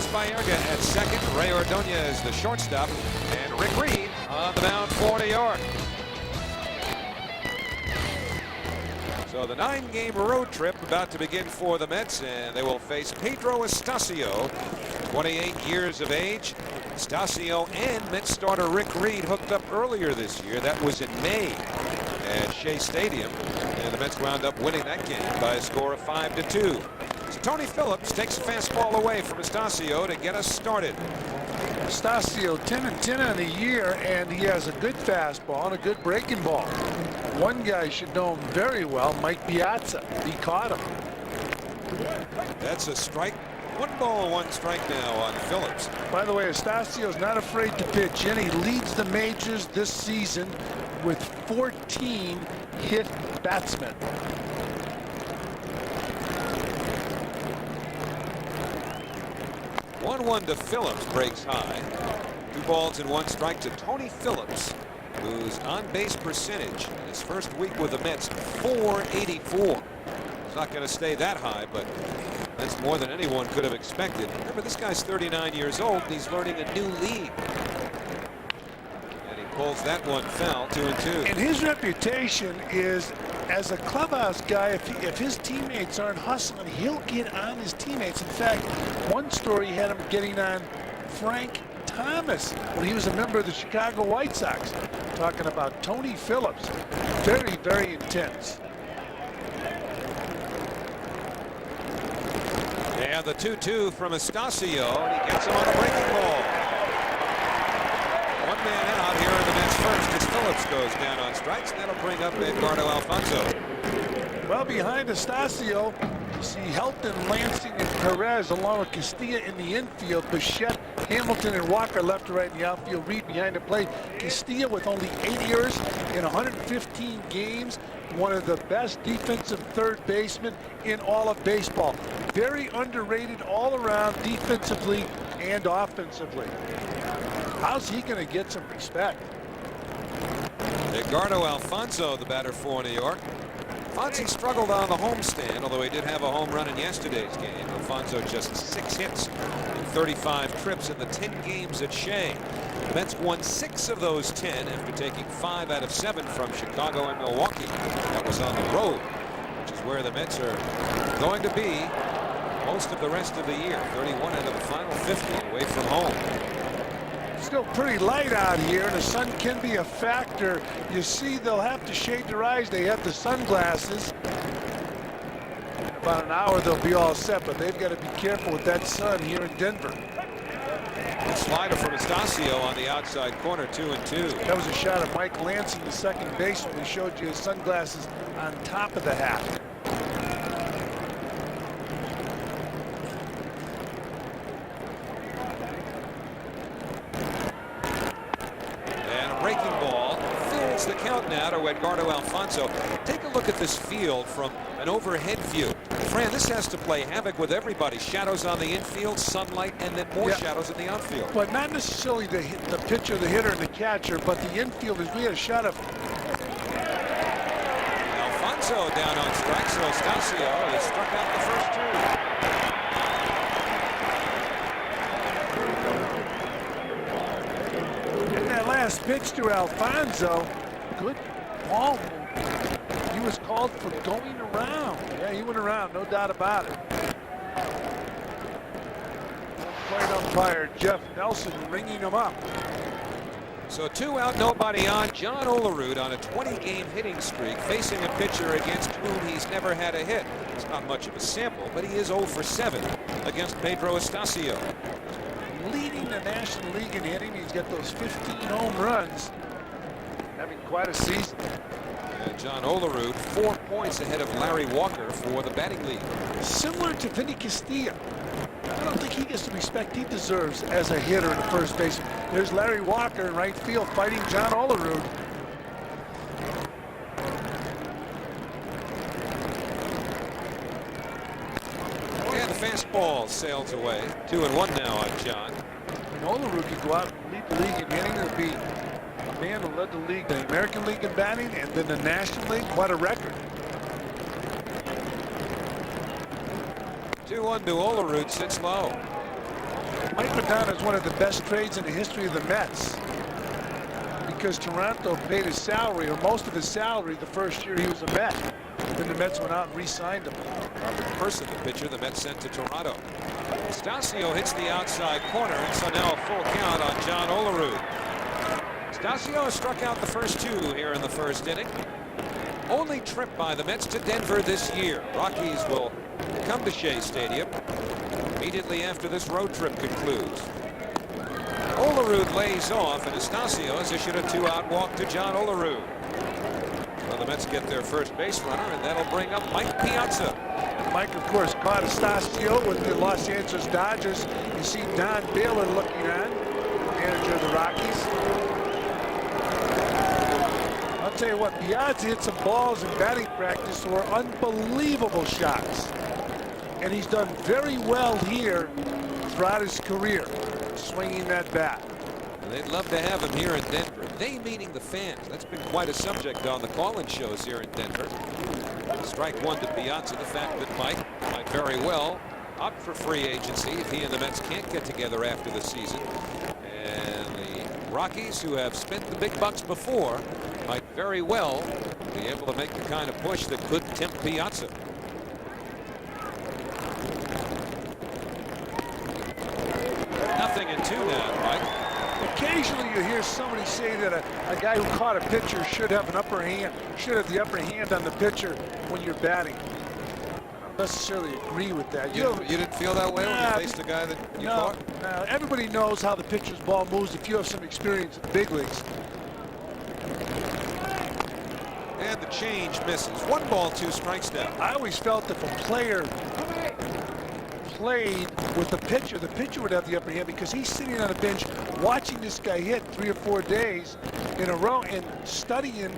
Carlos Baerga at second. Ray Ordonez the shortstop. And Rick Reed on the mound for New York. So the 9-game road trip about to begin for the Mets, and they will face Pedro Astacio, 28 years of age. Astacio and Mets starter Rick Reed hooked up earlier this year. That was in May at Shea Stadium, and the Mets wound up winning that game by a score of 5-2. So Tony Phillips takes a fastball away from Astacio to get us started. Astacio 10-10 on the year, and he has a good fastball and a good breaking ball. One guy should know him very well, Mike Piazza. He caught him. That's a strike. 1 ball, 1 strike now on Phillips. By the way, Astacio's not afraid to pitch in. He leads the majors this season with 14 hit batsmen. 1-1 to Phillips, breaks high. 2 balls and 1 strike to Tony Phillips, whose on-base percentage in his first week with the Mets, .484. It's not going to stay that high, but that's more than anyone could have expected. Remember, this guy's 39 years old, and he's learning a new league. And he pulls that one foul, 2-2. And his reputation is as a clubhouse guy. If his teammates aren't hustling, he'll get on his teammates. In fact, one story had him getting on Frank Thomas when he was a member of the Chicago White Sox. Talking about Tony Phillips. Very, very intense. Yeah, the 2-2 from Astacio, and he gets him on a breaking ball. 1 man out here in the Mets first as Phillips goes down on strikes. That'll bring up Edgardo Alfonzo. Well, behind Astacio, you see Helton, Lansing, and Perez along with Castilla in the infield. Bichette, Hamilton, and Walker left to right in the outfield. Reed behind the plate. Castilla with only 8 errors in 115 games. One of the best defensive third basemen in all of baseball. Very underrated all around defensively and offensively. How's he going to get some respect? Edgardo Alfonzo, the batter for New York. Fonzie struggled on the homestand, although he did have a home run in yesterday's game. Alfonzo just 6 hits in 35 trips in the 10 games at Shea. The Mets won 6 of those 10 after taking 5 out of 7 from Chicago and Milwaukee. That was on the road, which is where the Mets are going to be most of the rest of the year. 31 out of the final 50 away from home. Still pretty light out here, and the sun can be a factor. You see, they'll have to shade their eyes. They have the sunglasses. In about an hour, they'll be all set, but they've got to be careful with that sun here in Denver. A slider from Astacio on the outside corner, 2-2. That was a shot of Mike Lansing, the second baseman. We showed you his sunglasses on top of the hat. Breaking ball fills the count now to Edgardo Alfonzo. Take a look at this field from an overhead view. Fran, this has to play havoc with everybody. Shadows on the infield, sunlight, and then more shadows in the outfield. But not necessarily the pitcher, the hitter, and the catcher, but the infielders. We had a shot of Alfonzo down on strikes, so Astacio has struck out the first 2. Last pitch to Alfonzo. Good ball. He was called for going around. Yeah, he went around, no doubt about it. Plate umpire Jeff Nelson ringing him up. So 2 out, nobody on. John Olerud on a 20-game hitting streak, facing a pitcher against whom he's never had a hit. It's not much of a sample, but he is 0 for 7 against Pedro Astacio. Leading the National League in hitting. He's got those 15 home runs. Having quite a season. John Olerud 4 points ahead of Larry Walker for the batting lead. Similar to Vinny Castilla. I don't think he gets the respect he deserves as a hitter in the first base. There's Larry Walker in right field fighting John Olerud. And the fastball sails away. 2-1 now on John. And Olerud could go out and lead the league in hitting. It would be a man who led the league, the American League in batting, and then the National League. What a record. 2-1 to Olerud, sits low. Mike Madonna is one of the best trades in the history of the Mets, because Toronto paid his salary, or most of his salary, the first year he was a Met. Then the Mets went out and re-signed him. Robert Person, the pitcher the Mets sent to Toronto. Astacio hits the outside corner, and so now a full count on John Olerud. Astacio has struck out the first two here in the first inning. Only trip by the Mets to Denver this year. Rockies will come to Shea Stadium immediately after this road trip concludes. Olerud lays off, and Astacio has issued a 2-out walk to John Olerud. Well, the Mets get their first base runner, and that'll bring up Mike Piazza. And Mike, of course, caught Astacio with the Los Angeles Dodgers. You see Don Baylor looking on, manager of the Rockies. I'll tell you what, Piazza hit some balls in batting practice that were unbelievable shots. And he's done very well here throughout his career, swinging that bat. And they'd love to have him here in Denver. They meaning the fans. That's been quite a subject on the call-in shows here in Denver. Strike one to Piazza. The fact that Mike might very well opt for free agency if he and the Mets can't get together after the season. And the Rockies, who have spent the big bucks before, might very well be able to make the kind of push that could tempt Piazza. Nothing in two now, Mike. Occasionally you hear somebody say that a guy who caught a pitcher should have the upper hand on the pitcher when you're batting. I don't necessarily agree with that. You didn't feel that way when you faced the guy that you caught? No, everybody knows how the pitcher's ball moves if you have some experience in the big leagues. And the change misses. 1 ball, 2 strikes now. I always felt if a player played with the pitcher would have the upper hand, because he's sitting on a bench watching this guy hit 3 or 4 days in a row and studying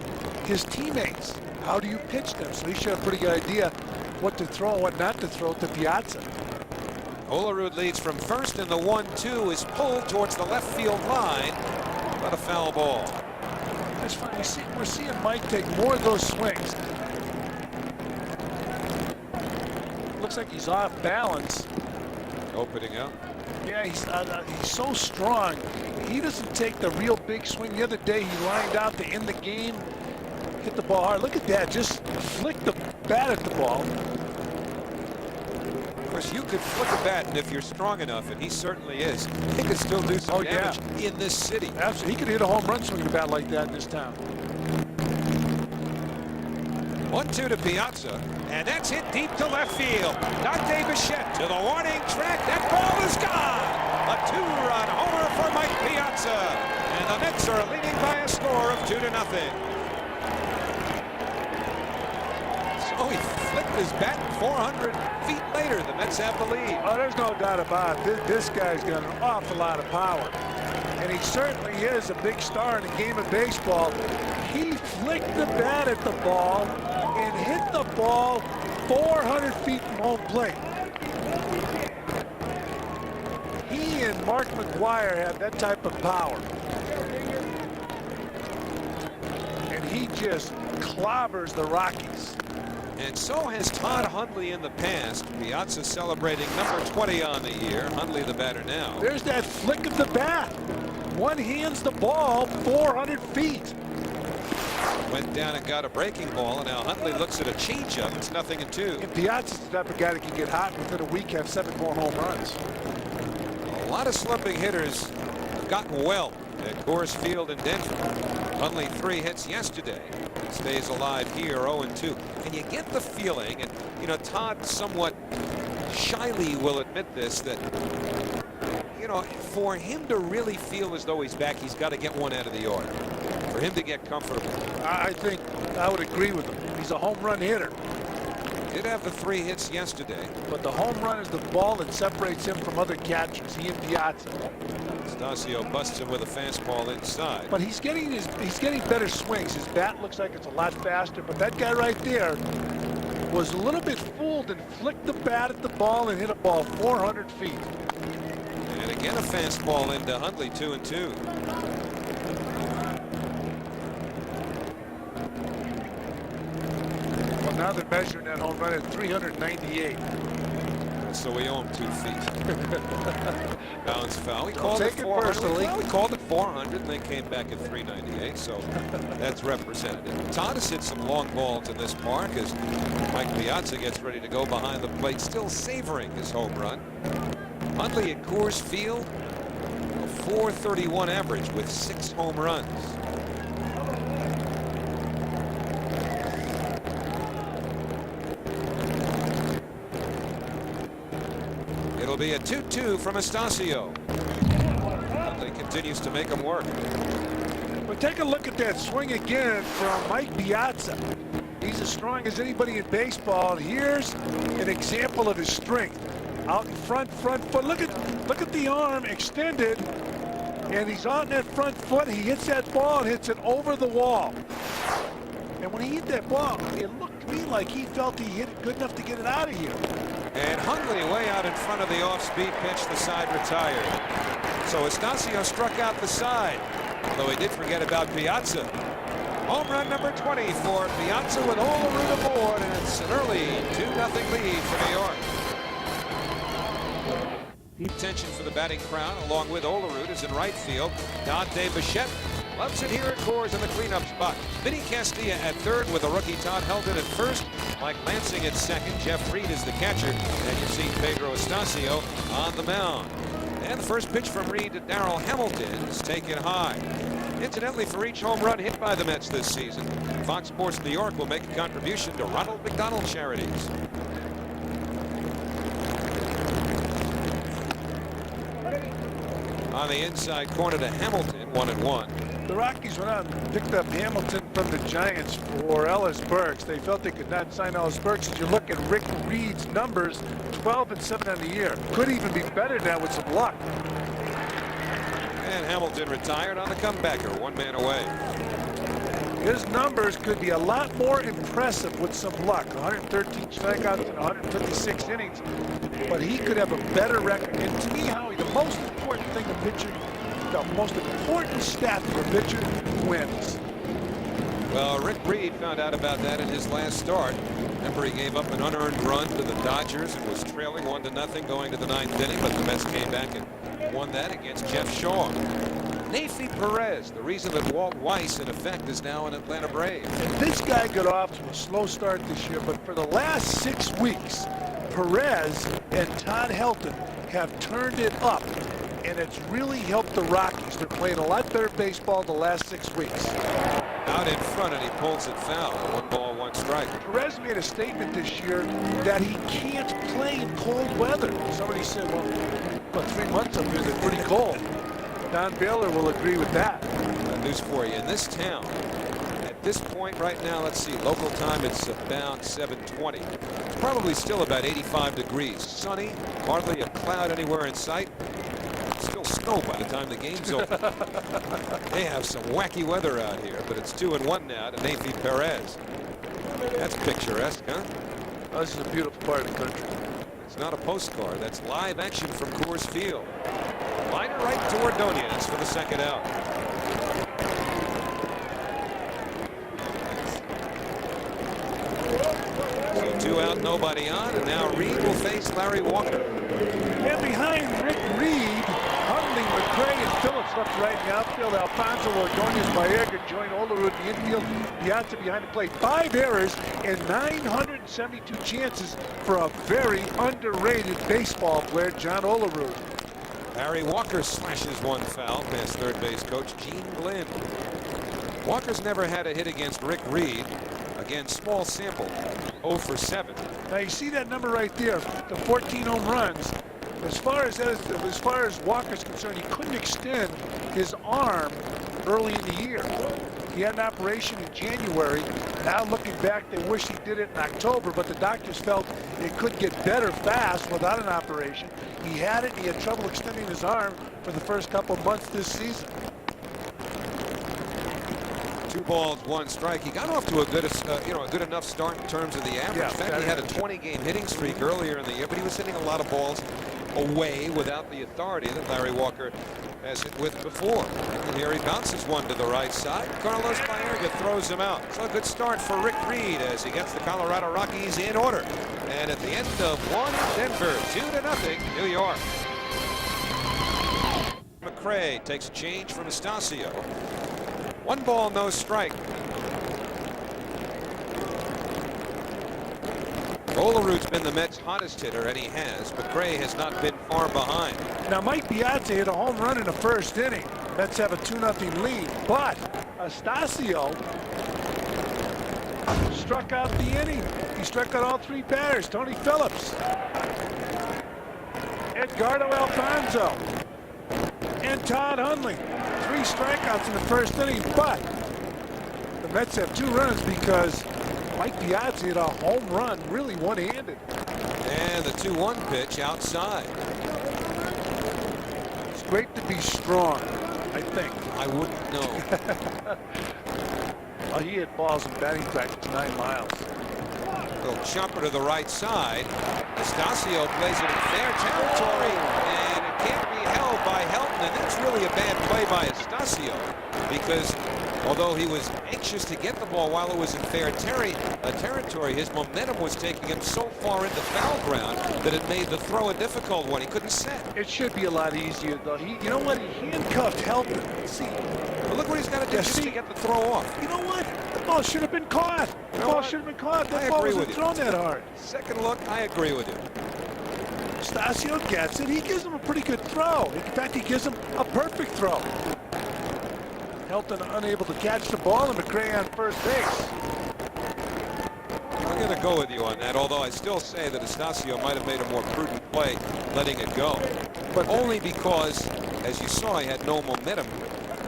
his teammates. How do you pitch them? So he should have a pretty good idea what to throw and what not to throw to Piazza. Olerud leads from first, and the 1-2 is pulled towards the left field line, but a foul ball. That's fine. We're seeing Mike take more of those swings. Looks like he's off balance. Opening up. Yeah, he's so strong. He doesn't take the real big swing. The other day he lined out to end the game, hit the ball hard. Look at that, just flick the bat at the ball. Of course, you could flick a bat, and if you're strong enough, and he certainly is, he could still do some damage in this city. Absolutely, he could hit a home run swinging a bat like that in this town. 1-2 to Piazza, and that's hit deep to left field. Dante Bichette to the warning track. That ball is gone. A 2-run homer for Mike Piazza, and the Mets are leading by a score of 2-0. So he flipped his bat 400 feet later. The Mets have the lead. Oh, there's no doubt about it. This guy's got an awful lot of power, and he certainly is a big star in the game of baseball. He flicked the bat at the ball and hit the ball 400 feet from home plate. He and Mark McGwire have that type of power. And he just clobbers the Rockies. And so has Todd Hundley in the past. Piazza celebrating number 20 on the year. Hundley the batter now. There's that flick of the bat. One hands the ball 400 feet. Went down and got a breaking ball, and now Hundley looks at a changeup. It's 0-2. And Piazza's the type of guy that can get hot within a week, have 7 more home runs. A lot of slumping hitters have gotten well at Coors Field in Denver. Hundley 3 hits yesterday. Stays alive here, 0-2. And you get the feeling, and you know, Todd somewhat shyly will admit this, that you know, for him to really feel as though he's back, he's got to get one out of the yard. For him to get comfortable. I think I would agree with him. He's a home run hitter. Did have the 3 hits yesterday. But the home run is the ball that separates him from other catchers. He and Piazza. Astacio busts him with a fastball inside. But he's getting better swings. His bat looks like it's a lot faster. But that guy right there was a little bit fooled and flicked the bat at the ball and hit a ball 400 feet. And again a fastball into Hundley, 2-2. Well, now they're measuring that home run at 398. so we owe him 2 feet. Bounce foul. We called it take it 400. personally. Well, we called it 400, and they came back at 398. So that's representative. Todd has hit some long balls in this park as Mike Piazza gets ready to go behind the plate, still savoring his home run. Hundley at Coors Field, a .431 average with 6 home runs. It'll be a 2-2 from Astacio. Hundley continues to make him work. But take a look at that swing again from Mike Piazza. He's as strong as anybody in baseball. Here's an example of his strength. Out in front foot. Look at the arm extended, and he's on that front foot. He hits that ball and hits it over the wall. And when he hit that ball, it looked to me like he felt he hit it good enough to get it out of here. And Hundley way out in front of the off-speed pitch. The side retired. So Astacio struck out the side, although he did forget about Piazza. Home run number 20 for Piazza with Olerud aboard, and it's an early 2-0 lead for New York. Deep tension for the batting crown, along with Olerud, is in right field. Dante Bichette loves it here at Coors in the cleanup spot. Vinny Castilla at third with the rookie Todd Helton at first. Mike Lansing at second. Jeff Reed is the catcher. And you see Pedro Astacio on the mound. And the first pitch from Reed to Darrell Hamilton is taken high. Incidentally, for each home run hit by the Mets this season, Fox Sports New York will make a contribution to Ronald McDonald Charities. On the inside corner to Hamilton, 1-1. The Rockies went out and picked up Hamilton from the Giants for Ellis Burks. They felt they could not sign Ellis Burks. As you look at Rick Reed's numbers, 12-7 on the year. Could even be better now with some luck. And Hamilton retired on the comebacker, 1 man away. His numbers could be a lot more impressive with some luck. 113 strikeouts in 156 innings. But he could have a better record. And to me, Howie, the most important thing a pitcher, the most important stat for a pitcher wins. Well, Rick Reed found out about that in his last start. Remember, he gave up an unearned run to the Dodgers and was trailing 1-0 going to the 9th inning, but the Mets came back and won that against Jeff Shaw. Neifi Perez, the reason that Walt Weiss, in effect, is now an Atlanta Brave. And this guy got off to a slow start this year, but for the last 6 weeks, Perez and Todd Helton have turned it up, and it's really helped the Rockies. They're playing a lot better baseball the last 6 weeks. Out in front, and he pulls it foul. 1 ball, 1 strike. Perez made a statement this year that he can't play in cold weather. Somebody said, well, 3 months up here, they're pretty cold. Don Baylor will agree with that. News for you. In this town, at this point right now, let's see, local time, it's about 7:20. Probably still about 85 degrees. Sunny, hardly a cloud anywhere in sight. Still snow by the time the game's over. They have some wacky weather out here, but it's 2-1 now to Neifi Perez. That's picturesque, huh? Oh, this is a beautiful part of the country. It's not a postcard. That's live action from Coors Field. Liner right to Ordonez for the second out. So 2 out, nobody on, and now Reed will face Larry Walker. And behind Rick Reed, Hundley, McCray, and Phillips left right in the outfield. Alfonso Ordonez, Baerga joined Olerud in the infield. Piazza behind the plate. 5 errors and 972 chances for a very underrated baseball player, John Olerud. Larry Walker slashes 1 foul past third base coach Gene Glenn. Walker's never had a hit against Rick Reed. Again, small sample, 0 for 7. Now you see that number right there, the 14 home runs. As far as Walker's concerned, he couldn't extend his arm early in the year. He had an operation in January. Now looking back, they wish he did it in October, but the doctors felt it could get better fast without an operation. He had it, and he had trouble extending his arm for the first couple months this season. 2 balls, 1 strike. He got off to a good, a good enough start in terms of the average. Yeah, in fact, he had a 20-game hitting streak earlier in the year, but he was hitting a lot of balls away without the authority that Larry Walker has hit with before. And here he bounces one to the right side. Carlos Baerga throws him out. So a good start for Rick Reed as he gets the Colorado Rockies in order. And at the end of one in Denver, 2-0 New York. McRae takes a change from Astacio. 1 ball, no strike. Olerud's been the Mets' hottest hitter, and he has. McRae has not been far behind. Now, Mike Piazza hit a home run in the first inning. Mets have a 2-0 lead, but Astacio struck out the inning. He struck out all 3 batters. Tony Phillips, Edgardo Alfonso, and Todd Hundley. 3 strikeouts in the first inning, but the Mets have 2 runs because Mike Piazza hit a home run, really one-handed. And the 2-1 pitch outside. It's great to be strong, I think. I wouldn't know. Well, he hit balls in batting practice 9 miles. Little chopper to the right side. Astacio plays it in fair territory, and it can't be held by Helton. And that's really a bad play by Astacio, because although he was anxious to get the ball while it was in fair territory, his momentum was taking him so far into foul ground that it made the throw a difficult one. He couldn't set. It should be a lot easier, though. You know what? He handcuffed Helton. See, but look what he's got to do just to get the throw off. You know what? The ball should have been caught. The ball should have been caught. That ball wasn't thrown that hard. Second look, I agree with you. Astacio gets it. He gives him a pretty good throw. In fact, he gives him a perfect throw. Helton unable to catch the ball, and McRae on first base. I'm going to go with you on that, although I still say that Astacio might have made a more prudent play letting it go. But only because, as you saw, he had no momentum,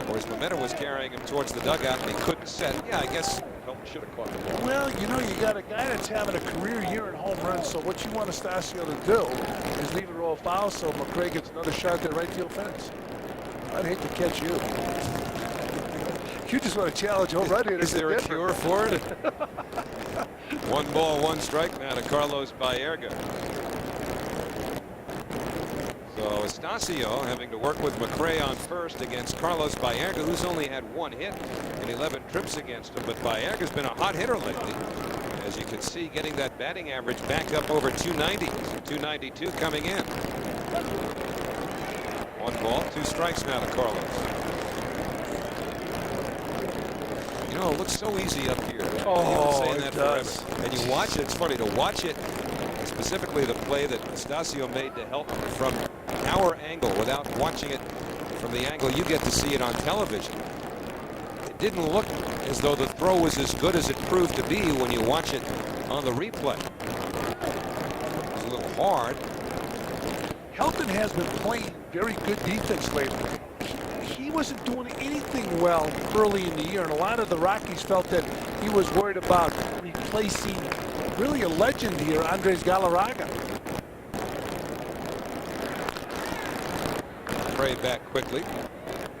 or his momentum was carrying him towards the dugout, and he couldn't set. Yeah, I guess Helton should have caught the ball. Well, you know, you got a guy that's having a career year in home runs, so what you want Astacio to do is leave it roll foul so McRae gets another shot at the right field fence. I'd hate to catch you. You just want to challenge home run hitters. Is there a cure for it? 1 ball, 1 strike now to Carlos Baerga. So Astacio having to work with McRae on first against Carlos Baerga, who's only had 1 hit and 11 trips against him. But Baerga's been a hot hitter lately. As you can see, getting that batting average back up over 290. 292 coming in. 1 ball, 2 strikes now to Carlos. You know, it looks so easy up here. Oh, saying it that does. forever. And you watch it, it's funny to watch it, specifically the play that Astacio made to help from our angle without watching it from the angle you get to see it on television. It didn't look as though the throw was as good as it proved to be when you watch it on the replay. It was a little hard. Helton has been playing very good defense lately. He wasn't doing anything well early in the year, and a lot of the Rockies felt that he was worried about replacing really a legend here, Andres Galarraga. Ray back quickly.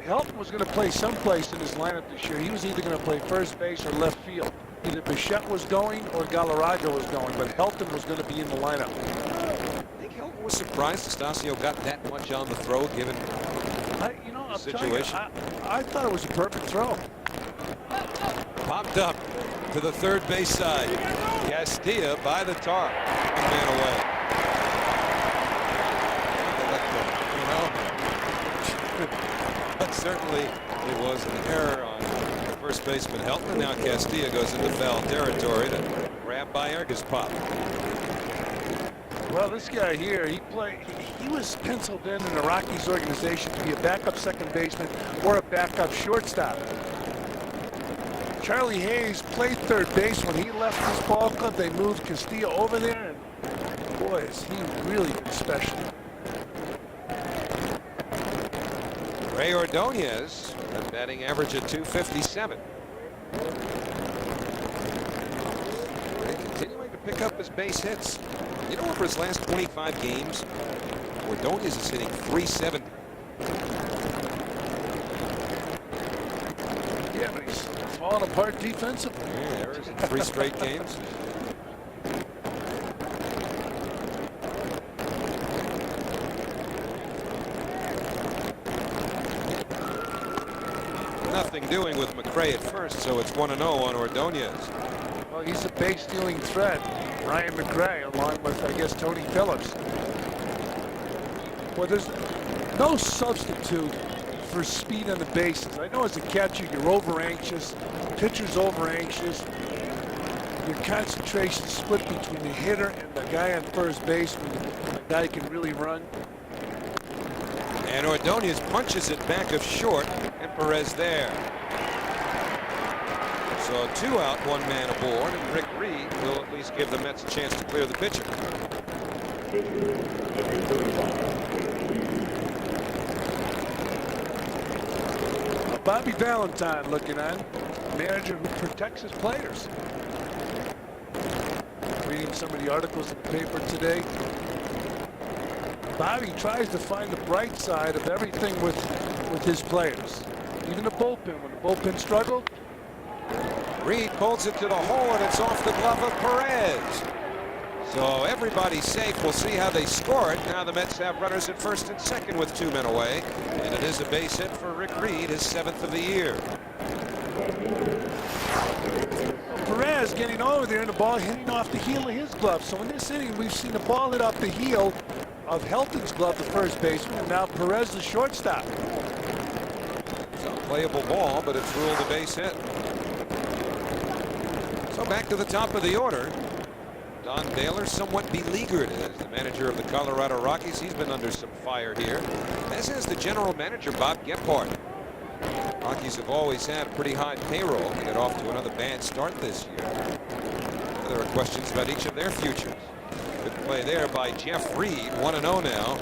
Helton was going to play someplace in his lineup this year. He was either going to play first base or left field. Either Bichette was going or Galarraga was going, but Helton was going to be in the lineup. I think Helton was surprised Astacio got that much on the throw, given I'll situation. tell you, I thought it was a perfect throw. Popped up to the third base side. Castilla by the tarp. 1 man away. You know, but certainly it was an error on first baseman Helton. Now Castilla goes into foul territory to grab Baerga's pop. Well, this guy here, he was penciled in the Rockies organization to be a backup second baseman or a backup shortstop. Charlie Hayes played third base when he left his ball club. They moved Castillo over there, and boy, is he really been special. Ray Ordonez, a batting average at 257. Continuing to pick up his base hits. You know, over his last 25 games, Ordonez is hitting .370. Yeah, but he's falling apart defensively. Yeah, errors in 3 straight games. nothing doing with McRae at first, so it's 1-0 on Ordonez. Well, he's a base stealing threat. Ryan McRae, along with, I guess, Tony Phillips. Well, there's no substitute for speed on the bases. I know as a catcher, you're over-anxious. Pitcher's over-anxious. Your concentration split between the hitter and the guy on first base when the guy can really run. And Ordonez punches it back of short, and Perez there. So 2 out, 1 man aboard, and Rick Reed will at least give the Mets a chance to clear the pitcher. Bobby Valentine looking on, manager who protects his players. Reading some of the articles in the paper today. Bobby tries to find the bright side of everything with his players. Even the bullpen, when the bullpen struggled. Reed pulls it to the hole, and it's off the glove of Perez. So everybody's safe. We'll see how they score it. Now the Mets have runners at first and second with 2 men away. And it is a base hit for Rick Reed, his 7th of the year. Perez getting over there and the ball hitting off the heel of his glove. So in this inning, we've seen the ball hit off the heel of Helton's glove, the first baseman, and now Perez, the shortstop. It's a playable ball, but it's ruled a base hit. So back to the top of the order. Don Baylor somewhat beleaguered as the manager of the Colorado Rockies. He's been under some fire here, as is the general manager, Bob Gephardt. Rockies have always had a pretty high payroll. They get off to another bad start this year. There are questions about each of their futures. Good play there by Jeff Reed. 1-0 now.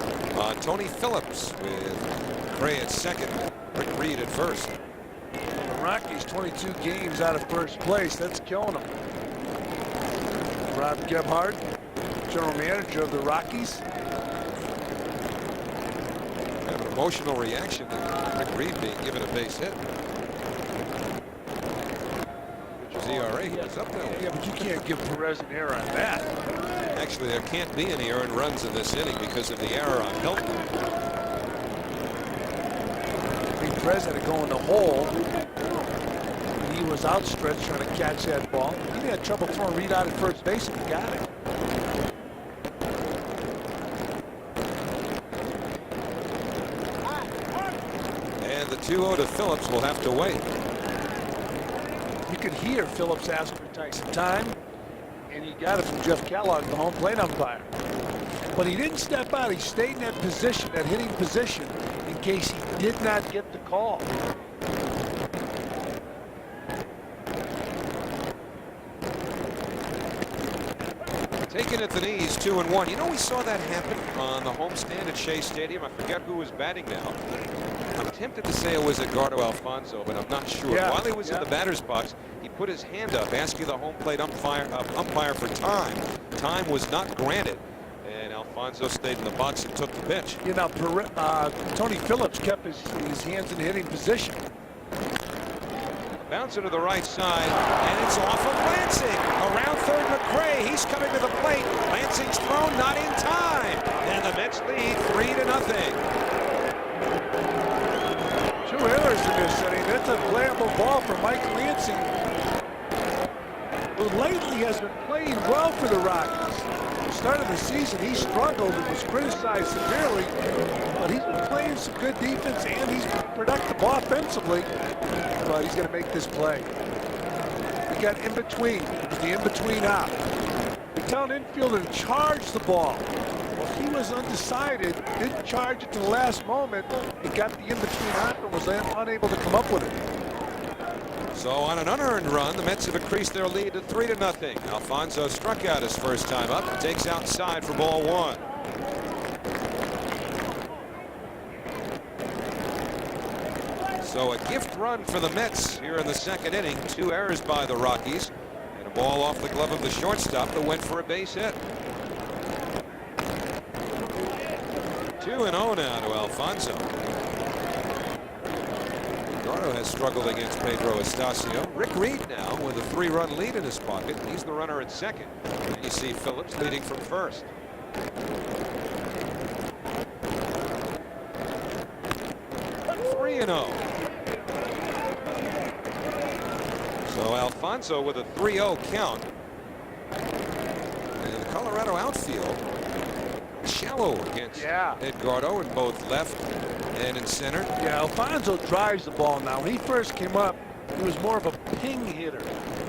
Tony Phillips with Gray at second. Rick Reed at first. The Rockies 22 games out of first place. That's killing them. Rob Gephardt, general manager of the Rockies. Kind of an emotional reaction to Rick Reed being given a base hit. Pitcher's ERA is up there. Yeah, but you can't give Perez an error on that. Actually, there can't be any earned runs in this inning because of the error on Hilton. I mean, Perez had to go in the hole. He was outstretched trying to catch that ball. He had trouble throwing Reed out at first base and he got it. And the 2-0 to Phillips will have to wait. You could hear Phillips ask for Tyson time, and he got it from Jeff Kellogg, the home plate umpire. But he didn't step out. He stayed in that position, that hitting position, in case he did not get the call. Taken at the knees, 2-1. You know, we saw that happen on the homestand at Shea Stadium. I forget who was batting now. I'm tempted to say it was Edgardo Alfonso, but I'm not sure. Yeah, While he was in the batter's box, he put his hand up, asking the home plate umpire for time. Time was not granted, and Alfonso stayed in the box and took the pitch. You know, Tony Phillips kept his hands in hitting position. Bouncer to the right side, and it's off of Lansing. Around third, McRae. He's coming to the plate. Lansing's thrown, not in time. And the Mets lead 3-0. 2 errors in this inning. That's a playable ball for Mike Lansing, who lately has been playing well for the Rockies. At the start of the season, he struggled and was criticized severely, but he's been playing some good defense and he's been productive offensively. But he's going to make this play. He got in between. It was the in-between out. The town infielder to charge the ball. Well, he was undecided, didn't charge it to the last moment. He got the in-between out and was unable to come up with it. So on an unearned run, the Mets have increased their lead to 3-0. Alfonso struck out his first time up and takes outside for ball 1. So a gift run for the Mets here in the second inning. 2 errors by the Rockies, and a ball off the glove of the shortstop that went for a base hit. 2-0 now to Alfonso. Edgardo has struggled against Pedro Astacio. Rick Reed now with a 3-run lead in his pocket. He's the runner at second. And you see Phillips leading from first. 3-0. So Alfonso with a 3-0 count. And the Colorado outfield shallow against Edgardo in both left and in center. Yeah, Alfonso drives the ball now. When he first came up, he was more of a ping hitter.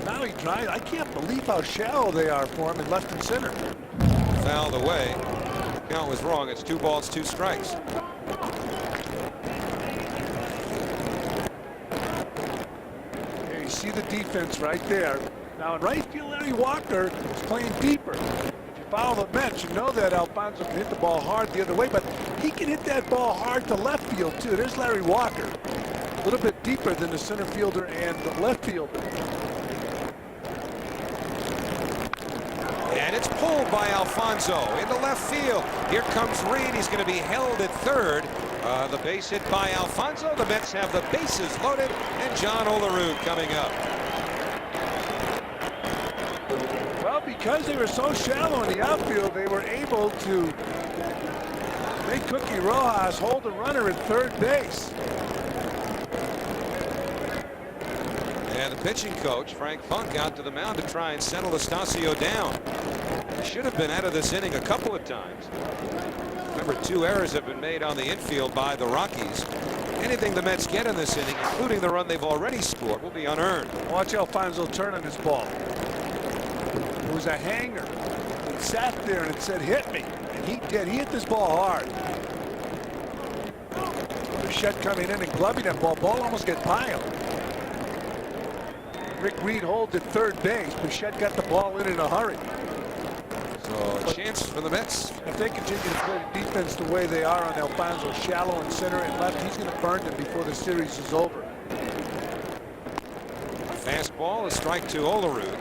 Now he drives. I can't believe how shallow they are for him in left and center. Fouled away. Count was wrong. It's 2 balls, 2 strikes. Here you see the defense right there. Now in right field, Larry Walker is playing deeper. If you follow the Mets, you know that Alfonso can hit the ball hard the other way, but he can hit that ball hard to left field too. There's Larry Walker. A little bit deeper than the center fielder and the left fielder. And it's pulled by Alfonso into left field. Here comes Reed. He's going to be held at third. The base hit by Alfonso. The Mets have the bases loaded, and John Olerud coming up. Well, because they were so shallow in the outfield, they were able to make Cookie Rojas hold the runner at third base. And the pitching coach, Frank Funk, out to the mound to try and settle Astacio down. He should have been out of this inning a couple of times. Remember, 2 errors have been made on the infield by the Rockies. Anything the Mets get in this inning, including the run they've already scored, will be unearned. Watch Alfonso turn on his ball. It was a hanger. It sat there and it said, hit me. And he did. He hit this ball hard. Bichette coming in and gloving that ball. Ball almost got piled. Rick Reed holds at third base. Bichette got the ball in a hurry. So a chance for the Mets. If they continue to play the defense the way they are on Alfonso, shallow in center and left, he's going to burn them before the series is over. Fastball, a strike to Olerud.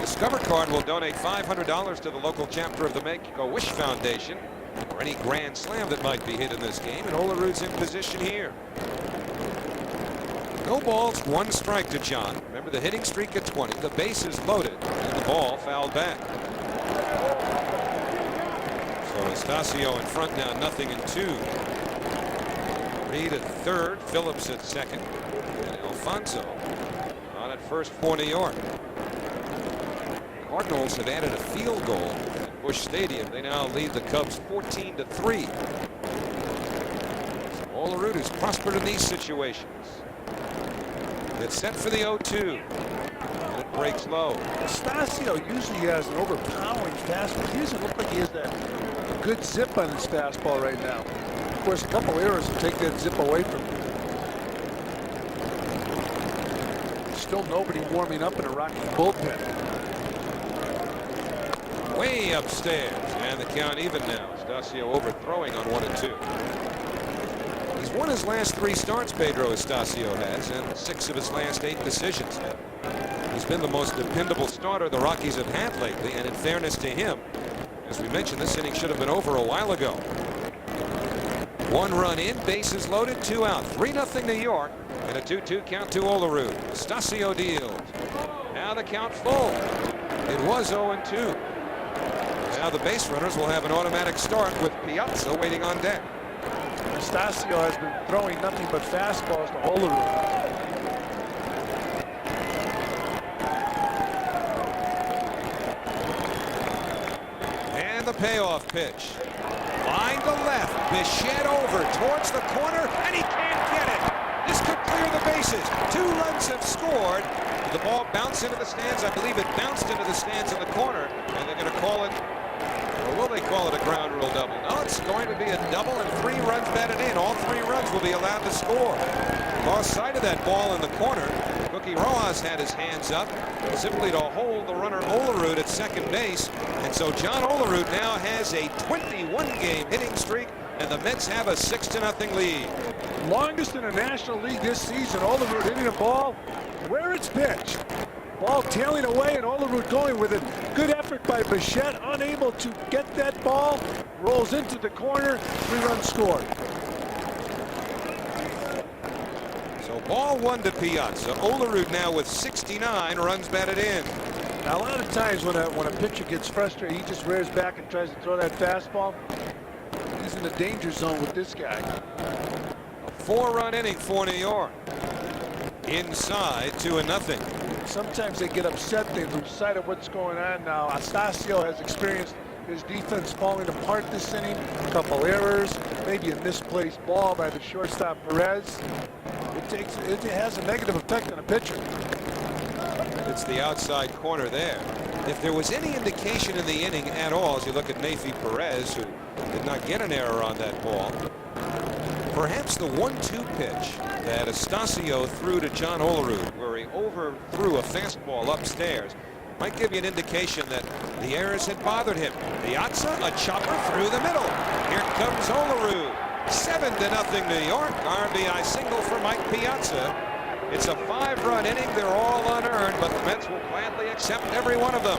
Discover Card will donate $500 to the local chapter of the Make-A-Wish Foundation for any grand slam that might be hit in this game, and Olerud's in position here. No balls, 1 strike to John. Remember the hitting streak at 20. The base is loaded, and the ball fouled back. So Astacio in front now, 0-2. Reed at third, Phillips at second, and Alfonso on at first for New York. Cardinals have added a field goal at Busch Stadium. They now lead the Cubs 14-3. So Olerud has prospered in these situations. It's set for the 0-2. And it breaks low. Astacio usually has an overpowering fastball. He doesn't look like he has that good zip on his fastball right now. Of course, a couple errors will take that zip away from him. Still nobody warming up in a Rocky bullpen. Way upstairs. And the count even now. Astacio overthrowing on 1-2. He's won his last 3 starts, Pedro Astacio has, and 6 of his last 8 decisions. He's been the most dependable starter the Rockies have had lately, and in fairness to him, as we mentioned, this inning should have been over a while ago. 1 run in, bases loaded, 2 out. 3-0 New York, and a 2-2 count to Olerud. Astacio deals. Now the count full. It was 0-2. Now the base runners will have an automatic start with Piazza waiting on deck. Astacio has been throwing nothing but fastballs to Olerud. And the payoff pitch. Line to left. Bichette over towards the corner, and he can't get it. This could clear the bases. 2 runs have scored. The ball bounced into the stands. I believe it bounced into the stands in the corner, and they're going to call it, or will they call it a ground rule double? No, it's going to be a double and 3 runs batted in. All 3 runs will be allowed to score. Lost sight of that ball in the corner. Cookie Rojas had his hands up simply to hold the runner Olerud at second base. And so John Olerud now has a 21-game hitting streak, and the Mets have a 6-0 lead. Longest in the National League this season. Olerud hitting a ball where it's pitched. Ball tailing away and Olerud going with it. Good effort by Bichette, unable to get that ball. Rolls into the corner, 3 runs scored. So ball 1 to Piazza. Olerud now with 69 runs batted in. Now a lot of times when a pitcher gets frustrated, he just rears back and tries to throw that fastball. He's in the danger zone with this guy. A 4-run inning for New York. Inside 2-0. sometimes they get upset. They lose sight of what's going on now. Astacio has experienced his defense falling apart this inning. A couple errors, maybe a misplaced ball by the shortstop Perez. It has a negative effect on a pitcher. It's the outside corner there. If there was any indication in the inning at all, as you look at Neifi Perez, who did not get an error on that ball, perhaps the 1-2 pitch that Astacio threw to John Olerud, where he overthrew a fastball upstairs, might give you an indication that the errors had bothered him. Piazza, a chopper through the middle. Here comes Olerud. 7-0 New York. RBI single for Mike Piazza. It's a 5-run inning. They're all unearned, but the Mets will gladly accept every one of them.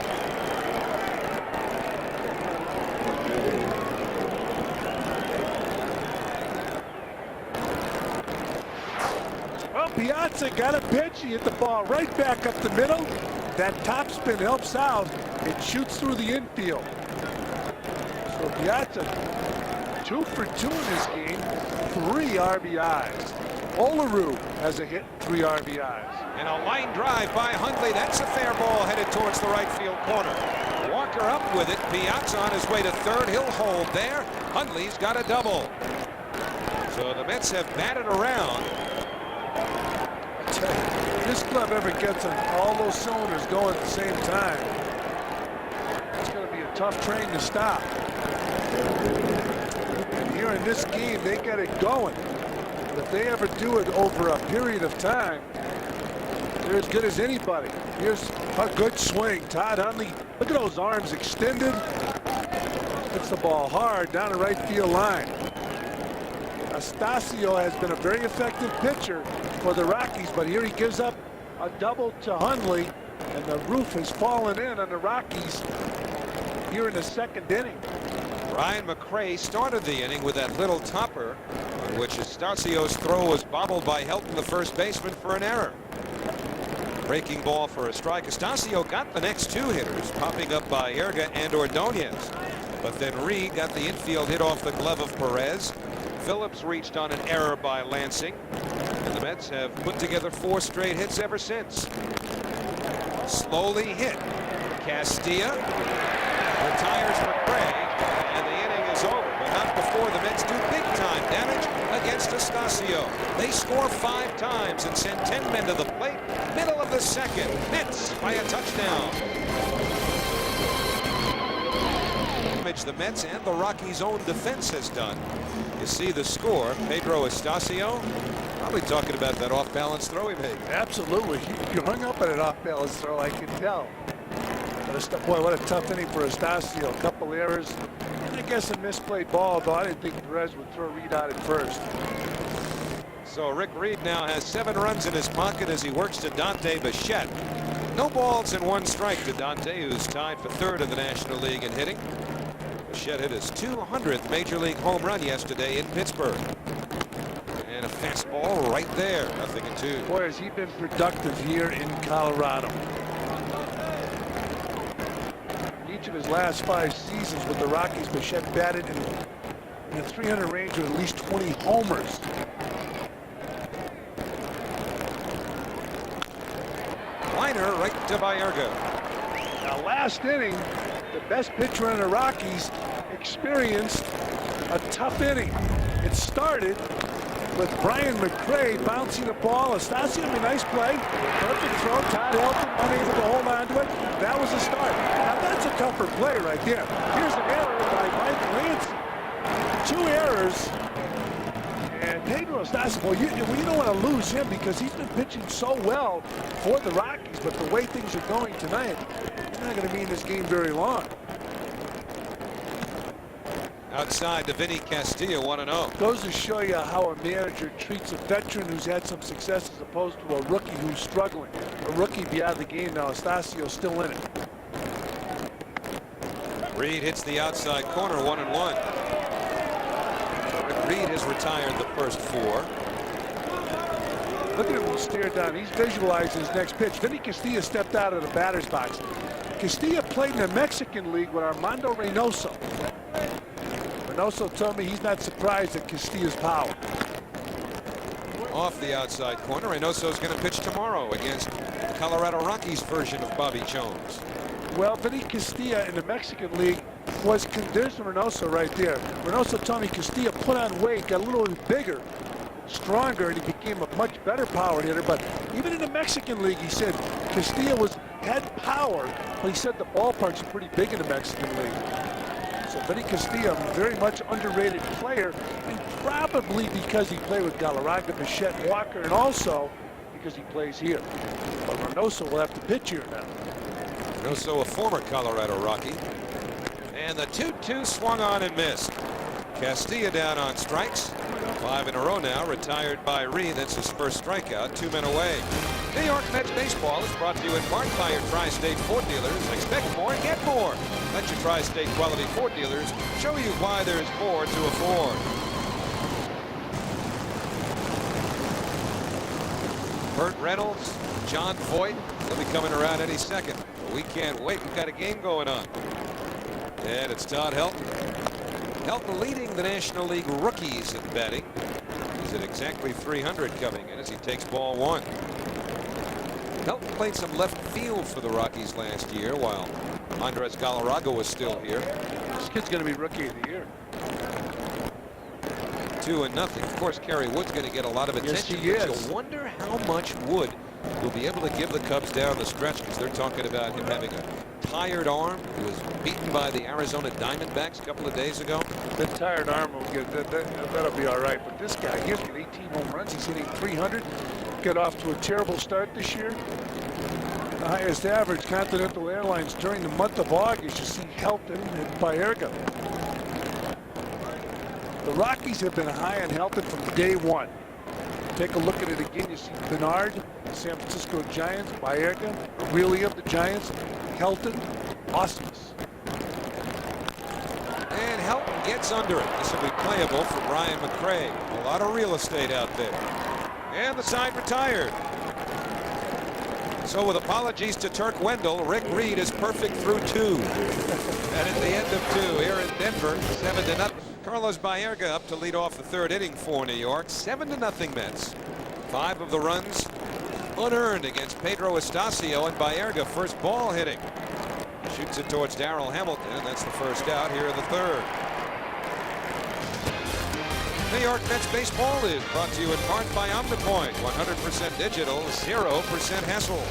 Well, Piazza got a pitch. He hit the ball right back up the middle. That topspin helps out. It shoots through the infield. So Piazza, 2 for 2 in this game, 3 RBIs. Olerud has a hit, 3 RBIs. And a line drive by Hundley. That's a fair ball headed towards the right field corner. Walker up with it. Piazza on his way to third. He'll hold there. Hundley's got a double. So the Mets have batted around. If this club ever gets on all those cylinders going at the same time, it's going to be a tough train to stop. And here in this game, they got it going. But if they ever do it over a period of time, they're as good as anybody. Here's a good swing. Todd Hundley, look at those arms extended. Hits the ball hard down the right field line. Astacio has been a very effective pitcher for the Rockies, but here he gives up a double to Hundley, and the roof has fallen in on the Rockies here in the 2nd inning. Ryan McRae started the inning with that little topper, in which Astacio's throw was bobbled by Helton, the first baseman, for an error. Breaking ball for a strike. Astacio got the next 2 hitters, popping up by Erga and Ordonez. But then Reed got the infield hit off the glove of Perez. Phillips reached on an error by Lansing. And the Mets have put together 4 straight hits ever since. Slowly hit. Castilla retires McRae, and the inning is over. But not before the Mets do big-time damage against Astacio. They score 5 times and send 10 men to the plate. Middle of the 2nd. Mets by a touchdown. The Mets and the Rockies' own defense has done. You see the score. Pedro Astacio probably talking about that off-balance throw he made. Absolutely. You hung up on an off-balance throw, I can tell. But boy, what a tough inning for Astacio. A couple errors, and I guess a misplayed ball, though I didn't think Perez would throw Reed out at first. So Rick Reed now has 7 runs in his pocket as he works to Dante Bichette. No balls and 1 strike to Dante, who's tied for 3rd in the National League in hitting. Bichette hit his 200th Major League home run yesterday in Pittsburgh. And a fastball right there. 0-2. Boy, has he been productive here in Colorado. Each of his last 5 seasons with the Rockies, Bichette batted in the 300 range with at least 20 homers. Liner right to Baerga. Now, last inning, the best pitcher on the Rockies experienced a tough inning. It started with Brian McRae bouncing the ball. Astacio, a nice play. Perfect throw. Todd Helton unable to hold on to it. That was the start. Now, that's a tougher play right there. Here's an error by Mike Lansing. 2 errors. And Pedro Astacio, well, you don't want to lose him because he's been pitching so well for the Rockies. But the way things are going tonight, he's not going to be in this game very long. Outside to Vinny Castilla, 1-0. Goes to show you how a manager treats a veteran who's had some success as opposed to a rookie who's struggling. A rookie be out of the game now. Astacio's still in it. Reed hits the outside corner, 1-1. Rick Reed has retired the first 4. Look at him stare down. He's visualizing his next pitch. Vinny Castilla stepped out of the batter's box. Castilla played in the Mexican League with Armando Reynoso. Reynoso told me he's not surprised at Castilla's power. off the outside corner. Reynoso's going to pitch tomorrow against the Colorado Rockies version of Bobby Jones. Well, Vinny Castilla in the Mexican League was, there's Reynoso right there. Reynoso, Tony Castilla put on weight, got a little bigger, stronger, and he became a much better power hitter. But even in the Mexican League, he said Castilla had power, but he said the ballparks are pretty big in the Mexican League. So Vinny Castilla, a very much underrated player, and probably because he played with Galarraga, Bichette, Walker, and also because he plays here. But Reynoso will have to pitch here now. Reynoso, a former Colorado Rocky. And the 2-2 swung on and missed. Castilla down on strikes. 5 in a row now, retired by Reed. That's his first strikeout, 2 men away. New York Mets baseball is brought to you in part by your Tri-State Ford dealers. Expect more, get more. Let your Tri-State quality Ford dealers show you why there's more to afford. Burt Reynolds, John Voight, they'll be coming around any second. But we can't wait. We've got a game going on. And it's Todd Helton. Helton leading the National League rookies in batting. He's at exactly 300 coming in as he takes ball 1. Helton played some left field for the Rockies last year while Andres Galarraga was still here. This kid's going to be rookie of the year. 2-0. Of course, Kerry Wood's going to get a lot of attention. Yes, he but is. you'll wonder how much Wood will be able to give the Cubs down the stretch, because they're talking about him having a tired arm. He was beaten by the Arizona Diamondbacks a couple of days ago. The tired arm will get that'll be all right. But this guy, he's got 18 home runs. He's hitting 300. Got off to a terrible start this year. The highest average Continental Airlines during the month of August. You see Helton and Baerga. The Rockies have been high on Helton from day one. Take a look at it again. You see Bernard, the San Francisco Giants, Baerga, Aurelia of the Giants, Helton, Osmus. And Helton gets under it. This will be playable for Brian McCray. A lot of real estate out there. And the side retired. So with apologies to Turk Wendell, Rick Reed is perfect through 2. And at the end of 2 here in Denver, 7-0. Carlos Baerga up to lead off the 3rd inning for New York. 7-0 Mets. 5 of the runs unearned against Pedro Astacio, and Baerga first ball hitting. Shoots it towards Darrell Hamilton, and that's the first out here in the 3rd. New York Mets baseball is brought to you in part by Omnipoint. 100% digital, 0% hassle.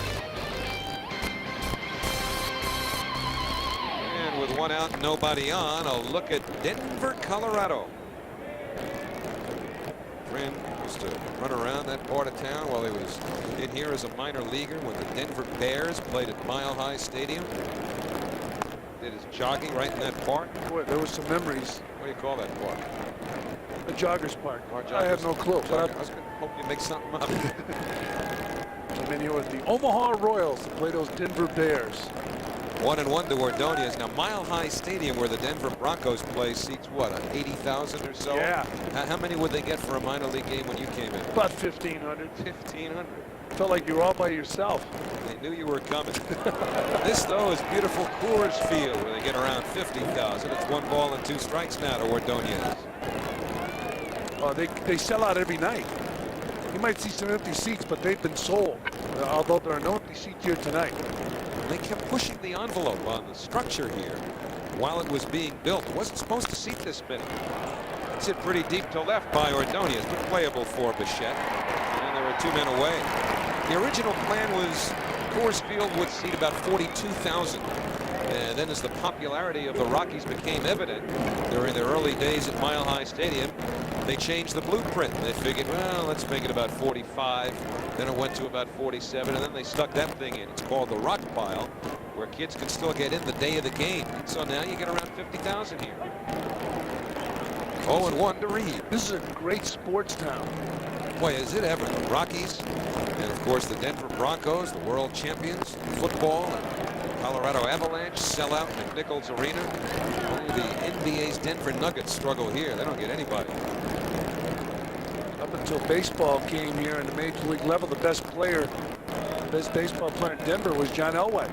And with 1 out and nobody on, a look at Denver, Colorado. Friend used to run around that part of town while he was in here as a minor leaguer when the Denver Bears played at Mile High Stadium. Did his jogging right in that park. Boy, there were some memories. What do you call that park? The Joggers Park. Joggers. I have no clue. I was going to hope you make something up. I mean, it was the Omaha Royals that played those Denver Bears. 1-1 to Ordonez. Now, Mile High Stadium, where the Denver Broncos play, seats what, 80,000 or so? Yeah. How many would they get for a minor league game when you came in? About 1,500. 1,500. Felt like you were all by yourself. They knew you were coming. This, though, is beautiful Coors Field, where they get around 50,000. It's 1 ball and 2 strikes now to Ordonez. They sell out every night. You might see some empty seats, but they've been sold. Although there are no empty seats here tonight. They kept pushing the envelope on the structure here while it was being built. It wasn't supposed to seat this many. It's hit pretty deep to left by Ordonez, but playable for Bichette. And there were 2 men away. The original plan was Coors Field would seat about 42,000. And then as the popularity of the Rockies became evident during their early days at Mile High Stadium, they changed the blueprint. They figured, well, let's make it about 45. Then it went to about 47, and then they stuck that thing in. It's called the Rock Pile, where kids can still get in the day of the game. So now you get around 50,000 here. 0-1 to Reed. This is a great sports town. Boy, is it ever. The Rockies, and of course the Denver Broncos, the world champions in football, and Colorado Avalanche sell out McNichols Arena. Only the NBA's Denver Nuggets struggle here. They don't get anybody. Up until baseball came here in the major league level, the best baseball player in Denver was John Elway.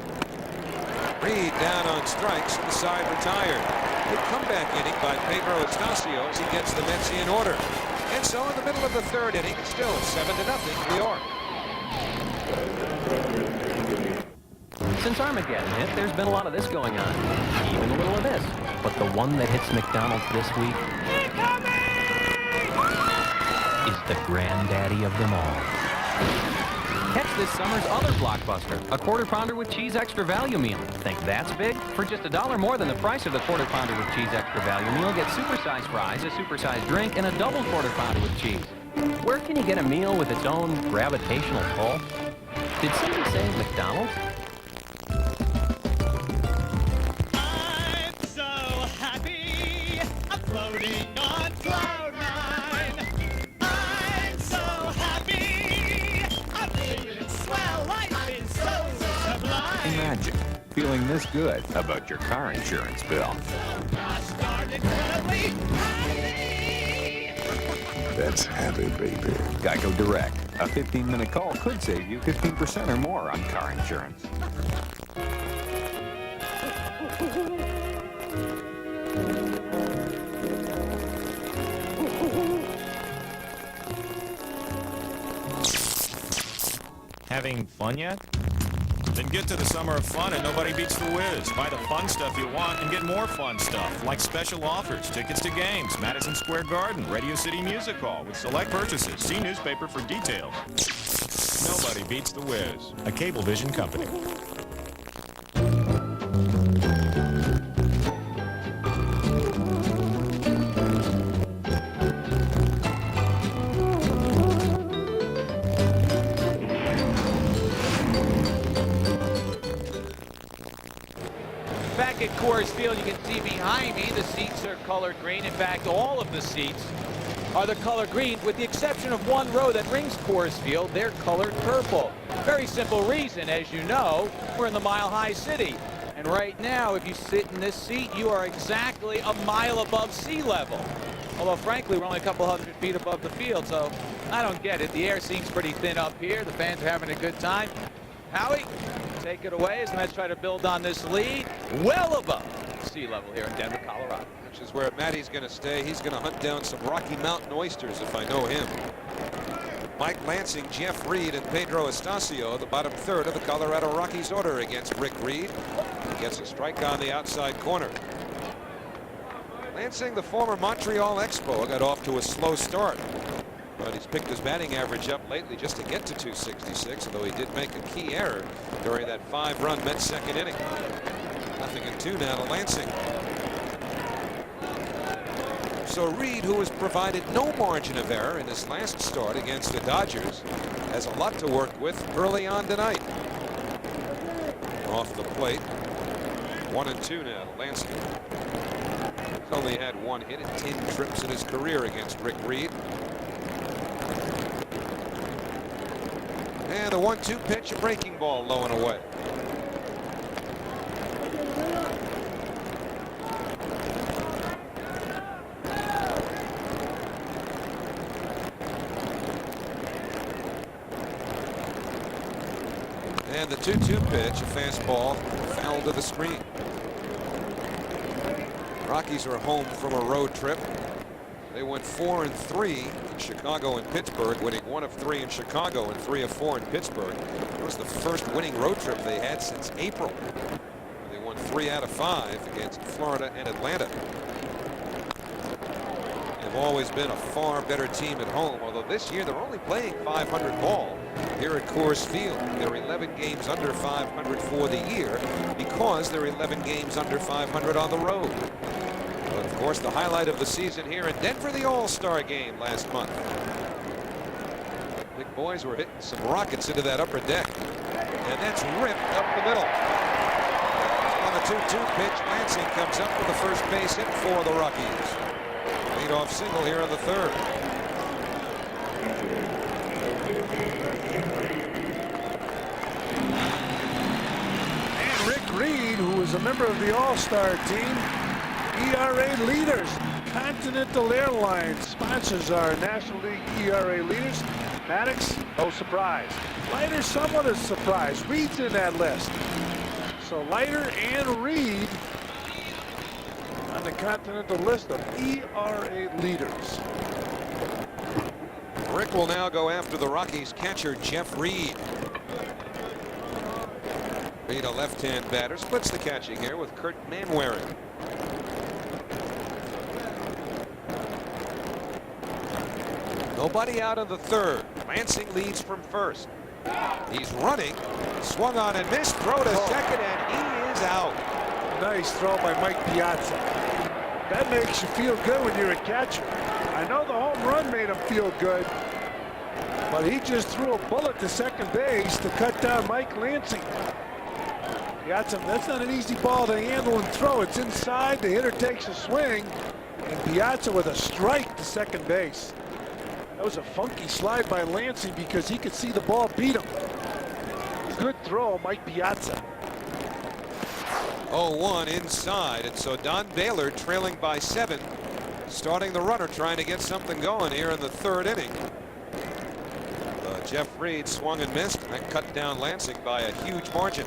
Reed down on strikes, the side retired. Good comeback inning by Pedro Astacio as he gets the Mets in order. And So in the middle of the third inning, still 7-0 New York. Since Armageddon hit, there's been a lot of this going on. Even a little of this. But the one that hits McDonald's this week is the granddaddy of them all. Catch this summer's other blockbuster, a Quarter Pounder with Cheese Extra Value Meal. Think that's big? For just $1 more than the price of the Quarter Pounder with Cheese Extra Value Meal, get supersized fries, a supersized drink, and a double Quarter Pounder with cheese. Where can you get a meal with its own gravitational pull? Did somebody say McDonald's? I'm so happy, I'm floating on cloud nine. I'm so happy, I'm feeling swell, life is so sublime. Imagine feeling this good about your car insurance bill. So gosh darn incredibly happy. That's happy, baby. Geico Direct. A 15-minute call could save you 15% or more on car insurance. Having fun yet? Then get to the Summer of Fun and nobody beats the Whiz. Buy the fun stuff you want and get more fun stuff, like special offers, tickets to games, Madison Square Garden, Radio City Music Hall with select purchases. See newspaper for details. Nobody beats the Whiz, a Cablevision company. Back at Coors Field, you can see behind me the seats are colored green. In fact, all of the seats are the color green, with the exception of one row that rings Coors Field. They're colored purple. Very simple reason, as you know, we're in the Mile High City. And right now, if you sit in this seat, you are exactly a mile above sea level. Although, frankly, we're only a couple hundred feet above the field, so I don't get it. The air seems pretty thin up here. The fans are having a good time. Howie, take it away as the Mets try to build on this lead well above sea level here in Denver, Colorado. Which is where Matty's going to stay. He's going to hunt down some Rocky Mountain oysters if I know him. Mike Lansing, Jeff Reed, and Pedro Astacio, the bottom third of the Colorado Rockies order against Rick Reed. He gets a strike on the outside corner. Lansing, the former Montreal Expo, got off to a slow start. But he's picked his batting average up lately just to get to 266, although he did make a key error during that 5-run Mets second inning. 0-2 now to Lansing. So Reed, who has provided no margin of error in his last start against the Dodgers, has a lot to work with early on tonight. Off the plate. 1-2 now to Lansing. He's only had one hit in 10 trips in his career against Rick Reed. And the 1-2 pitch, a breaking ball low and away. And the 2-2 pitch, a fastball, foul to the screen. Rockies are home from a road trip. They went 4-3 in Chicago and Pittsburgh, winning 1 of 3 in Chicago and 3 of 4 in Pittsburgh. It was the first winning road trip they had since April. They won 3 out of 5 against Florida and Atlanta. They've always been a far better team at home, although this year they're only playing 500 ball here at Coors Field. They're 11 games under 500 for the year because they're 11 games under 500 on the road. But of course, the highlight of the season here in Denver, the All-Star game last month. Big boys were hitting some rockets into that upper deck. And that's ripped up the middle. On the 2-2 pitch, Lansing comes up with the first base hit for the Rockies. Leadoff single here on the third. And Rick Reed, who is a member of the All-Star team, ERA leaders. Continental Airlines sponsors our National League ERA leaders. Maddox, no surprise. Leiter, somewhat a surprise. Reed's in that list. So Leiter and Reed on the Continental list of ERA leaders. Rick will now go after the Rockies catcher Jeff Reed. Reed, a left-hand batter, splits the catching here with Kurt Manwaring. Nobody out in the third. Lansing leads from first. He's running, swung on and missed, throw to second, and he is out. Nice throw by Mike Piazza. That makes you feel good when you're a catcher. I know the home run made him feel good, but he just threw a bullet to second base to cut down Mike Lansing. Piazza, that's not an easy ball to handle and throw. It's inside, the hitter takes a swing, and Piazza with a strike to second base. That was a funky slide by Lansing because he could see the ball beat him. Good throw, Mike Piazza. 0-1 inside, and so Don Baylor trailing by 7, starting the runner, trying to get something going here in the third inning. Jeff Reed swung and missed, and that cut down Lansing by a huge margin.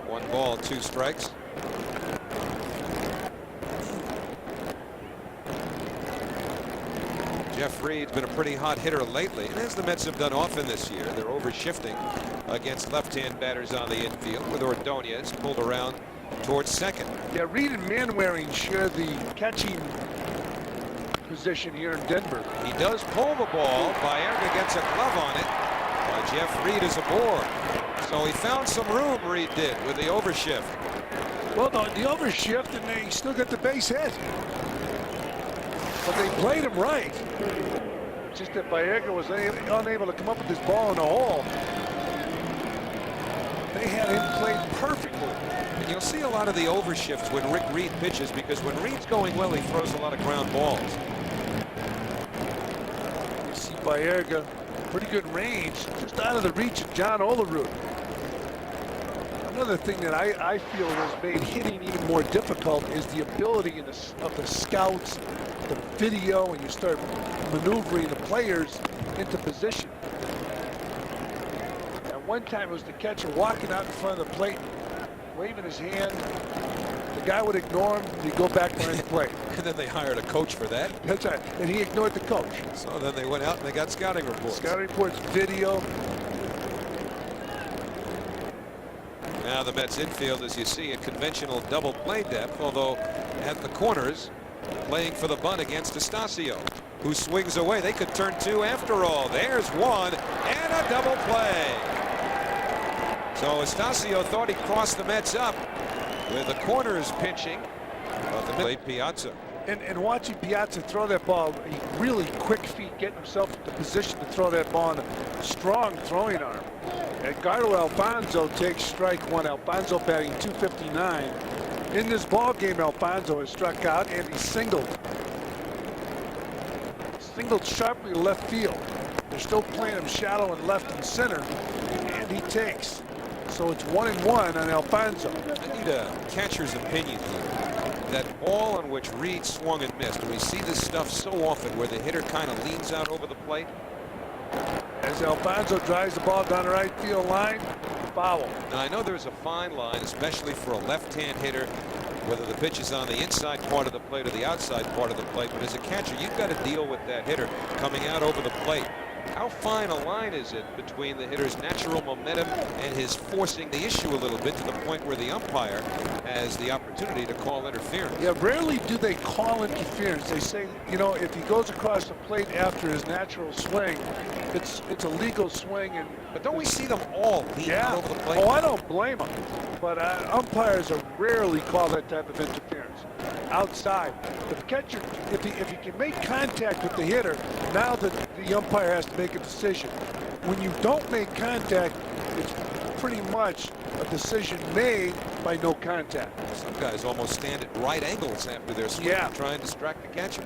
One ball, 2 strikes. Jeff Reed's been a pretty hot hitter lately, and as the Mets have done often this year, they're over-shifting against left-hand batters on the infield, with Ordonez pulled around towards second. Yeah, Reed and Manwaring share the catching position here in Denver. He does pull the ball. Baerga gets a glove on it. Jeff Reed is aboard. So he found some room, Reed did, with the overshift. Well, the overshift, and they still got the base hit. But they played him right. Just that Baerga was unable to come up with this ball in the hole. They had him played perfectly. And you'll see a lot of the overshifts when Rick Reed pitches, because when Reed's going well, he throws a lot of ground balls. You see Baerga, pretty good range, just out of the reach of John Olerud. Another thing that I feel has made hitting even more difficult is the ability of the scouts, the video, and you start maneuvering the players into position. At one time it was the catcher walking out in front of the plate, waving his hand. The guy would ignore him, and he'd go back behind the plate. And then they hired a coach for that. That's right, and he ignored the coach. So then they went out and they got scouting reports. Scouting reports, video. Now the Mets infield, as you see, a conventional double play depth, although at the corners, playing for the bunt against Astacio, who swings away. They could turn 2 after all. There's 1 and a double play. So Astacio thought he crossed the Mets up with the corners pinching, but the played Piazza. And watching Piazza throw that ball, he really quick feet, getting himself into position to throw that ball on a strong throwing arm. Edgardo Alfonzo takes strike 1. Alfonzo batting .259. In this ball game, Alfonzo has struck out and he singled. Singled sharply to left field. They're still playing him shallow and left and center, and he takes. So it's 1-1 on Alfonzo. I need a catcher's opinion here. That ball on which Reed swung and missed, we see this stuff so often where the hitter kind of leans out over the plate. As Alfonzo drives the ball down the right field line, foul. Now I know there's a fine line, especially for a left-hand hitter, whether the pitch is on the inside part of the plate or the outside part of the plate, but as a catcher, you've got to deal with that hitter coming out over the plate. How fine a line is it between the hitter's natural momentum and his forcing the issue a little bit to the point where the umpire has the opportunity to call interference? Yeah, rarely do they call interference. They say, you know, if he goes across the plate after his natural swing, it's a legal swing. But don't we see them all lean out over the plate? Oh, I don't blame them. But umpires are rarely call that type of interference. Outside, the catcher, if he can make contact with the hitter, now the umpire has to make a decision. When you don't make contact, it's pretty much a decision made by no contact. Some guys almost stand at right angles after their swing to try and distract the catcher.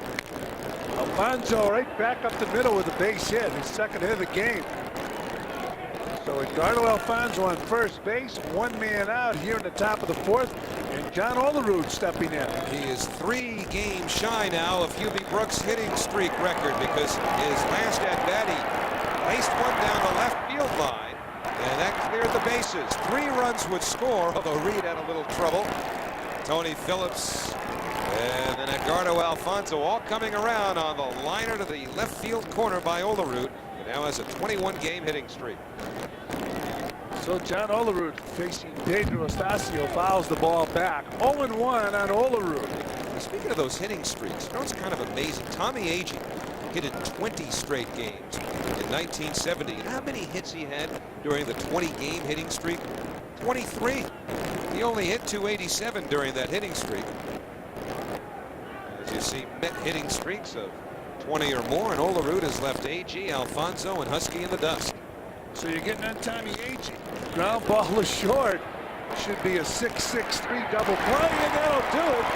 Alfonzo right back up the middle with a base hit, his second hit of the game. So Edgardo Alfonzo on first base, 1 man out here in the top of the 4th, and John Olerud stepping in. He is 3 games shy now of Hubie Brooks' hitting streak record, because his last at-bat he laced one down the left field line, and that cleared the bases. 3 runs would score, although Reed had a little trouble. Tony Phillips, and then Edgardo Alfonso all coming around on the liner to the left field corner by Olerud, who now has a 21-game hitting streak. So John Olerud facing Pedro Astacio fouls the ball back. 0-1 on Olerud. Speaking of those hitting streaks, you know it's kind of amazing. Tommy Agee hit in 20 straight games in 1970. And how many hits he had during the 20-game hitting streak? 23. He only hit 287 during that hitting streak. As you see, Met hitting streaks of 20 or more, and Olerud has left Agee, Alfonso, and Husky in the dust. So you're getting on Tommy Agee. Ground ball is short. Should be a 6-6-3 double play, and that'll do it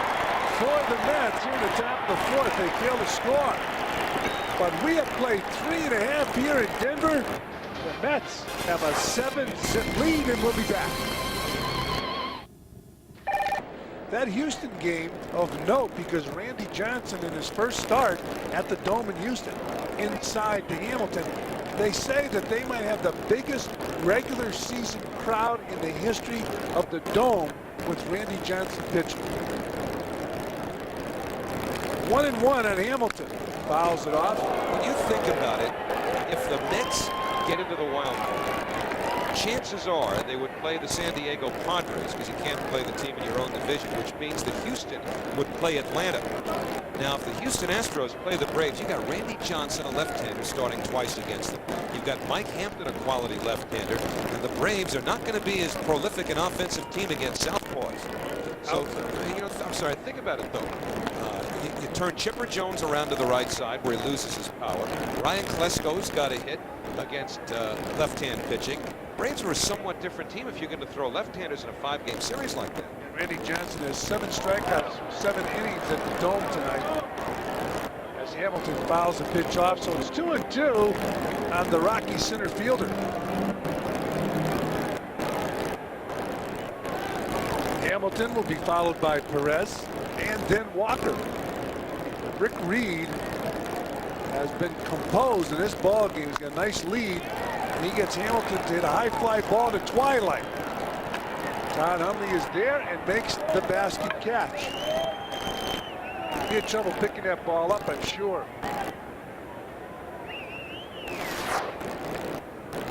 for the Mets. Here in the top of the fourth, they fail to score. But we have played 3.5 here in Denver. The Mets have a 7-zip lead, and we'll be back. That Houston game of note because Randy Johnson in his first start at the Dome in Houston, inside to Hamilton, they say that they might have the biggest regular season crowd in the history of the Dome with Randy Johnson pitching. 1-1 on Hamilton. Fouls it off. When you think about it, if the Mets get into the wild card, chances are they would play the San Diego Padres because you can't play the team in your own division, which means that Houston would play Atlanta. Now, if the Houston Astros play the Braves, you got Randy Johnson, a left-hander, starting twice against them. You've got Mike Hampton, a quality left-hander, and the Braves are not going to be as prolific an offensive team against southpaws. So, you know, I'm sorry, think about it though. You turn Chipper Jones around to the right side where he loses his power. Ryan Klesko's got a hit against left-hand pitching. Braves are a somewhat different team if you're going to throw left-handers in a 5-game series like that. And Randy Johnson has 7 strikeouts from 7 innings at the Dome tonight. As Hamilton fouls the pitch off, so it's 2-2 on the Rocky center fielder. Hamilton will be followed by Perez and then Walker. Rick Reed has been composed in this ball game. He's got a nice lead, and he gets Hamilton to hit a high fly ball to Twilight. Todd Hundley is there and makes the basket catch. He had trouble picking that ball up, I'm sure.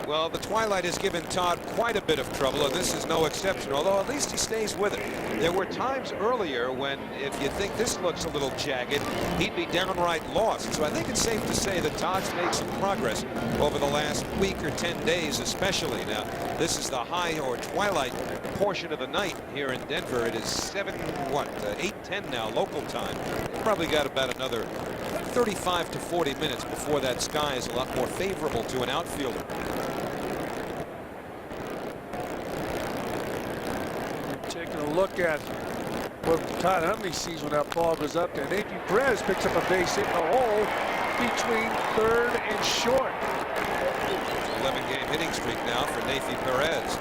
Well, the Twilight has given Todd quite a bit of trouble, and this is no exception, although at least he stays with it. There were times earlier when, if you think this looks a little jagged, he'd be downright lost. So I think it's safe to say that Todd's made some progress over the last week or 10 days especially. Now, this is the high or Twilight portion of the night here in Denver. It is 8:10 now, local time. Probably got about another 35 to 40 minutes before that sky is a lot more favorable to an outfielder. Taking a look at what Todd Hundley sees when that ball goes up there. Nathan Perez picks up a base hit in the hole between third and short. 11-game hitting streak now for Nathan Perez.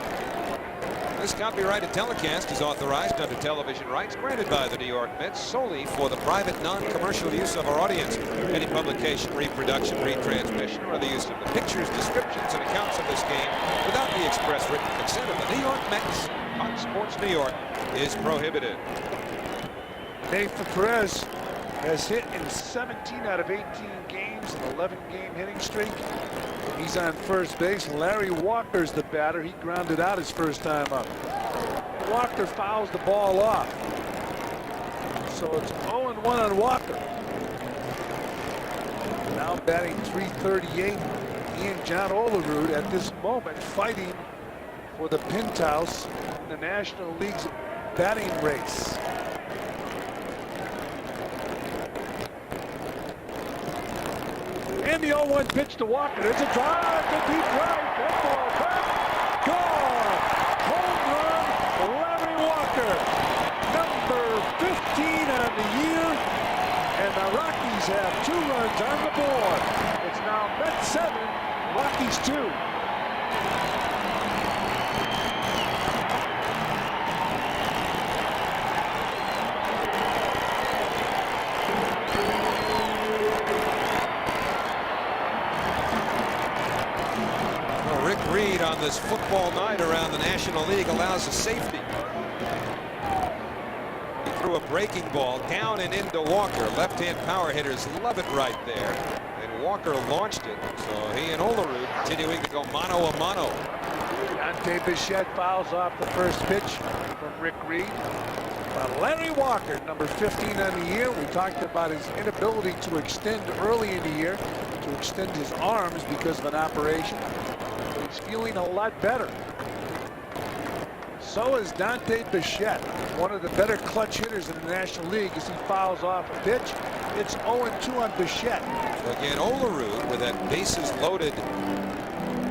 This copyrighted telecast is authorized under television rights granted by the New York Mets solely for the private non-commercial use of our audience. Any publication, reproduction, retransmission, or the use of the pictures, descriptions, and accounts of this game without the express written consent of the New York Mets on Sports New York is prohibited. Nathan Perez has hit in 17 out of 18 games, an 11-game hitting streak. He's on first base. Larry Walker's the batter. He grounded out his first time up. Walker fouls the ball off. So it's 0-1 on Walker. Now batting .338. He and John Olerud at this moment fighting for the penthouse in the National League's batting race. And the 0-1 pitch to Walker. There's a drive to deep right. That ball back. Gone. Home run, Larry Walker. Number 15 on the year. And the Rockies have 2 runs on the board. It's now Mets 7, Rockies 2. Reed on this football night around the National League allows a safety. threw a breaking ball down and into Walker. Left-hand power hitters love it right there. And Walker launched it. So he and Olerud continuing to go mano a mano. Dante Bichette fouls off the first pitch from Rick Reed. But Larry Walker, number 15 on the year. We talked about his inability to extend early in the year, to extend his arms because of an operation. But he's feeling a lot better. So is Dante Bichette, one of the better clutch hitters in the National League, as he fouls off a pitch. It's 0-2 on Bichette. Again, Olerud with that bases loaded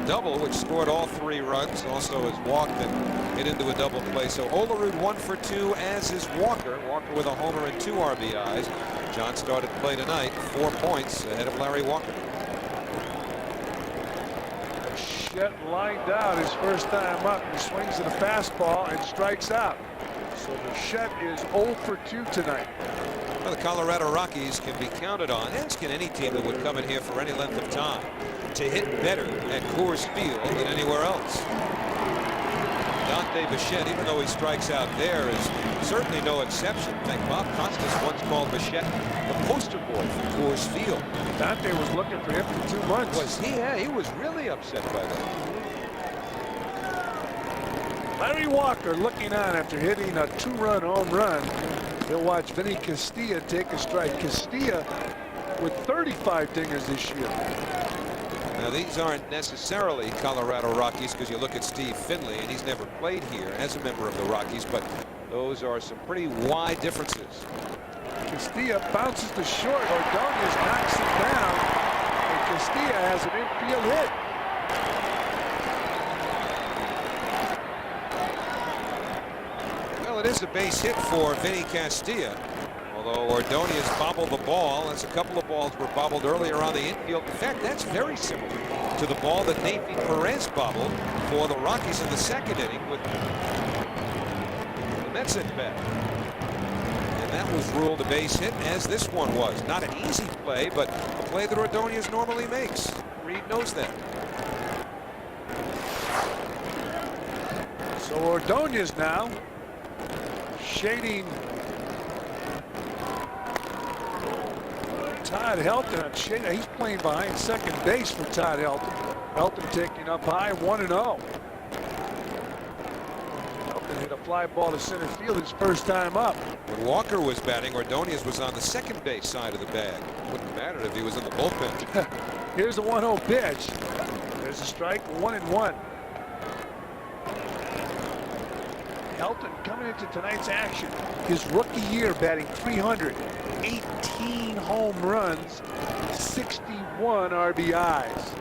double, which scored all 3 runs, also has walked and hit into a double play. So Olerud 1 for 2, as is Walker. Walker with a homer and 2 RBIs. John started play tonight, 4 points ahead of Larry Walker. Bichette lined out his first time up. He swings at a fastball and strikes out. So Bichette is 0 for 2 tonight. Well, the Colorado Rockies can be counted on, as can any team that would come in here for any length of time, to hit better at Coors Field than anywhere else. Dante Bichette, even though he strikes out there, is certainly no exception. In fact, Bob Costas once called Bichette the poster boy for Coors Field. Dante was looking for him for 2 months. Was he? Yeah, he was really upset by that. Larry Walker looking on after hitting a 2-run home run. He'll watch Vinny Castilla take a strike. Castilla with 35 dingers this year. Now, these aren't necessarily Colorado Rockies, because you look at Steve Finley, and he's never played here as a member of the Rockies, but those are some pretty wide differences. Castilla bounces to short. Ordonez knocks him down, and Castilla has an infield hit. Well, it is a base hit for Vinny Castilla. Although Ordonez bobbled the ball, as a couple of balls were bobbled earlier on the infield. In fact, that's very similar to the ball that Navy Perez bobbled for the Rockies in the 2nd inning with the Mets at bat. And that was ruled a base hit, as this one was. Not an easy play, but a play that Ordonez normally makes. Reed knows that. So Ordonez now shading Todd Helton. He's playing behind second base for Todd Helton. Helton taking up high, 1-0. Helton hit a fly ball to center field his first time up. When Walker was batting, Ordonez was on the second base side of the bag. Wouldn't matter if he was in the bullpen. Here's a 1-0 pitch. There's a strike, 1-1. Helton coming into tonight's action. His rookie year batting .300, 18 home runs, 61 RBIs.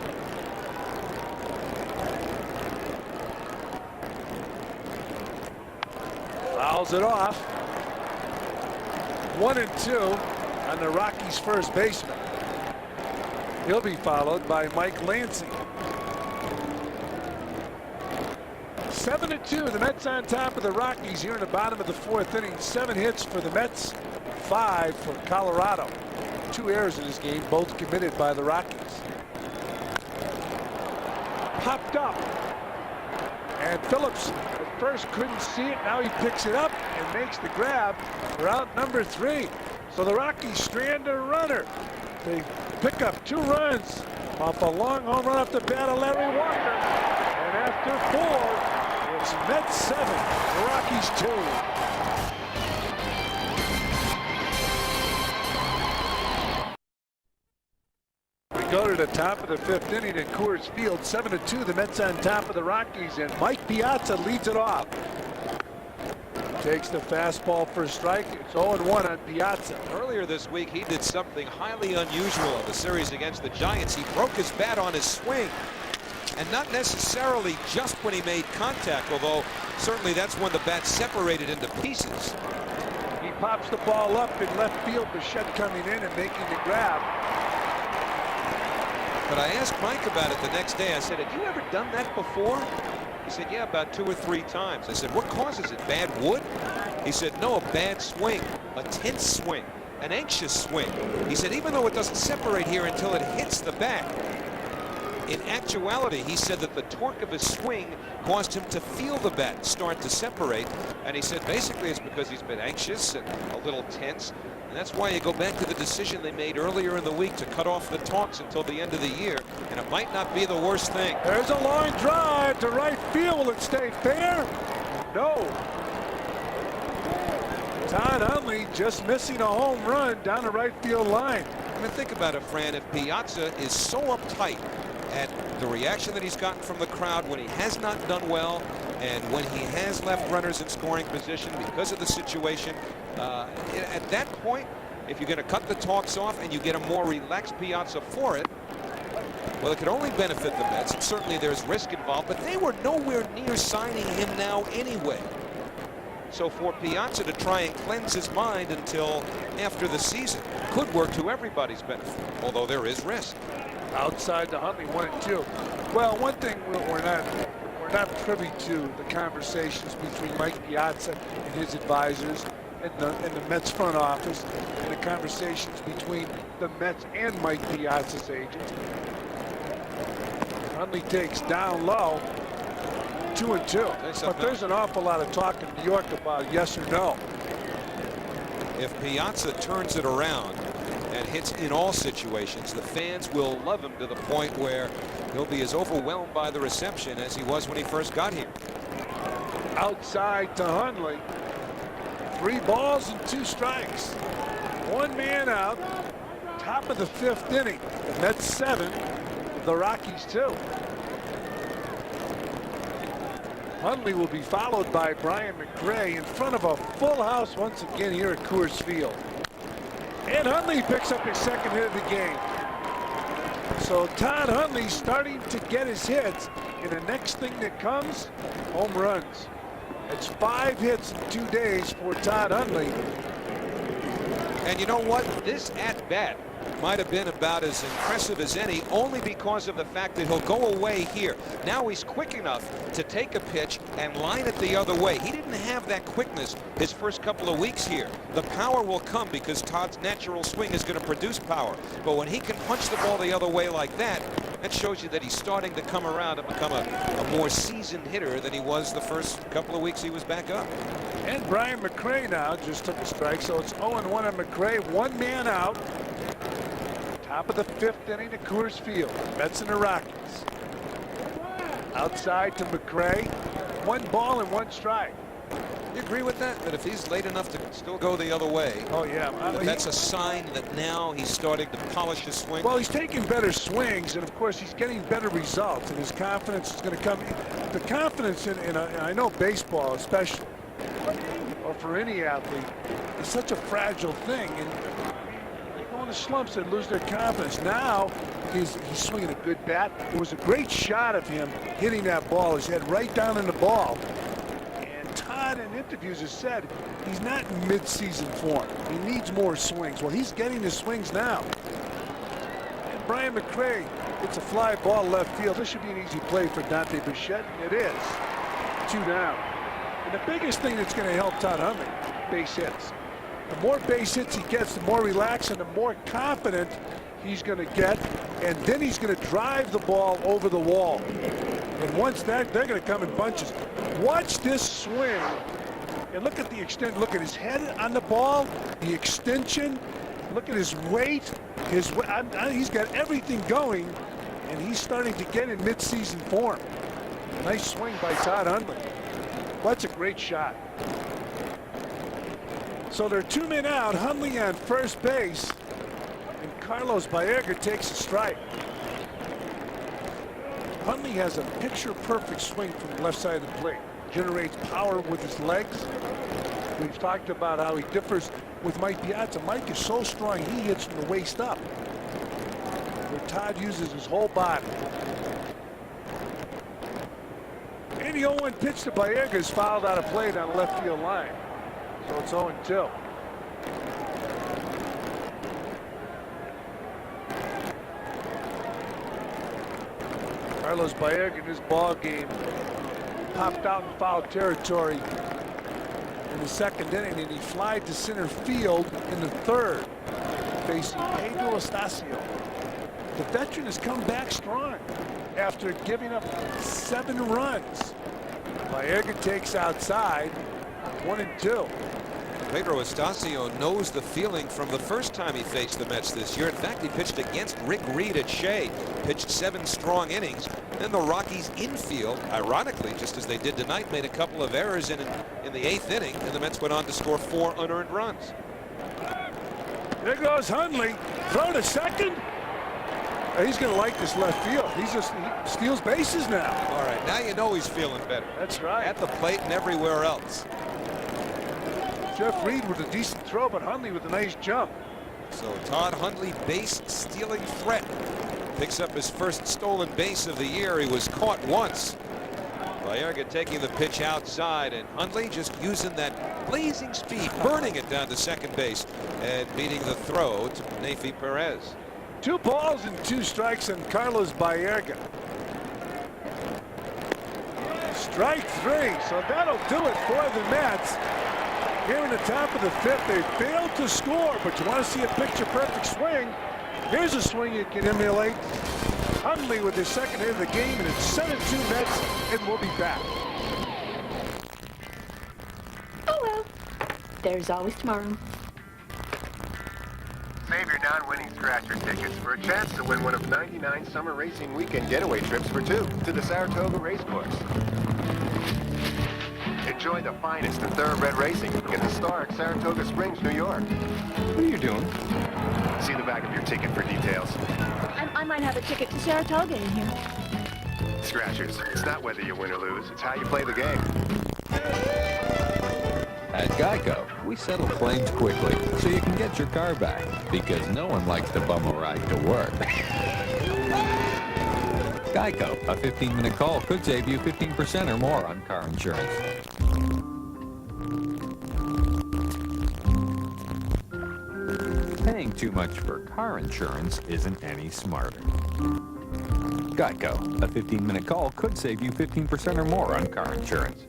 Fouls it off. 1-2 on the Rockies' first baseman. He'll be followed by Mike Lansing. 7-2, the Mets on top of the Rockies here in the bottom of the 4th inning. 7 hits for the Mets, 5 for Colorado. 2 errors in this game, both committed by the Rockies. Popped up. And Phillips at first couldn't see it. Now he picks it up and makes the grab for out number 3. So the Rockies strand a runner. They pick up 2 runs off a long home run off the bat of Larry Walker. And after 4, it's Mets 7, Rockies 2. We go to the top of the 5th inning at Coors Field. 7-2, the Mets on top of the Rockies, and Mike Piazza leads it off. Takes the fastball for a strike. It's 0-1 on Piazza. Earlier this week, he did something highly unusual in the series against the Giants. He broke his bat on his swing. And not necessarily just when he made contact, although certainly that's when the bat separated into pieces. He pops the ball up in left field. Bichette coming in and making the grab. But I asked Mike about it the next day. I said, have you ever done that before? He said, yeah, about 2 or 3 times. I said, what causes it? Bad wood? He said, no, a bad swing, a tense swing, an anxious swing. He said, even though it doesn't separate here until it hits the bat, In actuality, he said that the torque of his swing caused him to feel the bat start to separate. And he said basically it's because he's been anxious and a little tense. And that's why you go back to the decision they made earlier in the week to cut off the talks until the end of the year. And it might not be the worst thing. There's a long drive to right field. Will it stay fair? No. Todd Hundley just missing a home run down the right field line. I mean, think about it, Fran. If Piazza is so uptight at the reaction that he's gotten from the crowd when he has not done well, and when he has left runners in scoring position because of the situation, at that point, if you're going to cut the talks off and you get a more relaxed Piazza for it, well, it could only benefit the Mets. And certainly there's risk involved, but they were nowhere near signing him now anyway. So for Piazza to try and cleanse his mind until after the season could work to everybody's benefit, although there is risk. Outside to Hundley, 1-2. Well, one thing we're not privy to the conversations between Mike Piazza and his advisors and the Mets front office, and the conversations between the Mets and Mike Piazza's agents. Hundley takes down low, 2-2. But there's an awful lot of talk in New York about yes or no. If Piazza turns it around and hits in all situations, the fans will love him to the point where he'll be as overwhelmed by the reception as he was when he first got here. Outside to Hundley. 3 balls and 2 strikes. 1 man out. Top of the 5th inning. The Mets 7. The Rockies 2. Hundley will be followed by Brian McRae in front of a full house once again here at Coors Field. And Hundley picks up his 2nd hit of the game. So Todd Hundley starting to get his hits, and the next thing that comes, home runs. It's 5 hits in 2 days for Todd Hundley. And you know what? This at-bat might have been about as impressive as any, only because of the fact that he'll go away here. Now he's quick enough to take a pitch and line it the other way. He didn't have that quickness his first couple of weeks here. The power will come because Todd's natural swing is going to produce power. But when he can punch the ball the other way like that, that shows you that he's starting to come around and become a more seasoned hitter than he was the first couple of weeks he was back up. And Brian McRae now just took a strike, so it's 0-1 on McRae. 1 man out. Top of the 5th inning at Coors Field. Mets and the Rockies. Outside to McRae. 1 ball and 1 strike. You agree with that? That if he's late enough to still go the other way, oh yeah, that's a sign that now he's starting to polish his swing? Well, he's taking better swings, and of course he's getting better results, and his confidence is going to come. The confidence in I know baseball especially, or for any athlete, is such a fragile thing, and they go into slumps and lose their confidence. Now he's swinging a good bat. It was a great shot of him hitting that ball. His head right down in the ball. Todd in interviews has said he's not in mid-season form. He needs more swings. Well, he's getting his swings now. And Brian McRae, it's a fly ball left field. This should be an easy play for Dante Bichette. It is. 2 down. And the biggest thing that's going to help Todd Hundley, base hits. The more base hits he gets, the more relaxed and the more confident he's going to get. And then he's going to drive the ball over the wall. And once that, they're going to come in bunches. Watch this swing. And look at the extent. Look at his head on the ball, the extension. Look at his weight. He's got everything going, and he's starting to get in mid-season form. Nice swing by Todd Hundley. That's a great shot. So they're 2 men out. Hundley on first base, and Carlos Baerga takes a strike. Hundley has a picture-perfect swing from the left side of the plate. Generates power with his legs. We've talked about how he differs with Mike Piazza. Mike is so strong, he hits from the waist up. Where Todd uses his whole body. And the 0-1 pitch to Baerga is fouled out of play down the left field line. So it's 0-2. Carlos Baerga in this ball game popped out in foul territory in the 2nd inning, and he flied to center field in the 3rd, facing Pedro Astacio. The veteran has come back strong. after giving up 7 runs. Baerga takes outside, 1-2. Pedro Astacio knows the feeling from the first time he faced the Mets this year. In fact, he pitched against Rick Reed at Shea, pitched 7 strong innings. Then the Rockies infield, ironically, just as they did tonight, made a couple of errors in the 8th inning, and the Mets went on to score 4 unearned runs. There goes Hundley, throw to second. He's going to like this left field. He steals bases now. All right, now you know he's feeling better. That's right. At the plate and everywhere else. Jeff Reed with a decent throw, but Hundley with a nice jump. So Todd Hundley, base stealing threat, picks up his first stolen base of the year. He was caught once. Baerga taking the pitch outside, and Hundley just using that blazing speed, burning it down to second base and beating the throw to Nefi Perez. 2 balls and 2 strikes on Carlos Baerga. Strike 3, so that'll do it for the Mets. Here in the top of the 5th, they failed to score, but you want to see a picture-perfect swing. Here's a swing you can emulate. Hundley with his second hit of the game, and it's 7-2 Mets, and we'll be back. Oh well, there's always tomorrow. Save your non-winning scratcher tickets for a chance to win one of 99 summer racing weekend getaway trips for 2 to the Saratoga Racecourse. Enjoy the finest in thoroughbred racing in historic Saratoga Springs, New York. What are you doing? See the back of your ticket for details. I might have a ticket to Saratoga in here. Scratchers, it's not whether you win or lose, it's how you play the game. At Geico, we settle claims quickly so you can get your car back, because no one likes to bum a ride to work. Geico, a 15-minute call could save you 15% or more on car insurance. Paying too much for car insurance isn't any smarter. Geico, a 15-minute call could save you 15% or more on car insurance.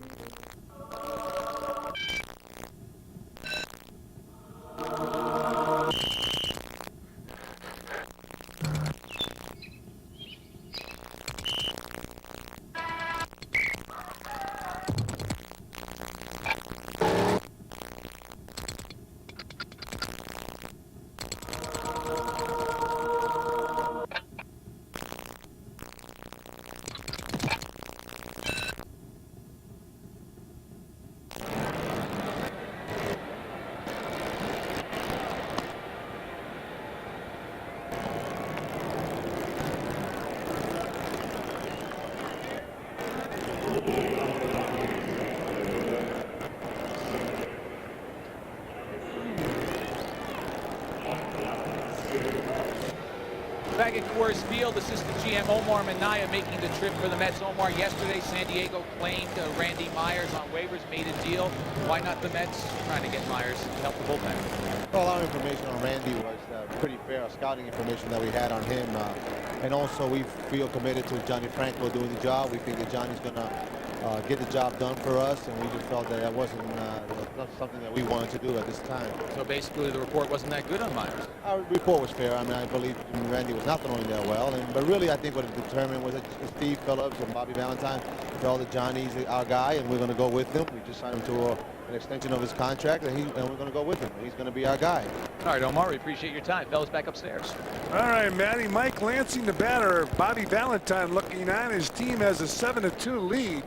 Back at Coors Field, assistant GM Omar Minaya making the trip for the Mets. Omar, yesterday San Diego claimed Randy Myers on waivers, made a deal. Why not the Mets trying to get Myers to help the bullpen? Well, our information on Randy was pretty fair, scouting information that we had on him. And also we feel committed to Johnny Franco doing the job. We think that Johnny's going to get the job done for us, and we just felt that that wasn't not something that we wanted to do at this time. So basically the report wasn't that good on Myers. Our report was fair. I mean, I believe Randy was not throwing that well, but really I think what it determined was that Steve Phillips and Bobby Valentine felt that Johnny's our guy, and we're going to go with him. We just signed him to an extension of his contract, and we're going to go with him. He's going to be our guy. All right, Omar, we appreciate your time. Fellas, back upstairs. All right, Matty. Mike Lansing, the batter. Bobby Valentine looking on. His team has a 7-2 lead.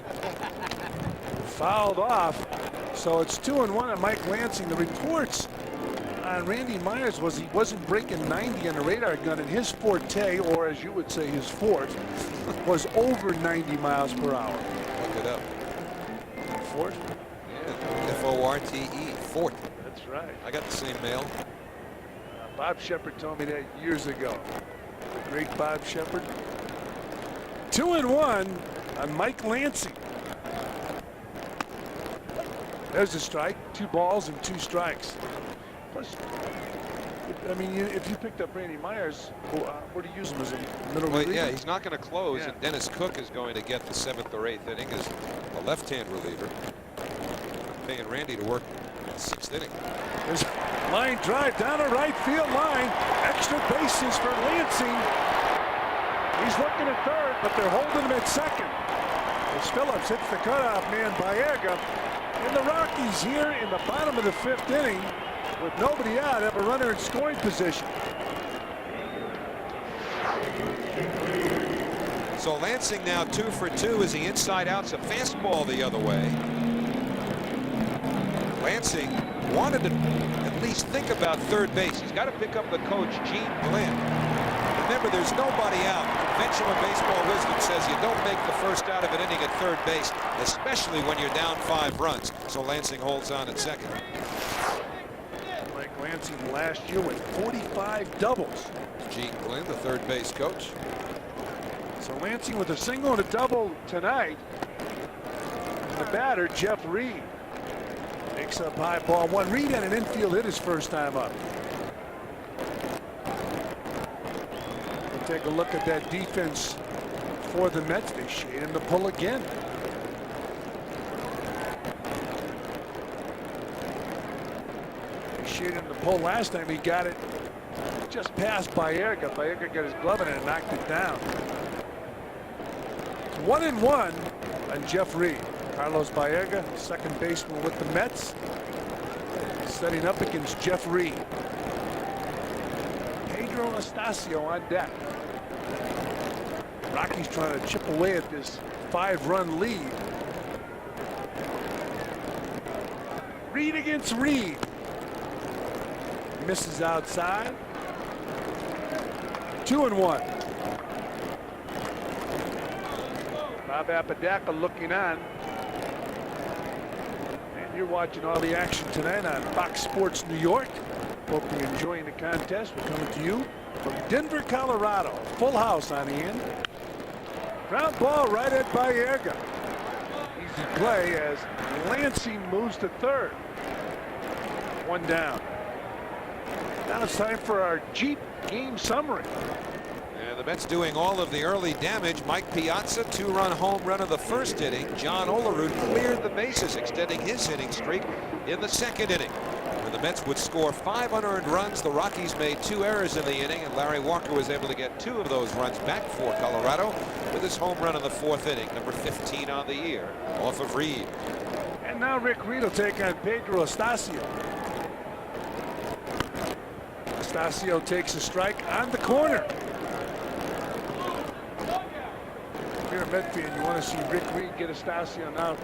Fouled off. So it's 2-1 on Mike Lansing. The reports on Randy Myers was he wasn't breaking 90 on the radar gun, and his forte, or as you would say his fort, was over 90 miles per hour. Look it up. Fort? Yeah, F-O-R-T-E, Fort. That's right. I got the same mail. Bob Shepard told me that years ago. The great Bob Shepard. 2-1 on Mike Lansing. There's a strike, 2 balls and 2 strikes. Plus, I mean, if you picked up Randy Myers, where do you use him as a middle reliever? Yeah, he's not going to close, Yeah. and Dennis Cook is going to get the 7th or 8th inning as a left-hand reliever. Paying Randy to work in the 6th inning. There's line drive down a right field line. Extra bases for Lansing. He's looking at third. but they're holding him at second. As Phillips hits the cutoff man, Baerga. And the Rockies here in the bottom of the 5th inning, with nobody out, have a runner in scoring position. So Lansing now 2 for 2 as he inside outs a fastball the other way. Lansing wanted to at least think about third base. He's got to pick up the coach, Gene Glenn. Remember, there's nobody out. Conventional baseball wisdom says you don't make the first out of an inning at third base, especially when you're down 5 runs. So Lansing holds on at second. Like Lansing last year with 45 doubles. Gene Glenn, the third base coach. So Lansing with a single and a double tonight. The batter, Jeff Reed, makes up high, ball 1. Reed had an infield hit his first time up. We'll take a look at that defense for the Mets. They shade him to pull again. They shaded him to pull last time. He got it just past Baerga. Baerga got his glove in it and knocked it down. 1-1 on Jeff Reed. Carlos Baerga, second baseman with the Mets, setting up against Jeff Reed. Pedro Astacio on deck. Rockies trying to chip away at this 5-run lead. Reed against Reed. Misses outside. 2-1. Bob Apodaca looking on. And you're watching all the action tonight on Fox Sports New York. Hope you're enjoying the contest. We're coming to you from Denver, Colorado. Full house on hand. Ground ball right at Baerga. Easy play as Lansing moves to third. 1 down. Now it's time for our Jeep game summary. And the Mets doing all of the early damage. Mike Piazza, 2-run home run of the first inning. John Olerud cleared the bases, extending his hitting streak in the second inning. When the Mets would score 5 unearned runs, the Rockies made 2 errors in the inning, and Larry Walker was able to get 2 of those runs back for Colorado with his home run in the 4th inning, number 15 on the year, off of Reed. And now Rick Reed will take on Pedro Astacio. Astacio takes a strike on the corner. If you're a Met fan, you want to see Rick Reed get Astacio now.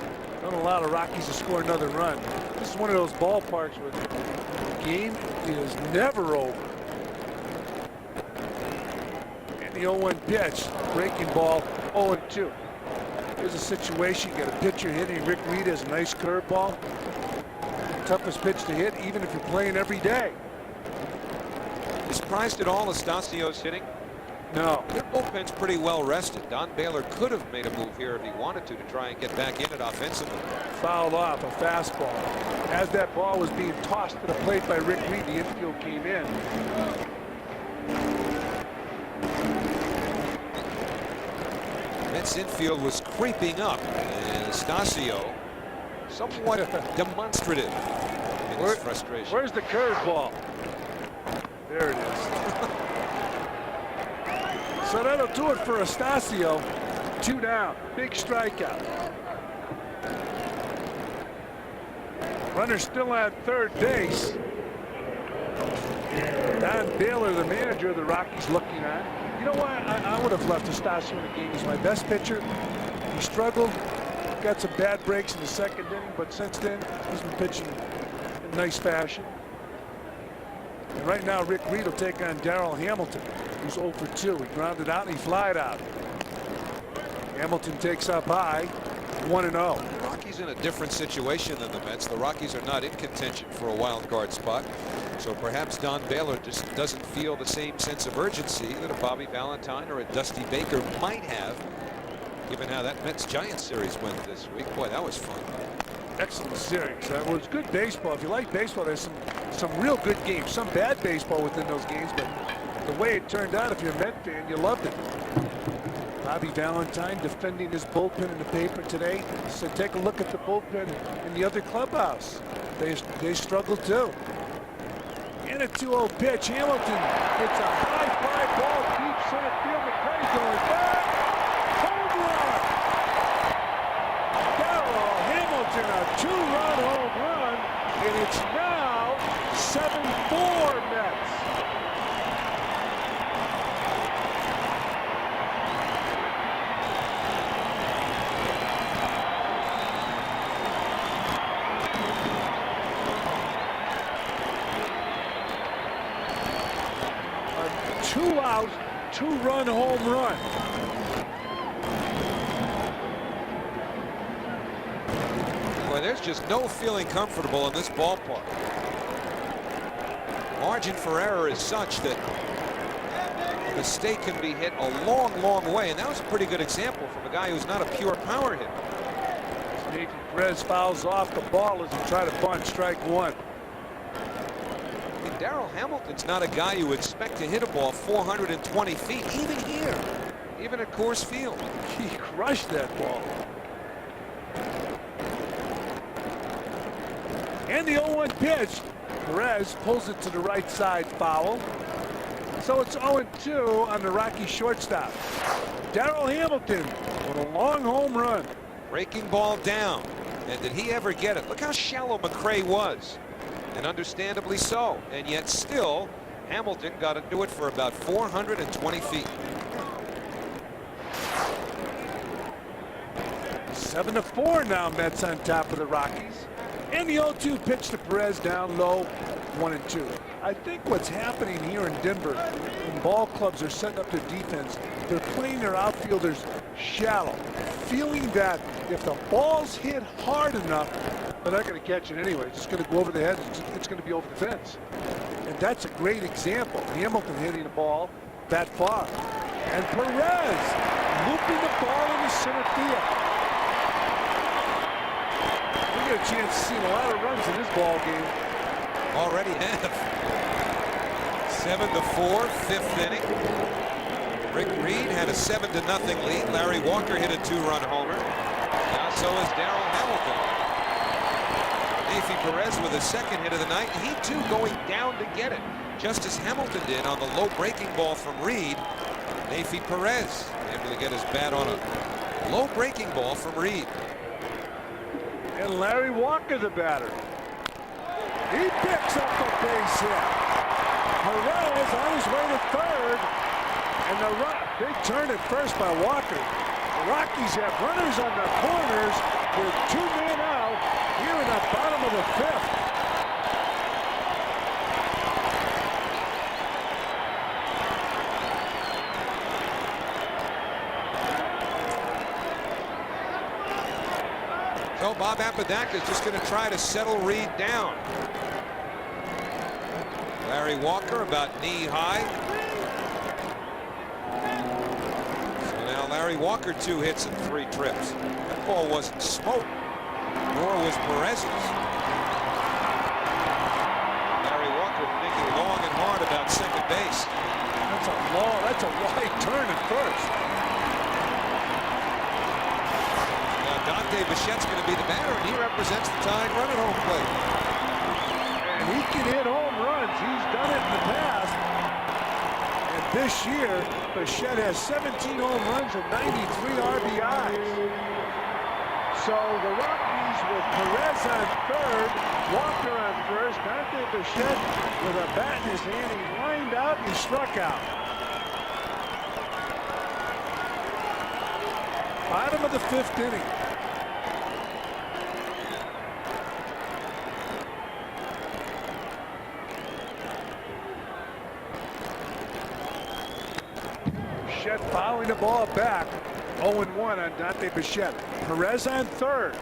Don't allow the Rockies to score another run. This is one of those ballparks where the game is never over. And the 0-1 pitch, breaking ball, 0-2. Here's a situation, you got a pitcher hitting. Rick Reed has a nice curveball. Toughest pitch to hit, even if you're playing every day. You surprised at all Astacio's hitting? No. Their bullpen's pretty well rested. Don Baylor could have made a move here if he wanted to try and get back in it offensively. Fouled off a fastball. As that ball was being tossed to the plate by Rick Reed, the infield came in. Mets infield was creeping up, and Astacio somewhat demonstrative in his frustration. Where's the curveball? There it is. So that'll do it for Astacio. 2 down. Big strikeout. Runner still at third base. Don Baylor, the manager of the Rockies, looking on. You know what? I would have left Astacio in the game. He's my best pitcher. He struggled. Got some bad breaks in the second inning, but since then, he's been pitching in nice fashion. And right now, Rick Reed will take on Darrell Hamilton, who's 0 for 2. He grounded out and he flied out. Hamilton takes up high, 1-0. The Rockies in a different situation than the Mets. The Rockies are not in contention for a wild card spot. So perhaps Don Baylor just doesn't feel the same sense of urgency that a Bobby Valentine or a Dusty Baker might have, given how that Mets-Giants series went this week. Boy, that was fun. Excellent series. It was good baseball. If you like baseball, there's some real good games. Some bad baseball within those games, but the way it turned out, if you're a Met fan, you loved it. Bobby Valentine defending his bullpen in the paper today. So take a look at the bullpen in the other clubhouse. They struggled too. And a 2-0 pitch. Hamilton hits a high fly ball deep center field. McCray going back. Hamilton a 2-run home run, and it's now 7-4 Mets. A 2-out, 2-run home run. Boy, there's just no feeling comfortable in this ballpark. Margin for error is such that a mistake can be hit a long, long way, and that was a pretty good example from a guy who's not a pure power hitter. Nathan Perez fouls off the ball as he tries to bunt strike one. Darryl Hamilton's not a guy you expect to hit a ball 420 feet, even here, even at Coors Field. He crushed that ball. And the 0-1 pitch. Perez pulls it to the right side, foul. So it's 0-2 on the Rocky shortstop. Darryl Hamilton with a long home run. Breaking ball down. And did he ever get it? Look how shallow McRae was. And understandably so. And yet still, Hamilton got to do it for about 420 feet. 7-4 now, Mets on top of the Rockies. And the 0-2 pitch to Perez down low, 1-2. I think what's happening here in Denver, when ball clubs are setting up their defense, they're playing their outfielders shallow, feeling that if the ball's hit hard enough, they're not going to catch it anyway. It's just going to go over the head. It's going to be over the fence. And that's a great example. Hamilton hitting the ball that far. And Perez looping the ball in the center field. We get a chance to see a lot of runs in this ball game. Already have. 7-4, fifth inning. Rick Reed had a 7-0 lead. Larry Walker hit a 2-run homer. Now so is Darryl Hamilton. Nathan Perez with his second hit of the night. He too going down to get it, just as Hamilton did on the low breaking ball from Reed. Nathan Perez able to get his bat on a low breaking ball from Reed. And Larry Walker, the batter. He picks up the base hit. Perez on his way to third. And the big turn at first by Walker. The Rockies have runners on the corners with 2 men out here in the bottom of the fifth. So Bob Apodaca is just going to try to settle Reed down. Larry Walker about knee high. So now Larry Walker 2 hits and 3 trips. That ball wasn't smoked, nor was Perez's. Larry Walker thinking long and hard about second base. That's a wide turn at first. Dante Bichette's going to be the batter, and he represents the tying run at home plate. And he can hit home runs. He's done it in the past. And this year, Bichette has 17 home runs and 93 RBIs. So the Rockies with Perez on third, Walker on first, Dante Bichette with a bat in his hand. He lined out and he struck out. Bottom of the fifth inning. Bichette fouling the ball back. 0-1 on Dante Bichette. Perez on third.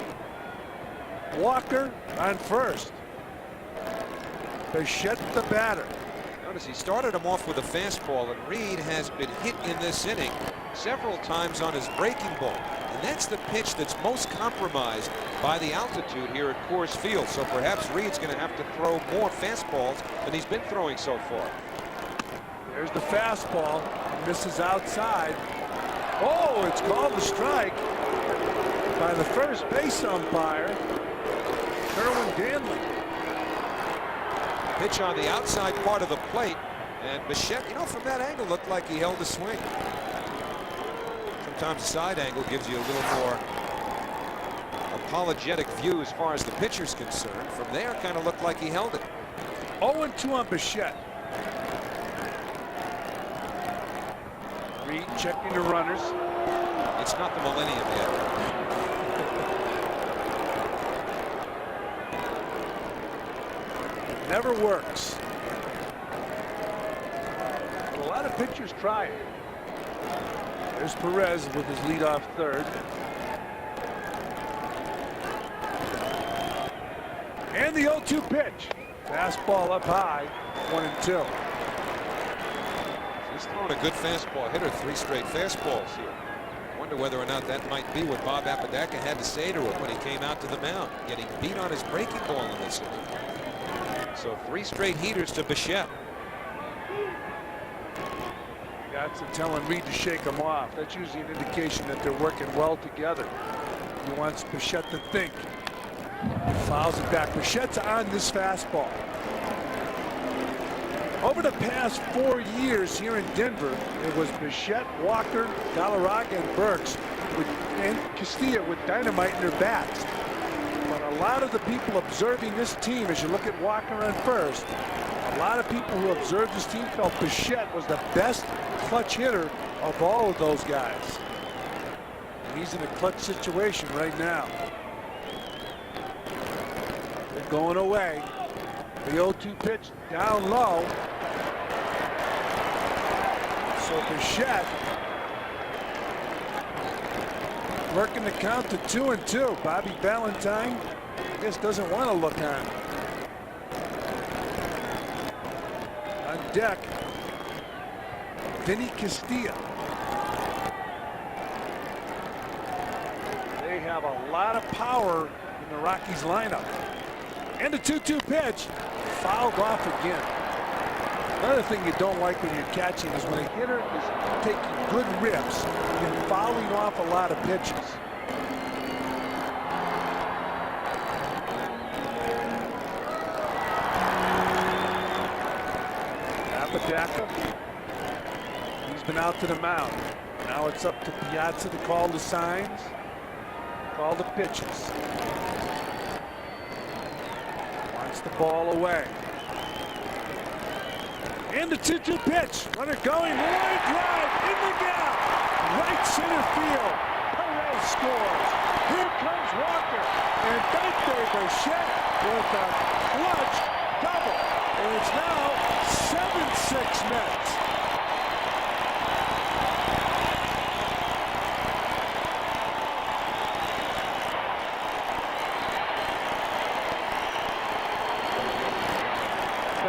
Walker on first. Bichette the batter. Notice he started him off with a fastball, and Reed has been hit in this inning several times on his breaking ball. And that's the pitch that's most compromised by the altitude here at Coors Field. So perhaps Reed's going to have to throw more fastballs than he's been throwing so far. There's the fastball. Misses outside. Oh, it's called a strike by the first base umpire, Kerwin Danley. Pitch on the outside part of the plate, and Bichette, you know, from that angle looked like he held a swing. Sometimes a side angle gives you a little more apologetic view as far as the pitcher's concerned. From there, kind of looked like he held it. 0-2 on Bichette. Reed checking the runners. It's not the millennium yet. Never works. A lot of pitchers try it. There's Perez with his leadoff third. And the 0-2 pitch. Fastball up high, 1-2. He's thrown a good fastball hitter, 3 straight fastballs here. Wonder whether or not that might be what Bob Apodaca had to say to him when he came out to the mound, getting beat on his breaking ball in this inning. So 3 straight heaters to Bichette. That's telling Reed to shake him off. That's usually an indication that they're working well together. He wants Bichette to think. Fouls it back. Bichette's on this fastball. Over the past 4 years here in Denver, it was Bichette, Walker, Galarraga, and Burks and Castilla with dynamite in their bats. But a lot of the people observing this team, as you look at Walker on first, a lot of people who observed this team felt Bichette was the best clutch hitter of all of those guys. And he's in a clutch situation right now. They're going away. The 0-2 pitch down low. So Bichette working the count to 2-2. Bobby Valentine, I guess, doesn't want to look on. On deck, Vinny Castilla. They have a lot of power in the Rockies lineup. And the 2-2 pitch fouled off again. Another thing you don't like when you're catching is when a hitter is taking good rips and fouling off a lot of pitches. Apodaca, he's been out to the mound. Now it's up to Piazza to call the signs, call the pitches. Wants the ball away. And the 2-2 pitch. Runner going. Line drive in the gap. Right center field. Perez scores. Here comes Walker. And Dante Bichette with a clutch double. And it's now 7-6 Mets.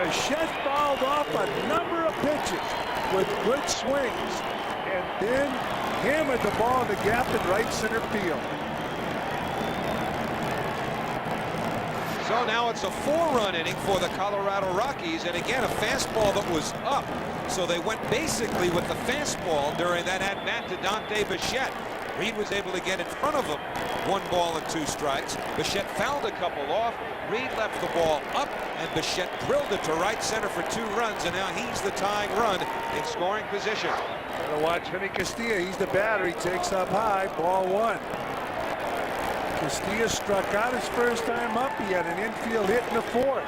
Bichette fouled off a number of pitches with good swings and then hammered the ball in the gap in right center field. So now it's a 4-run inning for the Colorado Rockies, and again a fastball that was up. So they went basically with the fastball during that at-bat to Dante Bichette. Reed was able to get in front of him. 1 ball and 2 strikes. Bichette fouled a couple off. Reed left the ball up, and Bichette drilled it to right center for 2 runs, and now he's the tying run in scoring position. Gotta watch Vinny Castilla. He's the batter. He takes up high. Ball 1. Castilla struck out his first time up. He had an infield hit in the 4th.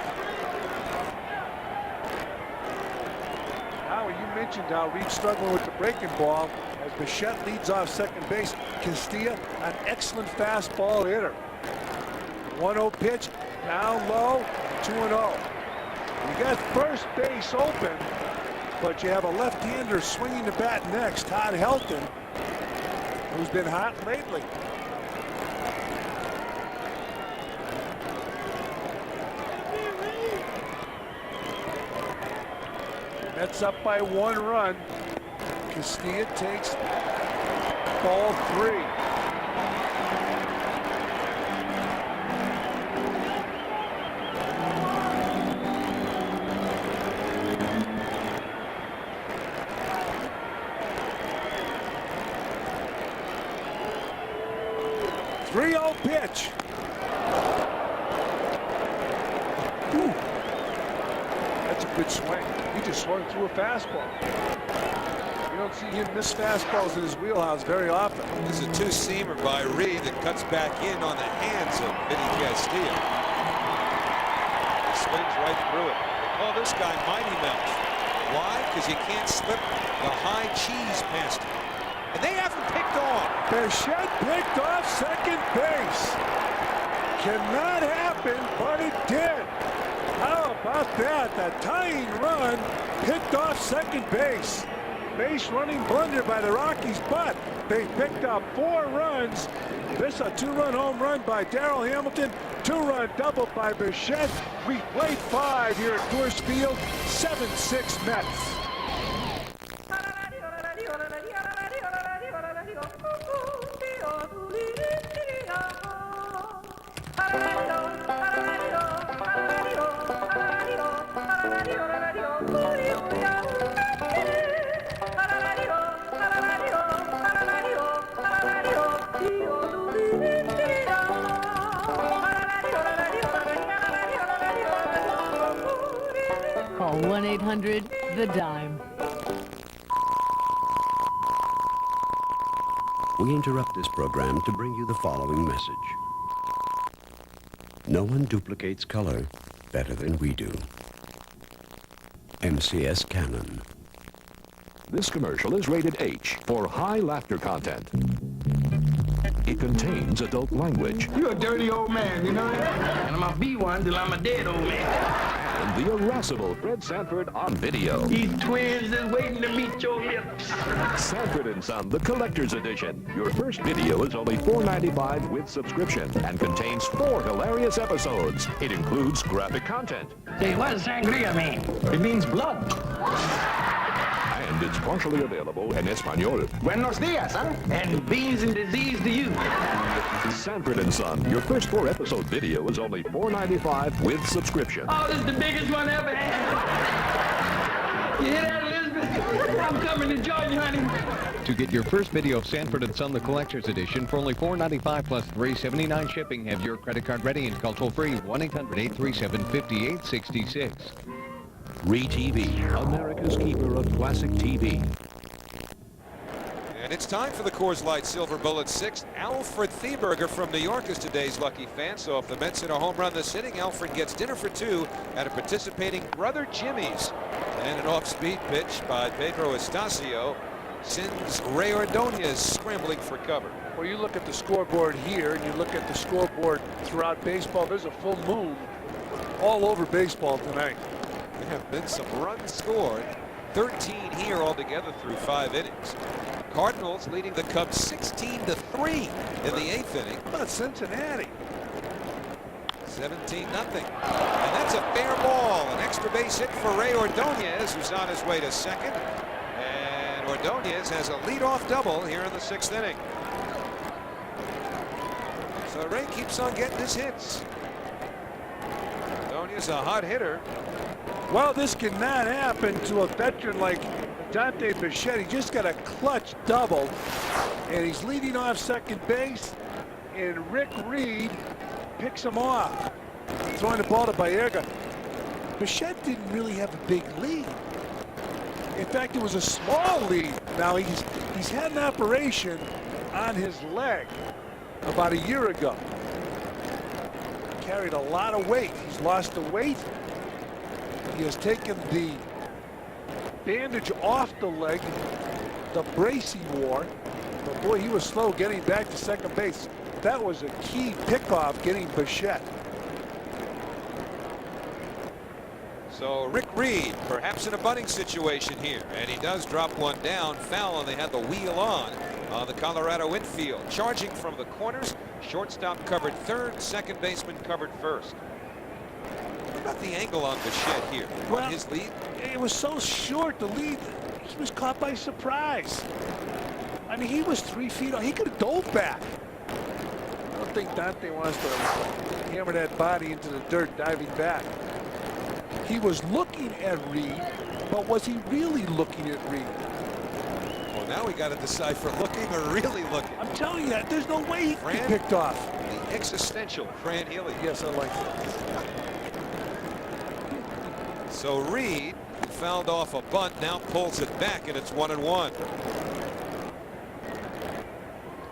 Now, you mentioned how Reed struggled with the breaking ball. As Bichette leads off second base, Castilla, an excellent fastball hitter. 1-0 pitch, down low, 2-0. You got first base open, but you have a left-hander swinging the bat next, Todd Helton, who's been hot lately. Mets up by 1 run. Castilla takes ball 3. Pitch. Ooh. That's a good swing. He just swung through a fastball. You don't see him miss fastballs in his wheelhouse very often. This is a two-seamer by Reed that cuts back in on the hands of Vinny Castillo. He swings right through it. They call this guy Mighty Mouse. Why? Because you can't slip the high cheese past him. And they haven't picked off. Bichette picked off second base. Cannot happen, but it did. How about that? The tying run picked off second base. Base running blunder by the Rockies, but they picked up 4 runs. This a 2-run home run by Darrell Hamilton, 2-run double by Bichette. We played 5 here at Coors Field, 7-6 Mets. Call 1-800-THE-DIME. We interrupt this program to bring you the following message. No one duplicates color better than we do. MCS Canon. This commercial is rated H for high laughter content. It contains adult language. You're a dirty old man, you know that? And I'm gonna be one till I'm a dead old man. And the irascible Fred Sanford on video. These twins is waiting to meet your lips. Sanford & Son, the Collector's Edition. Your first video is only $4.95 with subscription and contains 4 hilarious episodes. It includes graphic content. Say, what does sangria mean? It means blood. And it's partially available in Espanol. Buenos dias, huh? And beans and disease to you. Sanford & Son, your first 4-episode video is only $4.95 with subscription. Oh, this is the biggest one I ever had. You hear that, Elizabeth? I'm coming to join you, honey. To get your first video of Sanford & Son, the Collector's Edition, for only $4.95 plus $3.79 shipping, have your credit card ready and call toll-free 1-800-837-5866. ReTV, America's keeper of classic TV. And it's time for the Coors Light Silver Bullet 6. Alfred Thieberger from New York is today's lucky fan. So if the Mets hit a home run this inning, Alfred gets dinner for 2 at a participating Brother Jimmy's. And an off-speed pitch by Pedro Astacio sends Ray Ordonez scrambling for cover. Well, you look at the scoreboard here and you look at the scoreboard throughout baseball, there's a full moon all over baseball tonight. There have been some runs scored, 13 here altogether through 5 innings. Cardinals leading the Cubs 16-3 in the 8th inning. How about Cincinnati? 17-0. And that's a fair ball. An extra base hit for Ray Ordonez, who's on his way to second. And Ordonez has a leadoff double here in the 6th inning. So Ray keeps on getting his hits. Ordonez a hot hitter. Well, this cannot happen to a veteran like Dante Bichette. He just got a clutch double, and he's leading off second base, and Rick Reed picks him off, throwing the ball to Baerga. Bichette didn't really have a big lead. In fact, it was a small lead. Now, he's had an operation on his leg about a year ago. Carried a lot of weight. He's lost the weight. He has taken the bandage off the leg, the brace he wore. But boy, he was slow getting back to second base. That was a key pickoff getting Bichette. So Rick Reed, perhaps in a bunting situation here, and he does drop one down, foul, and they had the wheel on the Colorado infield. Charging from the corners, shortstop covered third, second baseman covered first. What about the angle on Bichette here? Well, his lead? It was so short, the lead. He was caught by surprise. I mean, he was 3 feet on. He could have dove back. I don't think Dante wants to hammer that body into the dirt diving back. He was looking at Reed, but was he really looking at Reed? Well, now we got to decipher looking or really looking. I'm telling you, there's no way he could be picked off. The existential Fran Healy. Yes, I like that. So Reed Fouled off a bunt, now pulls it back, and it's 1-1.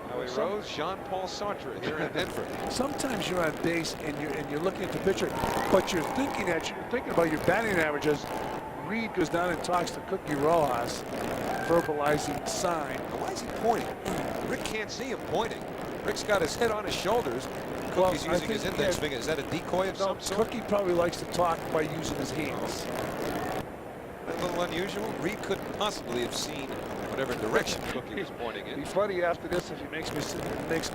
Howie Rose, Jean-Paul Sartre here in Denver. Sometimes you're on base and you're looking at the pitcher, but you're thinking about your batting average as Reed goes down and talks to Cookie Rojas, verbalizing sign. Why is he pointing? Rick can't see him pointing. Rick's got his head on his shoulders. Cookie's using his index finger. Is that a decoy of some sort? Cookie probably likes to talk by using his hands. A little unusual. Reed couldn't possibly have seen whatever direction Cookie was pointing in. Be funny after this if he makes a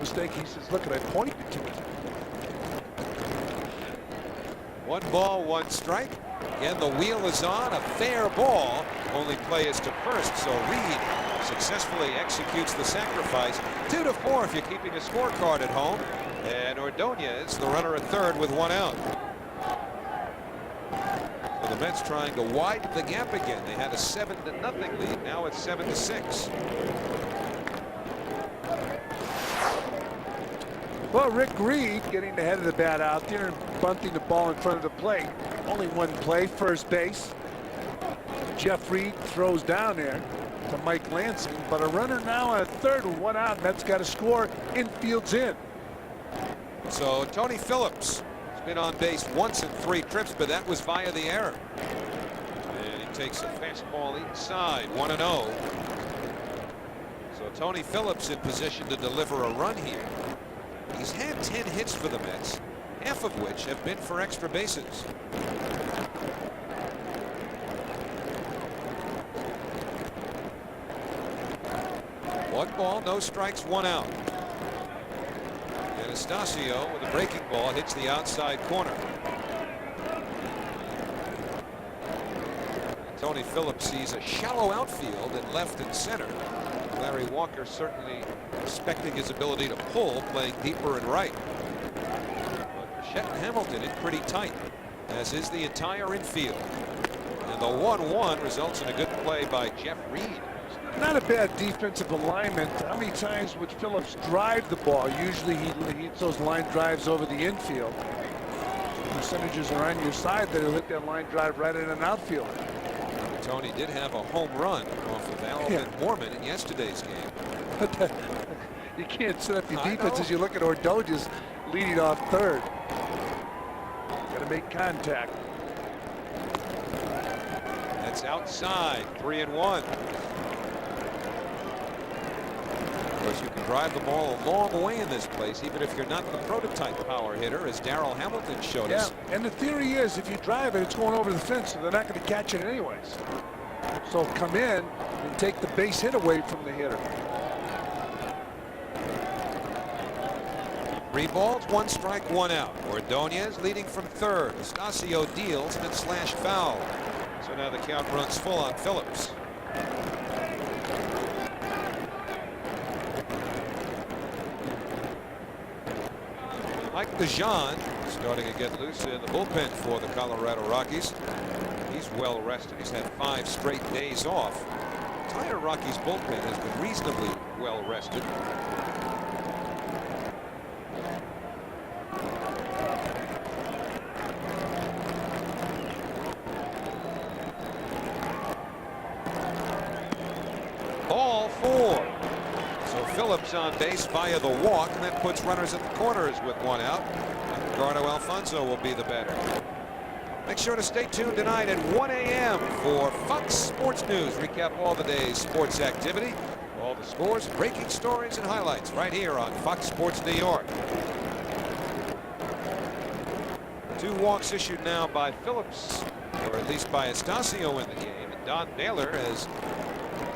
mistake. He says, "Look, I pointed to it." 1 ball, 1 strike. Again, the wheel is on. A fair ball. Only play is to first. So Reed successfully executes the sacrifice. 2-4 if you're keeping a scorecard at home. And Ordonez, the runner at third with 1 out. So the Mets trying to widen the gap again. They had a 7-0 lead. Now it's 7-6. Well, Rick Reed getting the head of the bat out there and bunting the ball in front of the plate. Only 1 play, first base. Jeff Reed throws down there to Mike Lansing, but a runner now on third with 1 out. Mets got to score. Infield's in. So Tony Phillips has been on base once in 3 trips, but that was via the error. And he takes a fastball inside, 1-0. So Tony Phillips in position to deliver a run here. He's had 10 hits for the Mets, half of which have been for extra bases. One ball, no strikes, 1 out. And Astacio with a breaking ball hits the outside corner. Tony Phillips sees a shallow outfield in left and center. Larry Walker certainly respecting his ability to pull, playing deeper and right. But Bichette and Hamilton in pretty tight, as is the entire infield. And the 1-1 results in a good play by Jeff Reed. Not a bad defensive alignment. How many times would Phillips drive the ball? Usually he hits those line drives over the infield. Percentages are on your side that he'll hit that line drive right in an outfielder. Tony did have a home run off of Alvin Mormon in yesterday's game. You can't set up your defense as you look at Ordonez leading off third. Got to make contact. That's outside, 3-1. Of course, you can drive the ball a long way in this place, even if you're not the prototype power hitter, as Darrell Hamilton showed us. And the theory is, if you drive it, it's going over the fence, so they're not going to catch it anyways. So come in and take the base hit away from the hitter. 3 balls, 1 strike, 1 out. Ordonez leading from third. Astacio deals and it's slashed foul. So now the count runs full on Phillips. Mike DeJean starting to get loose in the bullpen for the Colorado Rockies. He's well rested. He's had 5 straight days off. The entire Rockies bullpen has been reasonably well rested. Ball 4. So Phillips on base via the walk, and that puts runners at the corners with 1 out. And Ricardo Alfonso will be the batter. Make sure to stay tuned tonight at 1 a.m. for Fox Sports News. Recap all the day's sports activity, all the scores, breaking stories, and highlights right here on Fox Sports New York. 2 walks issued now by Phillips, or at least by Astacio in the game. And Don Naylor has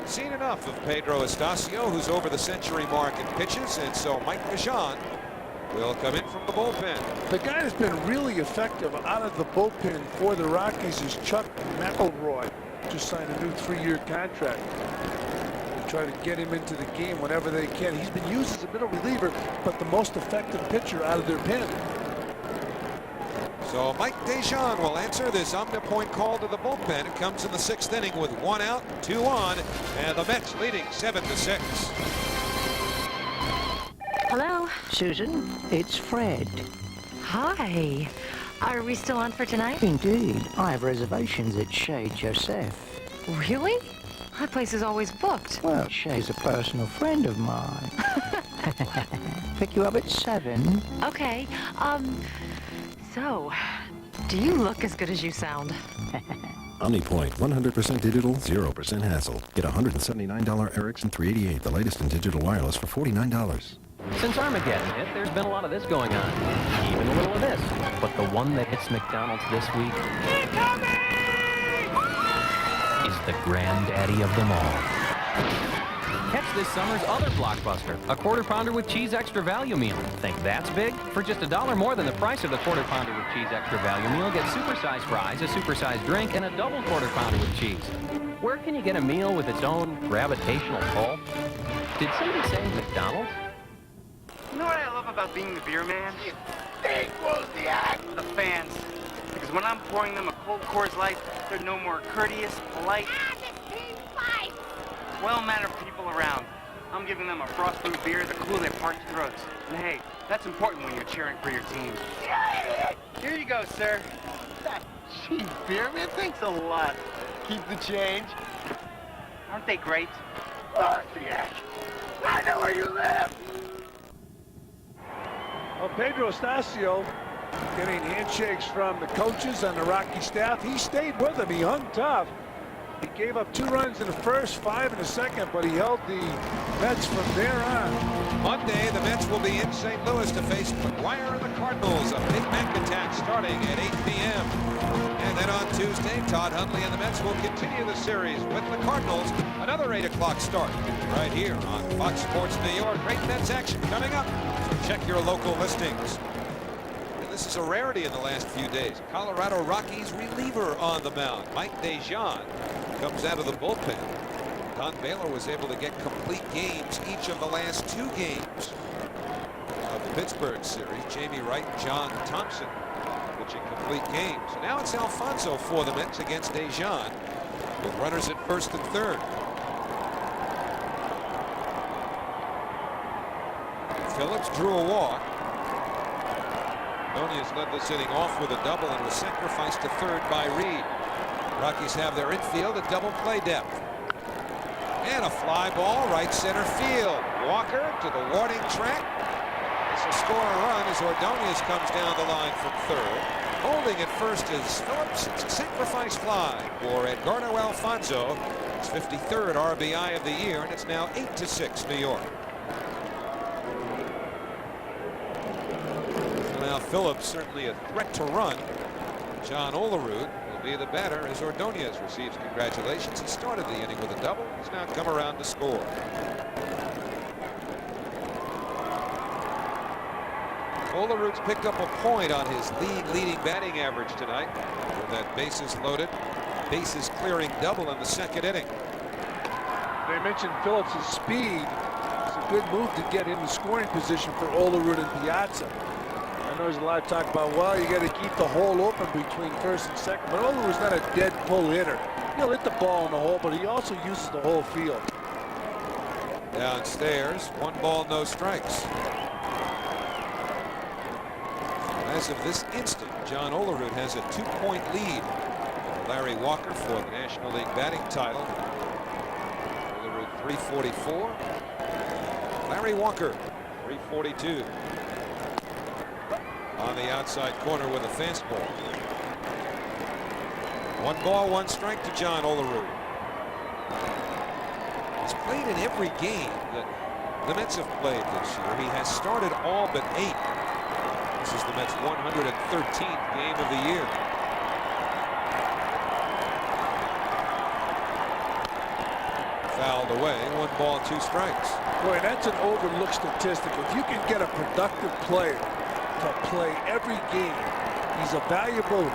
seen enough of Pedro Astacio, who's over the century mark in pitches, and so Mike DeJean will come in from the bullpen. The guy that's been really effective out of the bullpen for the Rockies is Chuck McElroy. Just signed a new 3-year contract. They try to get him into the game whenever they can. He's been used as a middle reliever, but the most effective pitcher out of their pen. So Mike DeJean will answer this omnipoint call to the bullpen. It comes in the 6th inning with 1 out, 2 on, and the Mets leading 7-6. Hello? Susan, it's Fred. Hi. Are we still on for tonight? Indeed. I have reservations at Chez Joseph. Really? That place is always booked. Well, Shay's a personal friend of mine. Pick you up at 7. Okay, so, do you look as good as you sound? OmniPoint, 100% digital, 0% hassle. Get $179 Ericsson 388, the latest in digital wireless for $49. Since Armageddon hit, there's been a lot of this going on. Even a little of this. But the one that hits McDonald's this week is the granddaddy of them all. Catch this summer's other blockbuster, a quarter pounder with cheese extra value meal. Think that's big? For just $1 more than the price of the quarter pounder with cheese extra value meal, get supersized fries, a supersized drink, and a double quarter pounder with cheese. Where can you get a meal with its own gravitational pull? Did somebody say McDonald's? You know what I love about being the beer man? Equals the act. The fans. Because when I'm pouring them a cold Coors Light, they're no more courteous, polite, well-mannered people around. I'm giving them a frost-brewed beer to cool their parched throats. And hey, that's important when you're cheering for your team. Here you go, sir. Gee, beer man, thanks a lot. Keep the change. Aren't they great? Oh, yeah. I know where you live. Well, Pedro Astacio getting handshakes from the coaches and the Rocky staff. He stayed with them. He hung tough. He gave up 2 runs in the first, 5 in the second, but he held the Mets from there on. Monday, the Mets will be in St. Louis to face McGuire and the Cardinals. A Big Mac attack starting at 8 p.m. And then on Tuesday, Todd Hundley and the Mets will continue the series with the Cardinals. Another 8 o'clock start right here on Fox Sports New York. Great Mets action coming up. So check your local listings. This is a rarity in the last few days. Colorado Rockies reliever on the mound. Mike Dejean comes out of the bullpen. Don Baylor was able to get complete games each of the last 2 games of the Pittsburgh series. Jamie Wright and John Thompson pitching complete games. So now it's Alfonso for the Mets against Dejean with runners at first and third. Phillips drew a walk. Ordonez led this inning off with a double and was sacrificed to third by Reed. Rockies have their infield at double play depth. And a fly ball right center field. Walker to the warning track. This will score a run as Ordonez comes down the line from third. Holding at first is Phillips. It's a sacrifice fly for Edgardo Alfonso. His 53rd RBI of the year, and it's now 8-6 New York. Now Phillips certainly a threat to run. John Olerud will be the batter as Ordonez receives congratulations. He started the inning with a double. He's now come around to score. Olerud's picked up a point on his league-leading batting average tonight with that bases loaded, bases clearing double in the second inning. They mentioned Phillips' speed. It's a good move to get in the scoring position for Olerud and Piazza. I know there's a lot of talk about, well, you got to keep the hole open between first and second, but Olerud's not a dead pull hitter. He'll hit the ball in the hole, but he also uses the whole field. Downstairs, 1 ball, no strikes. As of this instant, John Olerud has a 2-point lead over Larry Walker for the National League batting title. Olerud 344. Larry Walker 342. On the outside corner with a fastball. 1 ball, 1 strike to John Olerud. He's played in every game that the Mets have played this year. He has started all but 8. This is the Mets' 113th game of the year. Fouled away. 1 ball, 2 strikes. Boy, that's an overlooked statistic. If you can get a productive player to play every game, he's a valuable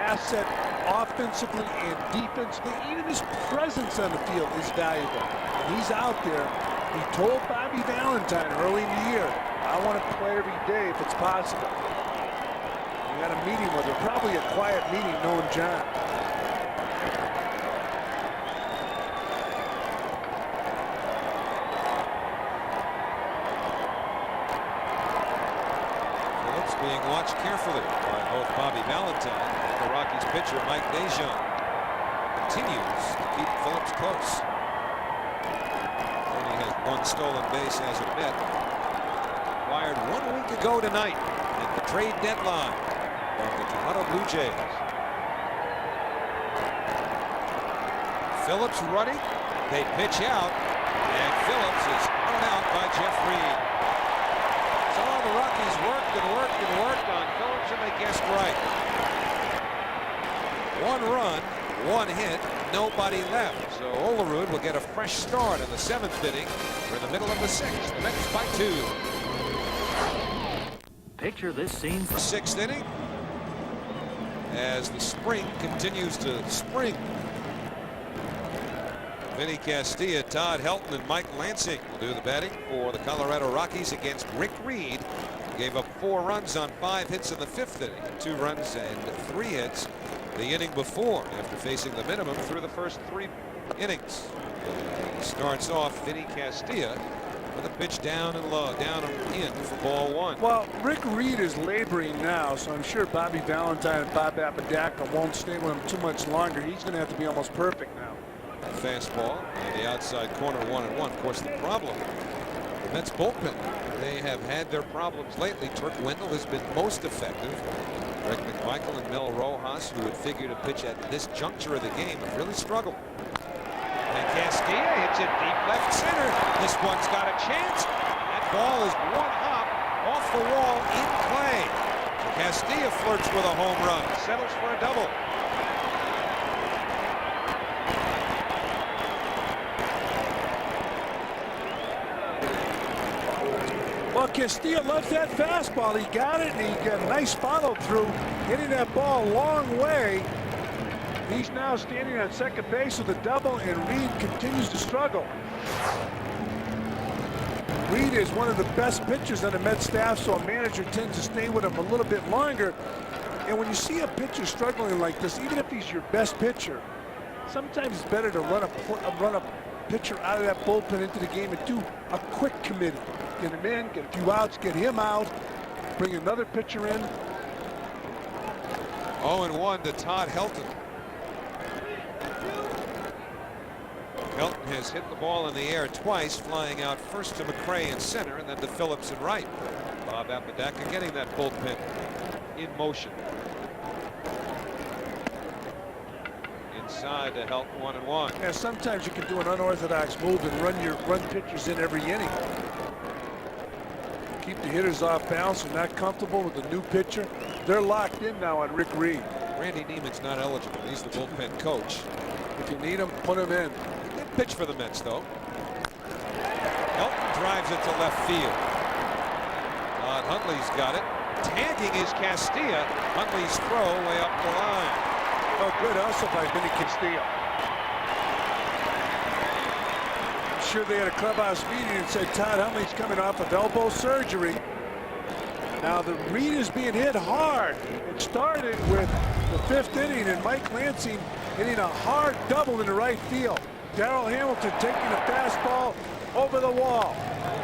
asset offensively and defensively. Even his presence on the field is valuable. When he's out there, he told Bobby Valentine early in the year, I want to play every day if it's possible. He had a meeting with him, probably a quiet meeting knowing John. being watched carefully by both Bobby Valentine and the Rockies pitcher Mike Dejean. Continues to keep Phillips close. Only has one stolen base as of net. Acquired 1 week ago tonight at the trade deadline from the Toronto Blue Jays. Phillips running. They pitch out, and Phillips is thrown out by Jeff Reed. So the Rockies worked and worked and worked on Phillips, and they guessed right. 1 run, 1 hit, nobody left. So Olerud will get a fresh start in the 7th inning. We're in the middle of the 6th. The Mets by 2. Picture this scene from 6th inning as the spring continues to spring. Vinny Castilla, Todd Helton, and Mike Lansing will do the batting for the Colorado Rockies against Rick Reed. Gave up 4 runs on 5 hits in the 5th inning, 2 runs and 3 hits the inning before after facing the minimum through the first 3 innings. He starts off Vinny Castilla with a pitch down and low, down and in for ball 1. Well, Rick Reed is laboring now, so I'm sure Bobby Valentine and Bob Apodaca won't stay with him too much longer. He's going to have to be almost perfect now. Fastball on the outside corner, 1-1. Of course, the problem, the Mets bullpen, they have had their problems lately. Turk Wendell has been most effective. Greg McMichael and Mel Rojas, who would figure to pitch at this juncture of the game, have really struggled. And Castilla hits it deep left center. This one's got a chance. That ball is 1 hop off the wall in play. Castilla flirts with a home run, settles for a double. Well, Castilla loves that fastball. He got it, and he got a nice follow through, hitting that ball a long way. He's now standing on second base with a double, and Reed continues to struggle. Reed is one of the best pitchers on the Mets staff, so a manager tends to stay with him a little bit longer. And when you see a pitcher struggling like this, even if he's your best pitcher, sometimes it's better to run a pitcher out of that bullpen into the game and do a quick committee. Get him in, get a few outs, get him out, bring another pitcher in. 0-1 to Todd Helton. Helton has hit the ball in the air twice, flying out first to McRae in center and then to Phillips in right. Bob Apodaca getting that bullpen in motion. Inside to Helton, 1-1. Yeah, sometimes you can do an unorthodox move and run pitchers in every inning. Keep the hitters off balance. They're not comfortable with the new pitcher. They're locked in now on Rick Reed. Randy Neiman's not eligible. He's the bullpen coach. If you need him, put him in. Good pitch for the Mets, though. Helton drives it to left field. Huntley's got it. Tagging is Castilla. Huntley's throw way up the line. Oh, good hustle by Vinny Castilla. I'm sure they had a clubhouse meeting and said Todd Huntley's coming off of elbow surgery. Now the Reed is being hit hard. It started with the 5th inning and Mike Lansing hitting a hard double in the right field. Darrell Hamilton taking a fastball over the wall.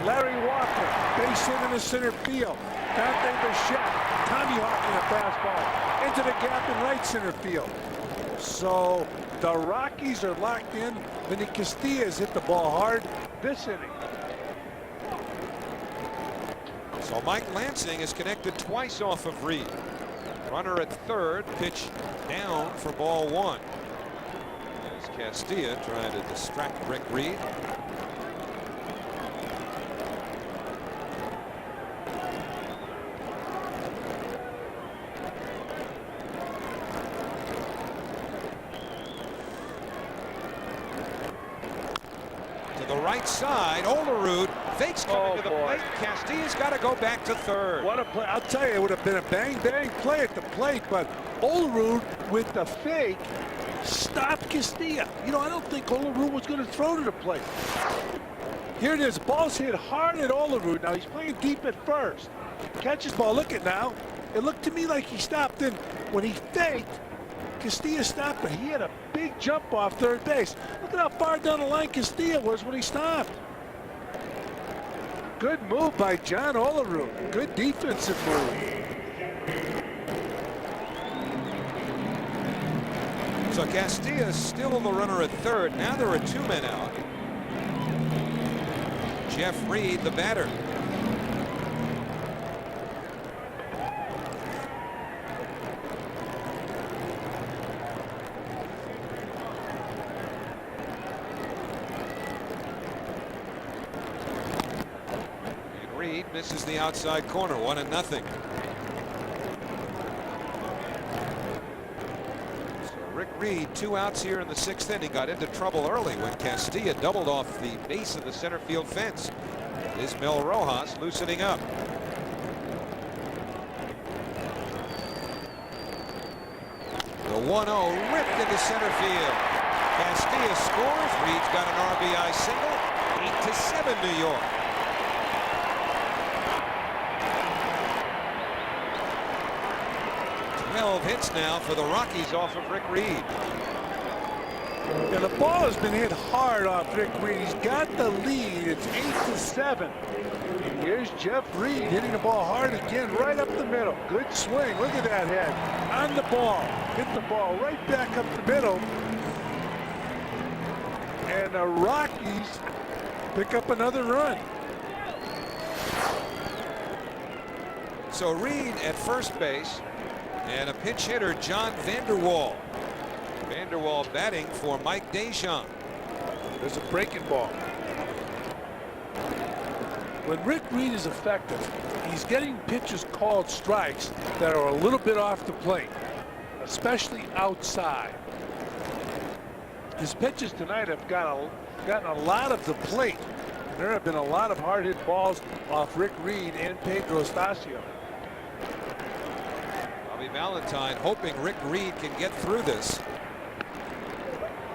Larry Walker base hit in the center field. Dante Bichette, Tommy hawking a fastball into the gap in right center field. So the Rockies are locked in. Vinny Castilla has hit the ball hard this inning. So Mike Lansing is connected twice off of Reed. Runner at third, pitch down for ball 1. As Castilla trying to distract Rick Reed. Right side, Olerud fakes coming to the plate. Castilla's got to go back to third. What a play. I'll tell you, it would have been a bang-bang play at the plate, but Olerud with the fake stopped Castilla. You know, I don't think Olerud was going to throw to the plate. Here it is. Ball's hit hard at Olerud. Now he's playing deep at first. Catches ball. Look at now. It looked to me like he stopped. Then when he faked, Castilla stopped, but he had a big jump off third base. Look at how far down the line Castilla was when he stopped. Good move by John Olerud. Good defensive move. So Castilla is still the runner at third. Now there are 2 men out. Jeff Reed, the batter. And Reed misses the outside corner, 1-0. Reed, 2 outs here in the 6th inning. Got into trouble early when Castilla doubled off the base of the center field fence. Ismael Rojas loosening up. The 1-0 ripped into center field. Castilla scores. Reed's got an RBI single. 8-7 New York. Hits now for the Rockies off of Rick Reed. Yeah, the ball has been hit hard off Rick Reed. He's got the lead. It's 8-7. And here's Jeff Reed hitting the ball hard again, right up the middle. Good swing. Look at that head on the ball. Hit the ball right back up the middle. And the Rockies pick up another run. So Reed at first base. And a pinch hitter, John Vanderwall. Vanderwall batting for Mike Deschamps. There's a breaking ball. When Rick Reed is effective, he's getting pitches called strikes that are a little bit off the plate, especially outside. His pitches tonight have gotten a lot of the plate. And there have been a lot of hard hit balls off Rick Reed and Pedro Astacio. Valentine hoping Rick Reed can get through this.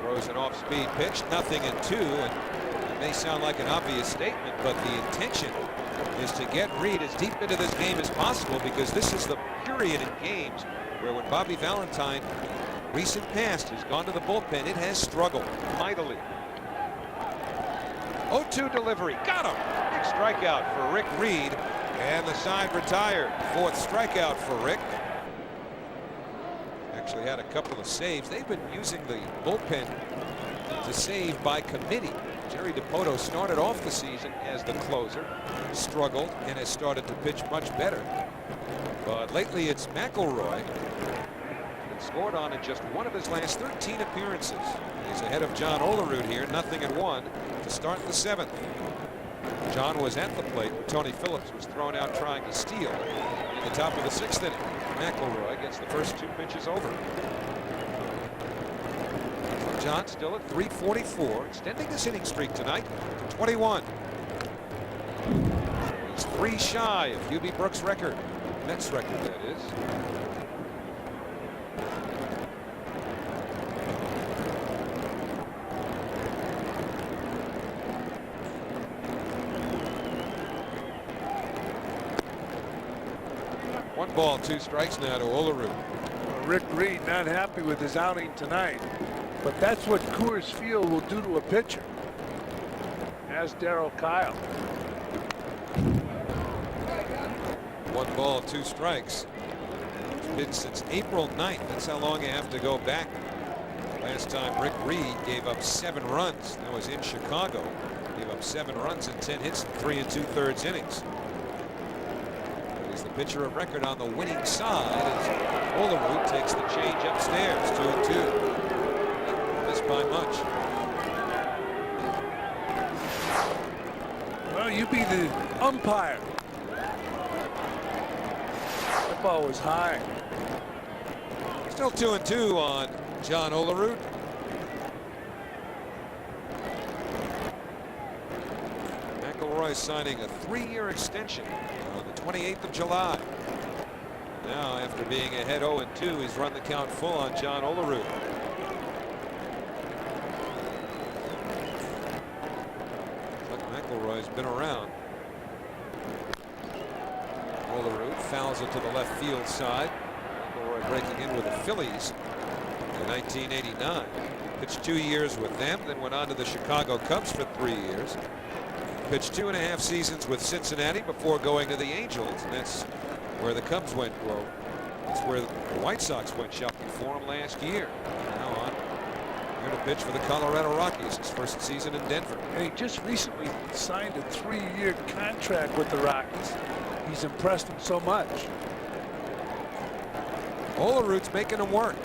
Throws an off-speed pitch, 0-2, and it may sound like an obvious statement, but the intention is to get Reed as deep into this game as possible, because this is the period in games where when Bobby Valentine, recent past, has gone to the bullpen, it has struggled mightily. 0-2 delivery, got him. Big strikeout for Rick Reed, and the side retired. 4th strikeout for Rick. Actually had a couple of saves. They've been using the bullpen to save by committee. Jerry DiPoto started off the season as the closer, struggled, and has started to pitch much better. But lately it's McElroy that scored on in just one of his last 13 appearances. He's ahead of John Olerud here, 0-1 to start the 7th. John was at the plate. Tony Phillips was thrown out trying to steal in the top of the 6th inning. McElroy gets the first 2 pitches over. John still at 344, extending this inning streak tonight to 21. He's 3 shy of Hubie Brooks' record. Mets record, that is. One ball, 2 strikes now to Olerud. Rick Reed not happy with his outing tonight, but that's what Coors Field will do to a pitcher. As Darryl Kyle. 1 ball, 2 strikes. It's been since April 9th. That's how long you have to go back. Last time Rick Reed gave up 7 runs. That was in Chicago. Gave up 7 runs and 10 hits in 3 2/3 innings. He's the pitcher of record on the winning side as Olerud takes the change upstairs. 2-2. Missed by much. Well, you be the umpire. That ball was high. Still 2-2 on John Olerud. McElroy signing a 3-year extension on the 28th of July. Now, after being ahead 0-2, he's run the count full on John Olerud. But McElroy's been around. Olerud fouls it to the left field side. McElroy breaking in with the Phillies in 1989. Pitched 2 years with them, then went on to the Chicago Cubs for 3 years. Pitched 2.5 seasons with Cincinnati before going to the Angels, and that's where the Cubs went. Well, that's where the White Sox went shopping for him last year. Now on Here to pitch for the Colorado Rockies, his first season in Denver. And he just recently signed a 3-year contract with the Rockies. He's impressed him so much. Olerud's making him work.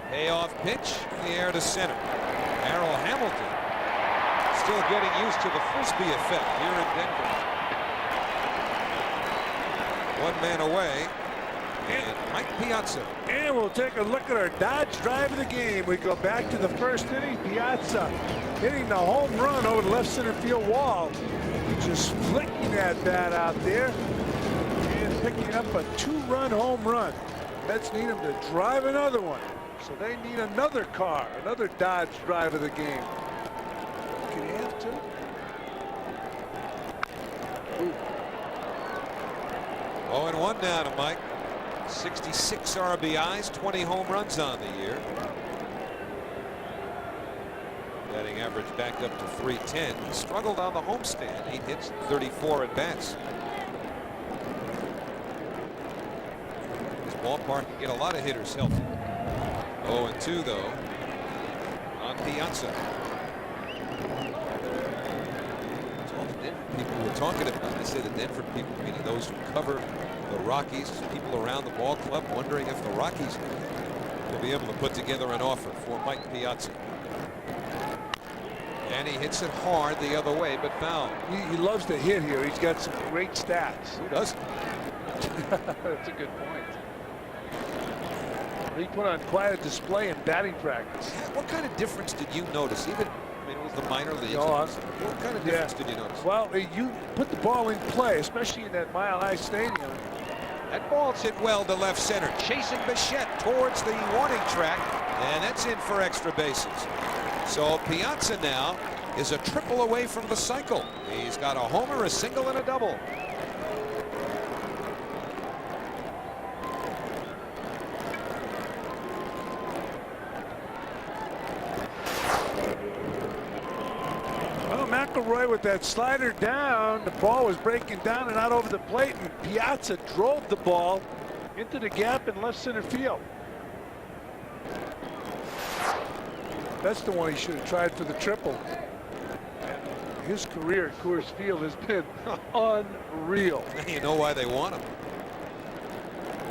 Payoff pitch in the air to center. Errol Hamilton still getting used to the Frisbee effect here in Denver. 1 man away. And Mike Piazza. And we'll take a look at our Dodge drive of the game. We go back to the first inning. Piazza hitting the home run over the left center field wall. Just flicking that bat out there and picking up a 2-run home run. Mets need him to drive another one. So they need another car, another Dodge drive of the game. Can he have 2? Ooh. 0-1 now to Mike. 66 RBIs, 20 home runs on the year. Batting average back up to 310. He struggled on the homestand. 8 hits, 34 at bats. This ballpark can get a lot of hitters healthy. 0-2 though on Piazza. It's all the Denver people were talking about. I say the Denver people, meaning those who cover the Rockies, people around the ball club, wondering if the Rockies will be able to put together an offer for Mike Piazza. And he hits it hard the other way, but foul. He loves to hit here. He's got some great stats. Who doesn't? That's a good point. He put on quite a display in batting practice. What kind of difference did you notice? Even, I mean, it was the minor leagues. What kind of difference did you notice? Well, you put the ball in play, especially in that Mile High Stadium. That ball's hit well to left center. Chasing Bichette towards the warning track, and that's in for extra bases. So Piazza now is a triple away from the cycle. He's got a homer, a single, and a double. Well, McElroy with that slider down. The ball was breaking down and out over the plate, and Piazza drove the ball into the gap in left center field. That's the one he should have tried for the triple. And his career at Coors Field has been unreal. You know why they want him.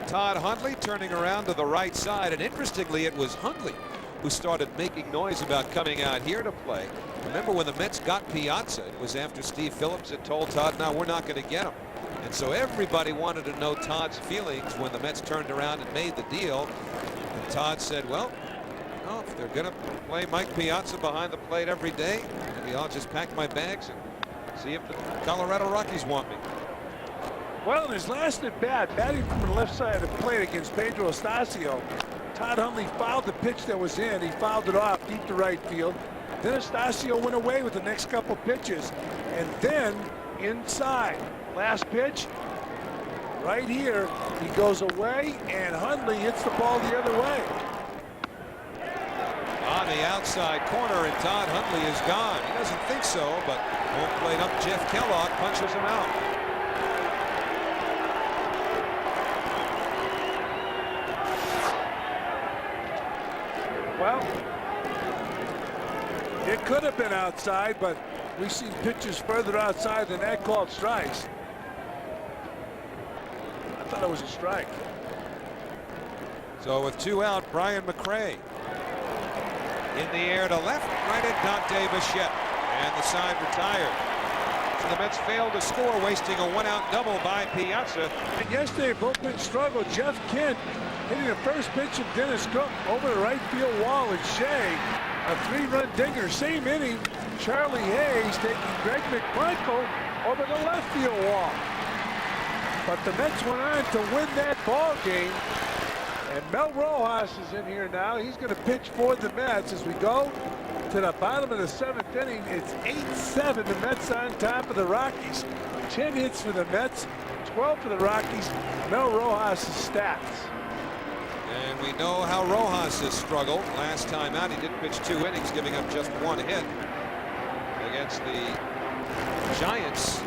Todd Hundley turning around to the right side, and interestingly, it was Hundley who started making noise about coming out here to play. Remember when the Mets got Piazza, it was after Steve Phillips had told Todd, no, we're not going to get him. And so everybody wanted to know Todd's feelings when the Mets turned around and made the deal. And Todd said, well, no, if they're going to play Mike Piazza behind the plate every day, maybe I'll just pack my bags and see if the Colorado Rockies want me. Well, in his last at bat, batting from the left side of the plate against Pedro Astacio, Todd Hundley fouled the pitch that was in. He fouled it off deep to right field. Then Astacio went away with the next couple pitches. And then inside, last pitch, right here, he goes away, and Hundley hits the ball the other way. On the outside corner, and Todd Hundley is gone. He doesn't think so, but home plate up Jeff Kellogg punches him out. Well, it could have been outside, but we've seen pitches further outside than that called strikes. I thought it was a strike. So with 2 out, Brian McRae in the air to left, right at Dante Bichette, and the side retired. So the Mets failed to score, wasting a 1-out double by Piazza. And yesterday, bullpen struggled. Jeff Kent hitting the first pitch of Dennis Cook over the right field wall, and Shea, a 3-run dinger. Same inning, Charlie Hayes taking Greg McMichael over the left field wall. But the Mets went on to win that ball game. And Mel Rojas is in here now. He's going to pitch for the Mets as we go to the bottom of the 7th inning. It's 8-7. The Mets on top of the Rockies. 10 hits for the Mets, 12 for the Rockies. Mel Rojas' stats. And we know how Rojas has struggled. Last time out, he did pitch 2 innings, giving up just 1 hit against the Giants.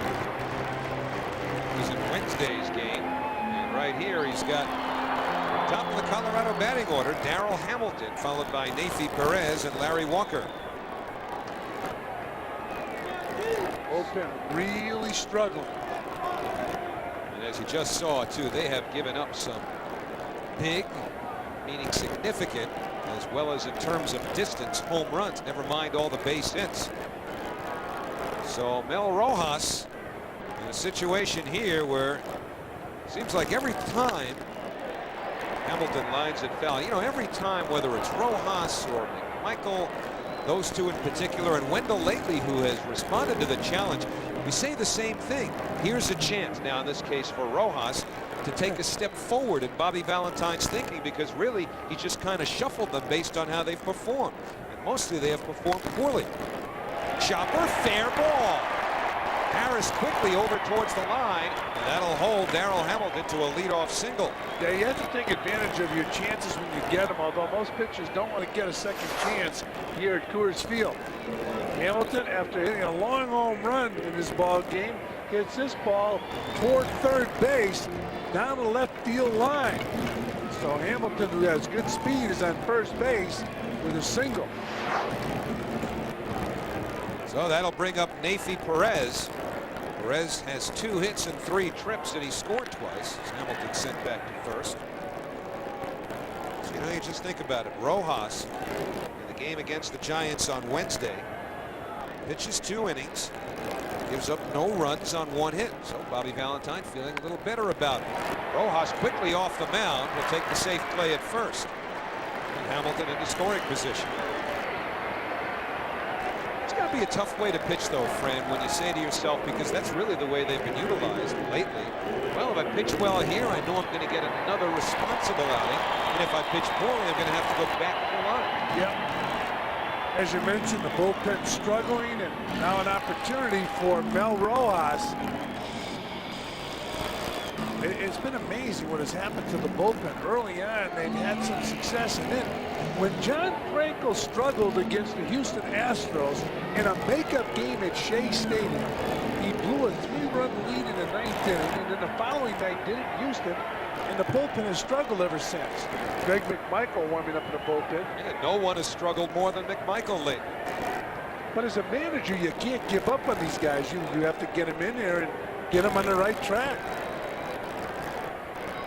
He's in Wednesday's game. And right here, he's got Top of the Colorado batting order, Darrell Hamilton, followed by Nafi Perez and Larry Walker. Bullpen really struggling. And as you just saw, too, they have given up some big, meaning significant, as well as in terms of distance, home runs, never mind all the base hits. So Mel Rojas in a situation here where it seems like every time Hamilton lines it foul, you know, every time, whether it's Rojas or McMichael, those two in particular, and Wendell lately, who has responded to the challenge, we say the same thing. Here's a chance now, in this case for Rojas, to take a step forward in Bobby Valentine's thinking, because really he just kind of shuffled them based on how they've performed, and mostly they have performed poorly. Chopper, fair ball. Harris quickly over towards the line, and that'll hold Darrell Hamilton to a leadoff single. Yeah, you have to take advantage of your chances when you get them, although most pitchers don't want to get a second chance here at Coors Field. Hamilton, after hitting a long home run in this ball game, hits this ball toward third base down the left field line. So Hamilton, who has good speed, is on first base with a single. So that'll bring up Nafi Perez. Perez has 2 hits and 3 trips, and he scored twice as Hamilton sent back to first. So, you know, you just think about it. Rojas in the game against the Giants on Wednesday pitches 2 innings, gives up no runs on 1 hit. So Bobby Valentine feeling a little better about it. Rojas quickly off the mound will take the safe play at first, and Hamilton into scoring position. Got to be a tough way to pitch, though, Fran, when you say to yourself, because that's really the way they've been utilized lately. Well, if I pitch well here, I know I'm going to get another responsible outing, and if I pitch poorly, I'm going to have to go back to the line. Yep. As you mentioned, the bullpen struggling, and now an opportunity for Mel Rojas. It's been amazing what has happened to the bullpen. Early on, they've had some success, and then when John Franco struggled against the Houston Astros in a makeup game at Shea Stadium, he blew a 3-run lead in the 9th inning, and then the following night did it in Houston, and the bullpen has struggled ever since. Greg McMichael warming up in the bullpen. And no one has struggled more than McMichael lately. But as a manager, you can't give up on these guys. You have to get them in there and get them on the right track.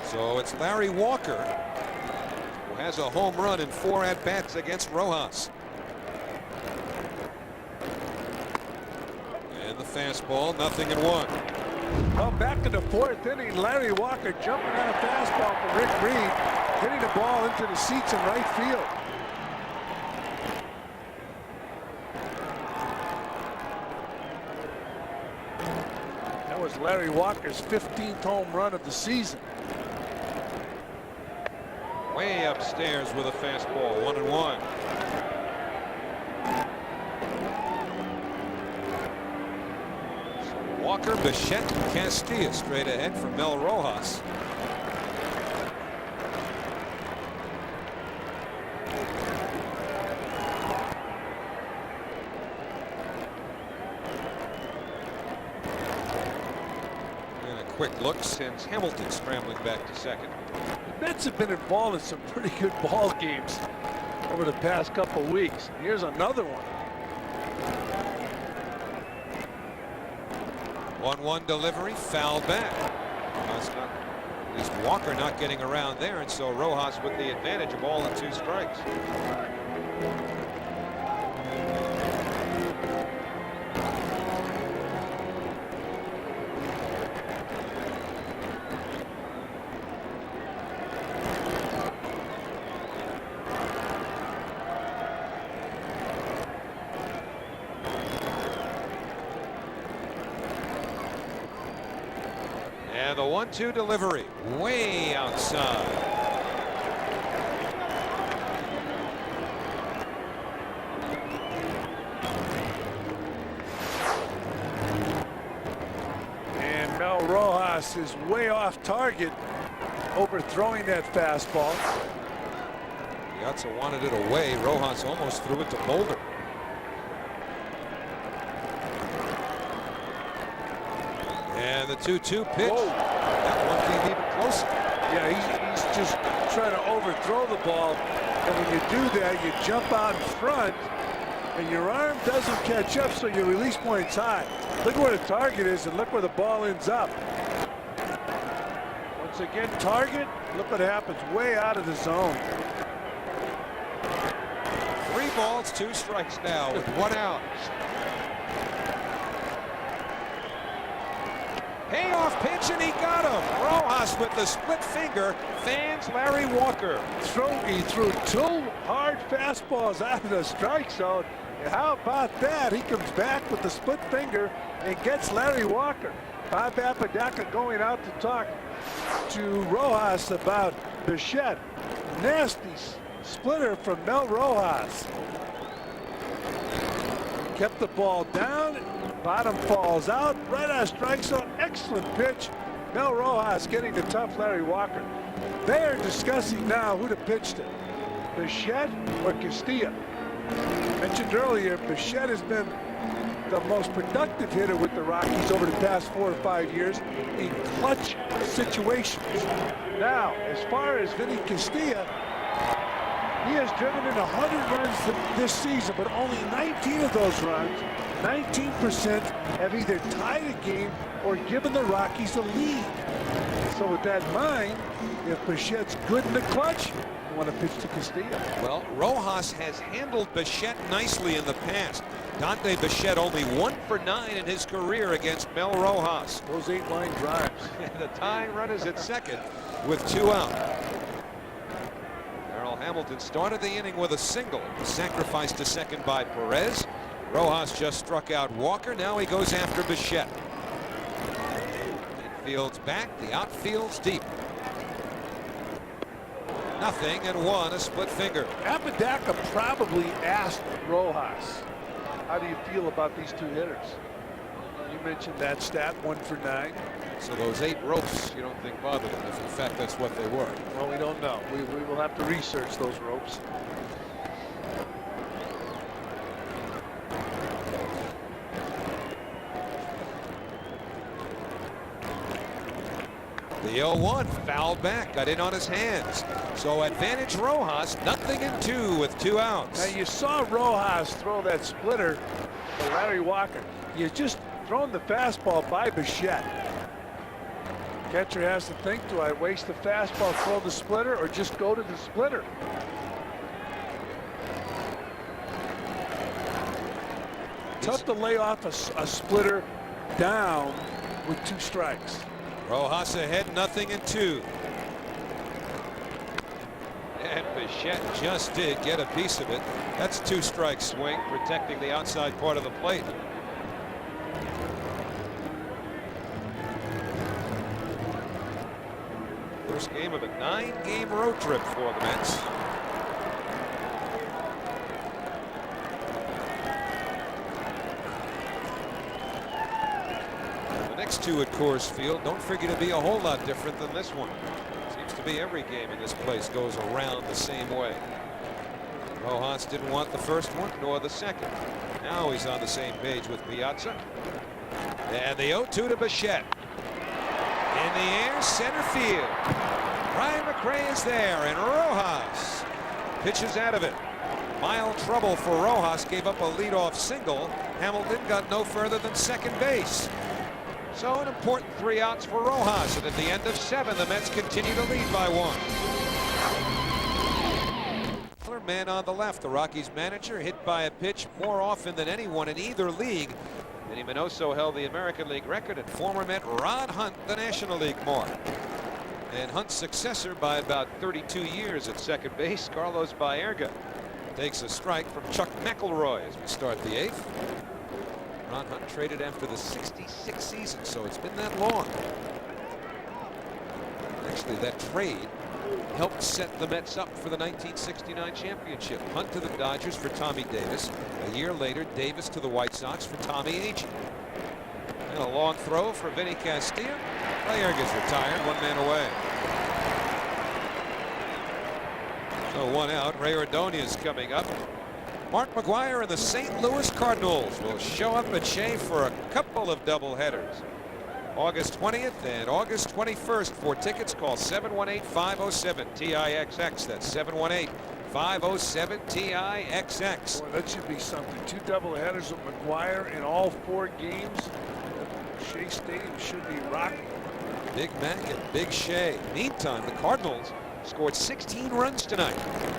So it's Larry Walker, who has a home run in 4 at-bats against Rojas. And the fastball, 0-1. Well, back in the 4th inning, Larry Walker jumping on a fastball for Rick Reed, hitting the ball into the seats in right field. That was Larry Walker's 15th home run of the season. Way upstairs with a fastball, 1-1. So Walker, Bichette, and Castilla straight ahead for Mel Rojas. And a quick look sends Hamilton scrambling back to second. The Mets have been involved in some pretty good ball games over the past couple weeks. Here's another one. 1-1 delivery, foul back. At least Walker not getting around there, and so Rojas with the advantage of all and 2 strikes. And the 1-2 delivery way outside. And Mel Rojas is way off target, overthrowing that fastball. Piazza wanted it away. Rojas almost threw it to Boulder. And the 2-2 pitch. Whoa. That one came even closer. Yeah, he's just trying to overthrow the ball. And when you do that, you jump out in front, and your arm doesn't catch up, so your release point's high. Look where the target is, and look where the ball ends up. Once again, target, look what happens, way out of the zone. 3 balls, 2 strikes now with 1 out. Payoff pitch, and he got him. Rojas with the split finger fans Larry Walker. He threw 2 hard fastballs out of the strike zone. How about that? He comes back with the split finger and gets Larry Walker. Bob Apodaca going out to talk to Rojas about Bichette. Nasty splitter from Mel Rojas. Kept the ball down. Bottom falls out. Right out of strike zone. Excellent pitch. Mel Rojas getting the tough Larry Walker. They are discussing now who to pitch to. Bichette or Castilla. Mentioned earlier, Bichette has been the most productive hitter with the Rockies over the past 4 or 5 years in clutch situations. Now, as far as Vinny Castilla, he has driven in 100 runs this season, but only 19 of those runs, 19%, have either tied a game or given the Rockies a lead. So with that in mind, if Bichette's good in the clutch, you want to pitch to Castilla. Well, Rojas has handled Bichette nicely in the past. Dante Bichette only 1 for 9 in his career against Mel Rojas. Those 8-line drives. The tying run is at second with 2 out. Darrell Hamilton started the inning with a single. Sacrificed to second by Perez. Rojas just struck out Walker. Now he goes after Bichette. Infield's back. The outfield's deep. 0-1, a split finger. Apodaca probably asked Rojas, how do you feel about these 2 hitters? You mentioned that stat, 1 for 9. So those 8 ropes you don't think bothered them, if in fact that's what they were. Well, we don't know. We will have to research those ropes. The 0-1 fouled back, got in on his hands. So advantage Rojas, 0-2 with 2 outs. Now you saw Rojas throw that splitter to Larry Walker. You just thrown the fastball by Bichette. Catcher has to think, do I waste the fastball, throw the splitter, or just go to the splitter? Tough to lay off a splitter down with 2 strikes. Rojas ahead, 0-2. And Bichette just did get a piece of it. That's 2-strike swing, protecting the outside part of the plate. First game of a 9-game road trip for the Mets. The next 2 at Coors Field don't figure to be a whole lot different than this one. Seems to be every game in this place goes around the same way. Rojas didn't want the first one nor the second. Now he's on the same page with Piazza. And the 0-2 to Bichette. In the air, center field. Ryan McRae is there, and Rojas pitches out of it. Mild trouble for Rojas, gave up a leadoff single. Hamilton got no further than second base. So an important 3 outs for Rojas, and at the end of 7, the Mets continue to lead by 1. Man on the left, the Rockies manager hit by a pitch more often than anyone in either league. Vinny Minoso held the American League record, and former Met Rod Hunt the National League mark. And Hunt's successor by about 32 years at second base, Carlos Baerga, takes a strike from Chuck McElroy as we start the 8th. Ron Hunt traded after the 66th season, so it's been that long. Actually, that trade helped set the Mets up for the 1969 championship. Hunt to the Dodgers for Tommy Davis. A year later, Davis to the White Sox for Tommy Agee. And a long throw for Vinny Castilla. Baerga's retired, 1 man away. So 1 out. Ray Ordonez coming up. Mark McGwire and the St. Louis Cardinals will show up at Shea for a couple of doubleheaders. August 20th and August 21st. For tickets, call 718-507-TIXX. That's 718-507-TIXX. Boy, that should be something. 2 doubleheaders with McGuire in all 4 games. Shea Stadium should be rocking. Big Mac and Big Shea. Meantime, the Cardinals scored 16 runs tonight,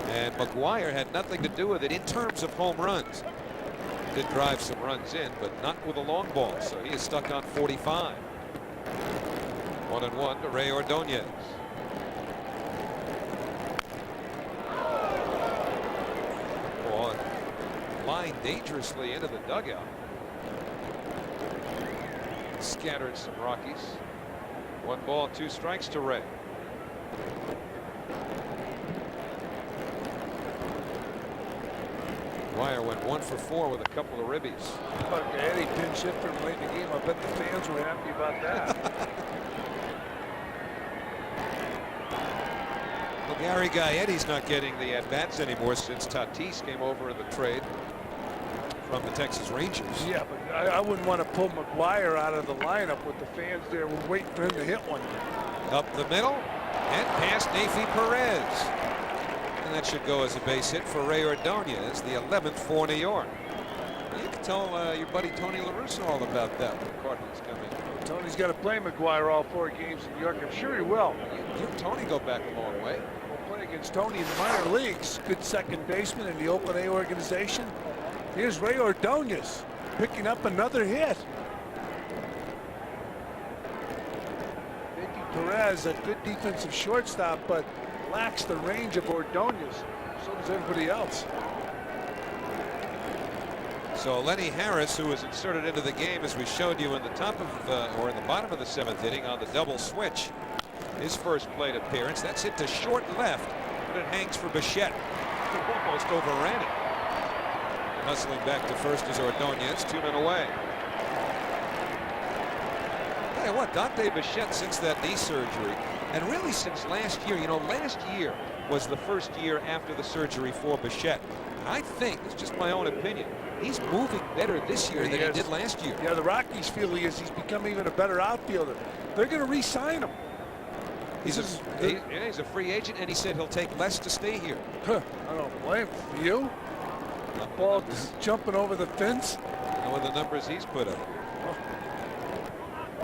and McGuire had nothing to do with it in terms of home runs. Did drive some runs in, but not with a long ball, so he is stuck on 45. 1-1 to Ray Ordonez. Ball flying dangerously into the dugout. Scattered some Rockies. 1 ball, 2 strikes to Ray. Wire went 1 for 4 with a couple of ribbies. Look, Eddie pinch hit from late in the game. I bet the fans were happy about that. Well, Gary Gaetti's not getting the at-bats anymore since Tatis came over in the trade from the Texas Rangers. Yeah, but I wouldn't want to pull McGuire out of the lineup with the fans there waiting for him to hit one. Up the middle and past Nafi Perez. And that should go as a base hit for Ray Ordonez, the 11th for New York. You can tell your buddy Tony La Russa all about that when the Cardinals come in. Tony's got to play McGuire all 4 games in New York. I'm sure he will. You and Tony go back a long way. We'll play against Tony in the minor leagues. Good second baseman in the Oakland A organization. Here's Ray Ordonez picking up another hit. Nafi Perez, a good defensive shortstop, but lacks the range of Ordonez. So does everybody else. So Lenny Harris, who was inserted into the game as we showed you in the top of or in the bottom of the 7th inning on the double switch, his first plate appearance. That's hit to short left, but it hangs for Bichette, who almost overran it. Hustling back to first is Ordonez, 2 men away. Tell you what, Dante Bichette, since that knee surgery, and really since last year, you know, last year was the first year after the surgery for Bichette. I think, it's just my own opinion, he's moving better this year than he did last year. Yeah, the Rockies feel he's become even a better outfielder. They're going to re-sign him. He's a free agent, and he said he'll take less to stay here. Huh, I don't blame him. You? The ball jumping over the fence. And with the numbers he's put up.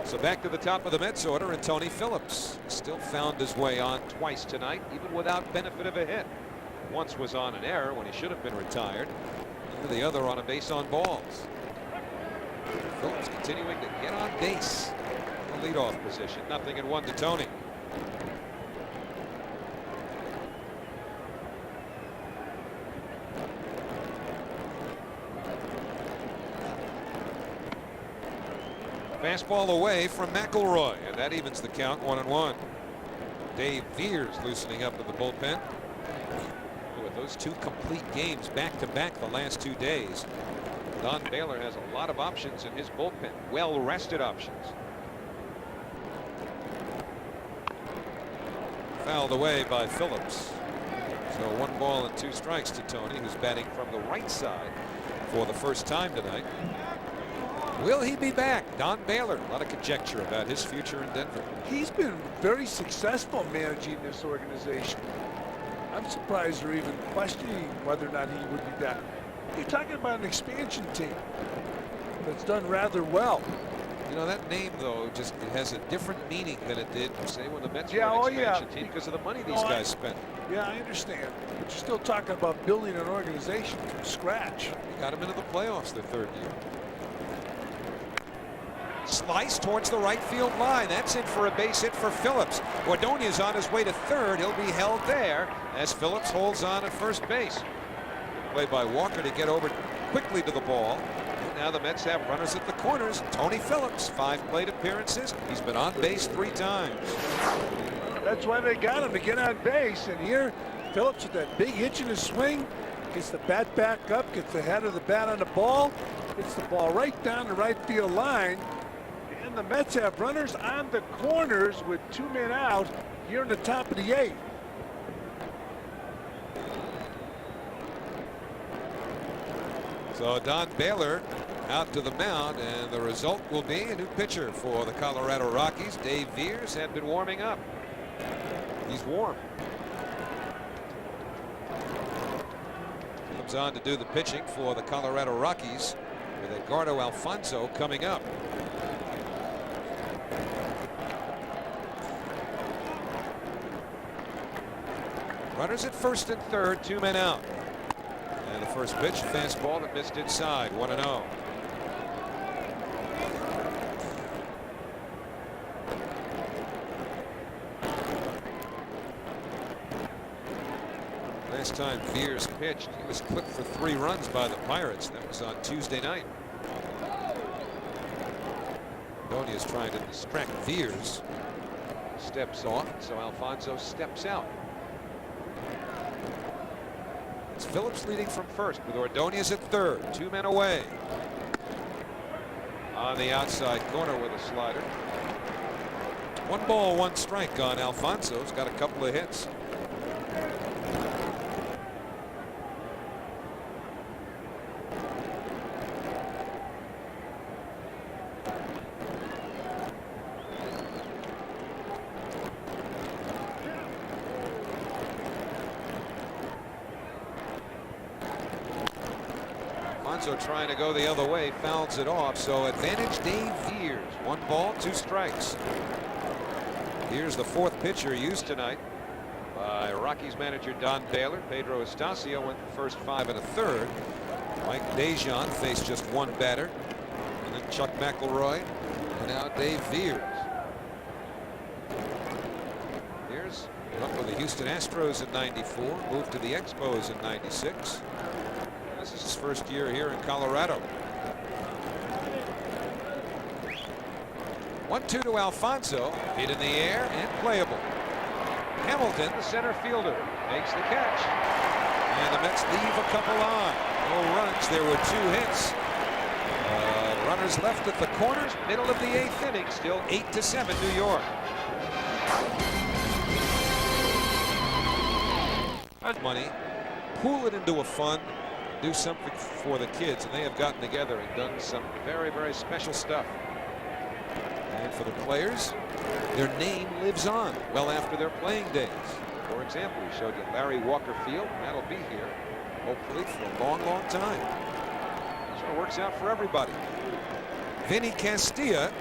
So back to the top of the Mets order, and Tony Phillips still found his way on twice tonight, even without benefit of a hit. Once was on an error when he should have been retired, and the other on a base on balls. Phillips continuing to get on base in the leadoff position. 0-1 to Tony. Fastball away from McElroy, and that evens the count, 1-1. Dave Veers loosening up in the bullpen. With those 2 complete games back-to-back the last 2 days, Don Baylor has a lot of options in his bullpen, well-rested options. Fouled away by Phillips. So 1 ball and 2 strikes to Tony, who's batting from the right side for the first time tonight. Will he be back? Don Baylor, a lot of conjecture about his future in Denver. He's been very successful managing this organization. I'm surprised they're even questioning whether or not he would be back. You're talking about an expansion team that's done rather well. You know, that name, though, just has a different meaning than it did, say, when the Mets were an expansion team because of the money these guys spent. Yeah, I understand. But you're still talking about building an organization from scratch. You got him into the playoffs their 3rd year. Slice towards the right field line. That's in for a base hit for Phillips. Ordonez on his way to 3rd. He'll be held there as Phillips holds on at first base. Play by Walker to get over quickly to the ball. And now the Mets have runners at the corners. Tony Phillips, 5 plate appearances. He's been on base 3 times. That's why they got him, to get on base. And here, Phillips with that big hitch in his swing, gets the bat back up, gets the head of the bat on the ball, gets the ball right down the right field line. The Mets have runners on the corners with 2 men out here in the top of the 8th. So Don Baylor out to the mound, and the result will be a new pitcher for the Colorado Rockies. Dave Veers had been warming up. He's warm. Comes on to do the pitching for the Colorado Rockies with Edgardo Alfonso coming up. Runners at first and third, 2 men out. And the first pitch, fastball that missed inside, 1-0. Last time Veers pitched, he was clipped for 3 runs by the Pirates. That was on Tuesday night. Ordonez trying to distract Veers. Steps off, so Alfonso steps out. It's Phillips leading from first with Ordonez at third. 2 men away. On the outside corner with a slider. 1 ball, 1 strike on Alfonso. He's got a couple of hits. Trying to go the other way, fouls it off. So advantage Dave Veers. 1 ball, 2 strikes. Here's the 4th pitcher used tonight by Rockies manager Don Baylor. Pedro Astacio went the first 5 1/3. Mike Dejan faced just 1 batter. And then Chuck McElroy. And now Dave Veers. Veers up with the Houston Astros in '94. Moved to the Expos in '96. This is his first year here in Colorado. 1-2 to Alfonso. Hit in the air and playable. Hamilton, the center fielder, makes the catch. And the Mets leave a couple on. No runs. There were 2 hits. Runners left at the corners. Middle of the 8th inning. Still 8-7 New York. Money. Pool it into a fund. Do something for the kids, and they have gotten together and done some very, very special stuff. And for the players, their name lives on well after their playing days. For example, we showed you Larry Walker Field, and that'll be here hopefully for a long, long time. So it works out for everybody. Vinny Castilla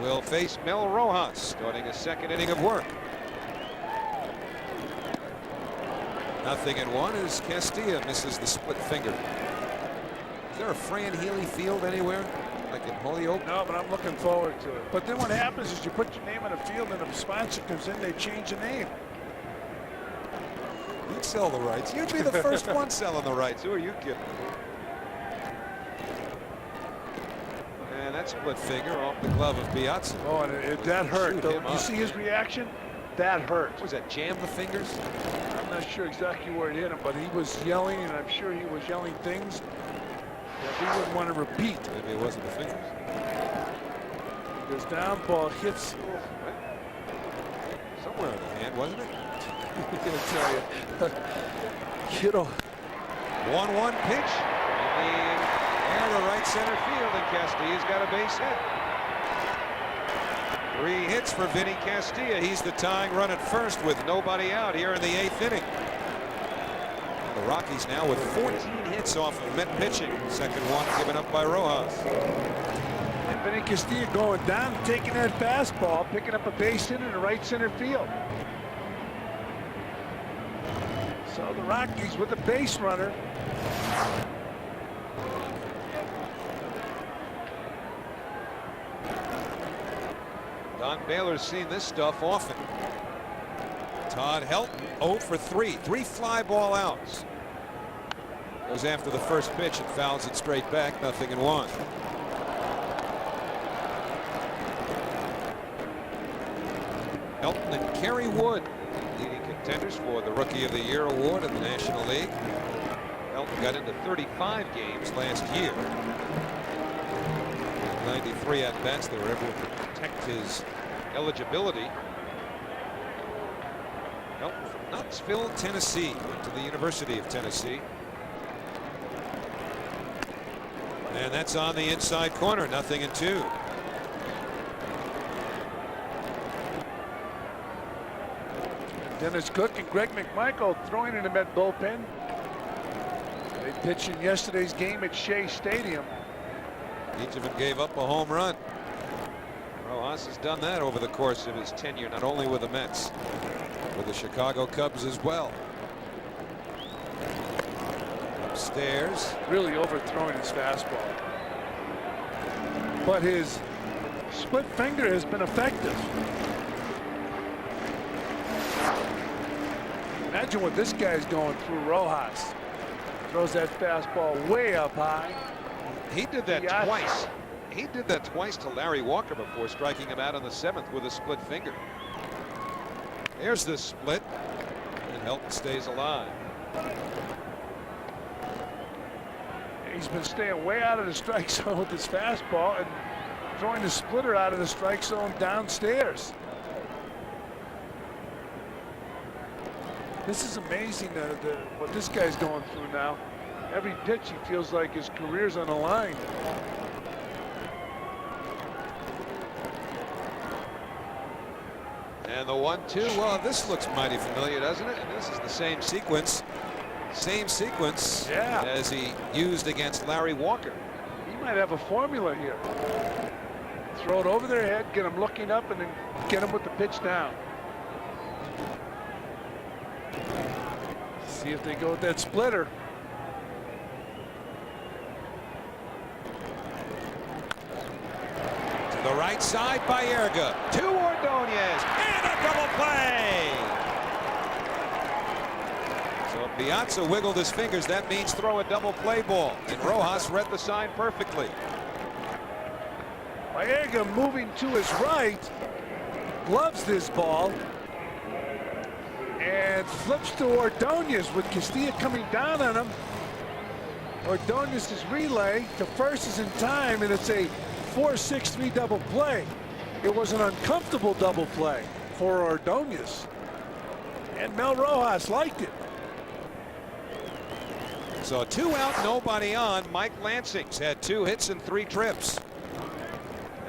will face Mel Rojas, starting a 2nd inning of work. 0-1 as Castilla misses the split finger. Is there a Fran Healy Field anywhere, like in Holyoke? No, but I'm looking forward to it. But then what happens is you put your name on the field, and if a sponsor comes in, they change the name. You'd sell the rights. You'd be the first one selling the rights. Who are you kidding? And that split finger off the glove of Piazza. Oh, and that hurt. You see his reaction? That hurt. Was that jam the fingers? I'm not sure exactly where it hit him, but he was yelling, and I'm sure he was yelling things that he wouldn't want to repeat. Maybe it wasn't the fingers. Goes down, ball hits. Somewhere in the hand, wasn't it? I'm going to tell you. You know. 1-1 pitch. In the air to right center field, and Castilla's got a base hit. 3 hits for Vinny Castilla. He's the tying run at first with nobody out here in the 8th inning. The Rockies now with 14 hits off of Met pitching. Second one given up by Rojas. And Vinny Castilla going down, taking that fastball, picking up a base hit in the right center field. So the Rockies with a base runner. Don Baylor's seen this stuff often. Todd Helton 0 for 3. 3 fly ball outs. Goes after the first pitch and fouls it straight back. 0-1. Helton and Kerry Wood, leading contenders for the Rookie of the Year award in the National League. Helton got into 35 games last year. 93 at-bats. They were able to protect his eligibility. Helton from Knoxville, Tennessee, went to the University of Tennessee. And that's on the inside corner. 0-2. Dennis Cook and Greg McMichael throwing in the Met bullpen. They pitched in yesterday's game at Shea Stadium. Each of them gave up a home run. Rojas has done that over the course of his tenure, not only with the Mets, with the Chicago Cubs as well. Upstairs. Really overthrowing his fastball. But his split finger has been effective. Imagine what this guy's going through. Rojas throws that fastball way up high. He did that twice. He did that twice to Larry Walker before striking him out on the 7th with a split finger. There's the split, and Helton stays alive. He's been staying way out of the strike zone with his fastball and throwing the splitter out of the strike zone downstairs. This is amazing what this guy's going through now. Every pitch he feels like his career's on the line. And the 1-2. Well, this looks mighty familiar, doesn't it? And this is the same sequence. Same sequence as he used against Larry Walker. He might have a formula here. Throw it over their head, get them looking up, and then get them with the pitch down. See if they go with that splitter. To the right side by Erga. To Ordonez. And a double play. So if Piazza wiggled his fingers, that means throw a double play ball. And Rojas read the sign perfectly. Baerga moving to his right, gloves this ball, and flips to Ordonez with Castilla coming down on him. Ordonez's relay to first is in time, and it's a 4-6-3 double play. It was an uncomfortable double play for Ordonez, and Mel Rojas liked it. So 2 out, nobody on. Mike Lansing's had 2 hits and 3 trips.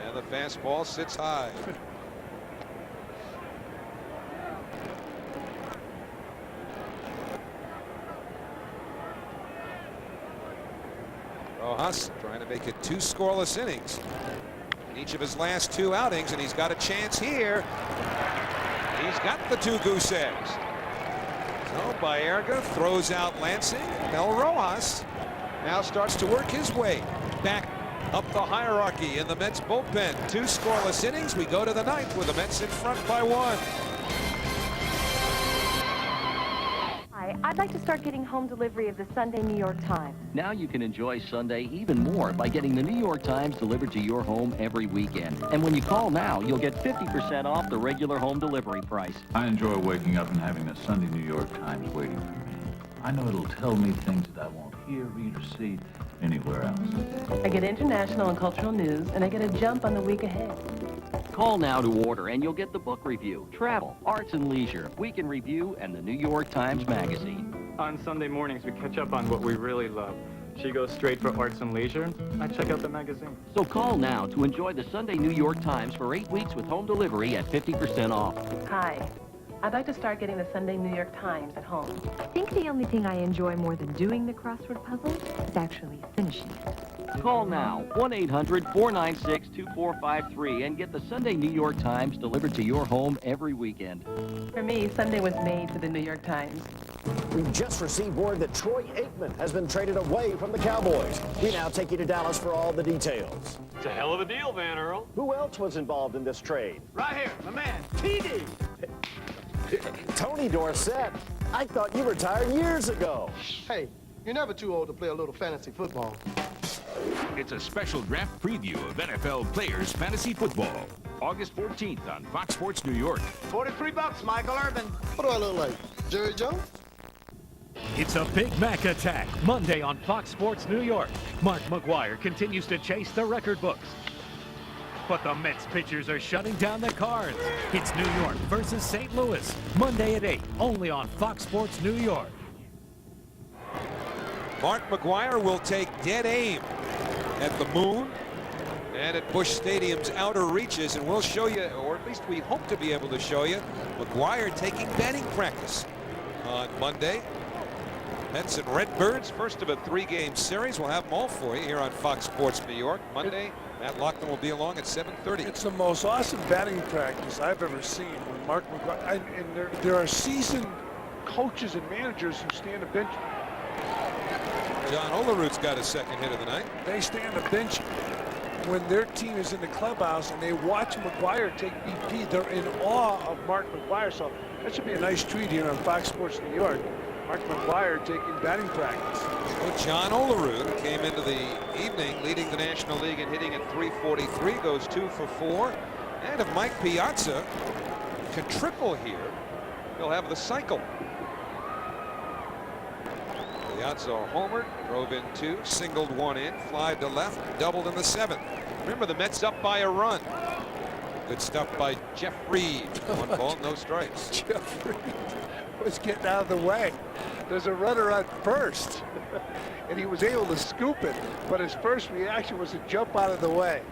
And the fastball sits high. Rojas trying to make it 2 scoreless innings in each of his last 2 outings, and he's got a chance here. He's got the 2 goose eggs. So Baerga throws out Lansing. Mel Rojas now starts to work his way back up the hierarchy in the Mets bullpen. 2 scoreless innings. We go to the 9th with the Mets in front by 1. Hi, I'd like to start getting home delivery of the Sunday New York Times. Now you can enjoy Sunday even more by getting the New York Times delivered to your home every weekend. And when you call now, you'll get 50% off the regular home delivery price. I enjoy waking up and having the Sunday New York Times waiting for me. I know it'll tell me things that I won't hear, read, or see anywhere else. I get international and cultural news, and I get a jump on the week ahead. Call now to order, and you'll get the book review, travel, arts and leisure, week in review, and the New York Times Magazine. On Sunday mornings, we catch up on what we really love. She goes straight for arts and leisure. I check out the magazine. So call now to enjoy the Sunday New York Times for 8 weeks with home delivery at 50% off. Hi. I'd like to start getting the Sunday New York Times at home. I think the only thing I enjoy more than doing the crossword puzzle is actually finishing it. Call now, 1-800-496-2453, and get the Sunday New York Times delivered to your home every weekend. For me, Sunday was made for the New York Times. We've just received word that Troy Aikman has been traded away from the Cowboys. We now take you to Dallas for all the details. It's a hell of a deal, Van Earl. Who else was involved in this trade? Right here, my man, TD. Tony Dorsett. I thought you retired years ago. Hey, you're never too old to play a little fantasy football. It's a special draft preview of NFL Players Fantasy Football. August 14th on Fox Sports New York. $43, Michael Irvin. What do I look like, Jerry Jones? It's a Big Mac attack Monday on Fox Sports New York. Mark McGwire continues to chase the record books. But the Mets pitchers are shutting down the Cards. It's New York versus St. Louis, Monday at 8, only on Fox Sports New York. Mark McGwire will take dead aim. at the Moon and at Busch Stadium's outer reaches, and we'll show you, or at least we hope to be able to show you, McGuire taking batting practice on Monday. Mets and Redbirds, first of a 3-game series. We'll have them all for you here on Fox Sports New York. Monday, Matt Loughlin will be along at 7:30. It's the most awesome batting practice I've ever seen. When Mark McGuire, and there are seasoned coaches and managers who stand a bench. John Olerud's got his second hit of the night. They stand a bench when their team is in the clubhouse and they watch McGuire take BP. They're in awe of Mark McGuire. So that should be a nice treat here on Fox Sports New York. Mark McGuire taking batting practice. So John Olerud came into the evening leading the National League and hitting at .343, goes 2 for 4. And if Mike Piazza can triple here, he'll have the cycle. Piazza homered, drove in 2, singled 1 in, flied to left, doubled in the 7th. Remember, the Mets up by a run. Good stuff by Jeff Reed. 1 ball, no strikes. Jeff Reed was getting out of the way. There's a runner on first, and he was able to scoop it, but his first reaction was to jump out of the way.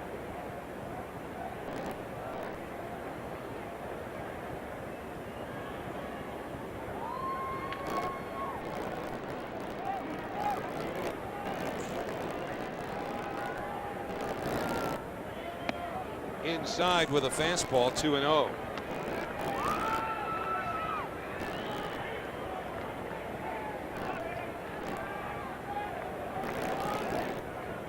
Inside with a fastball, 2-0.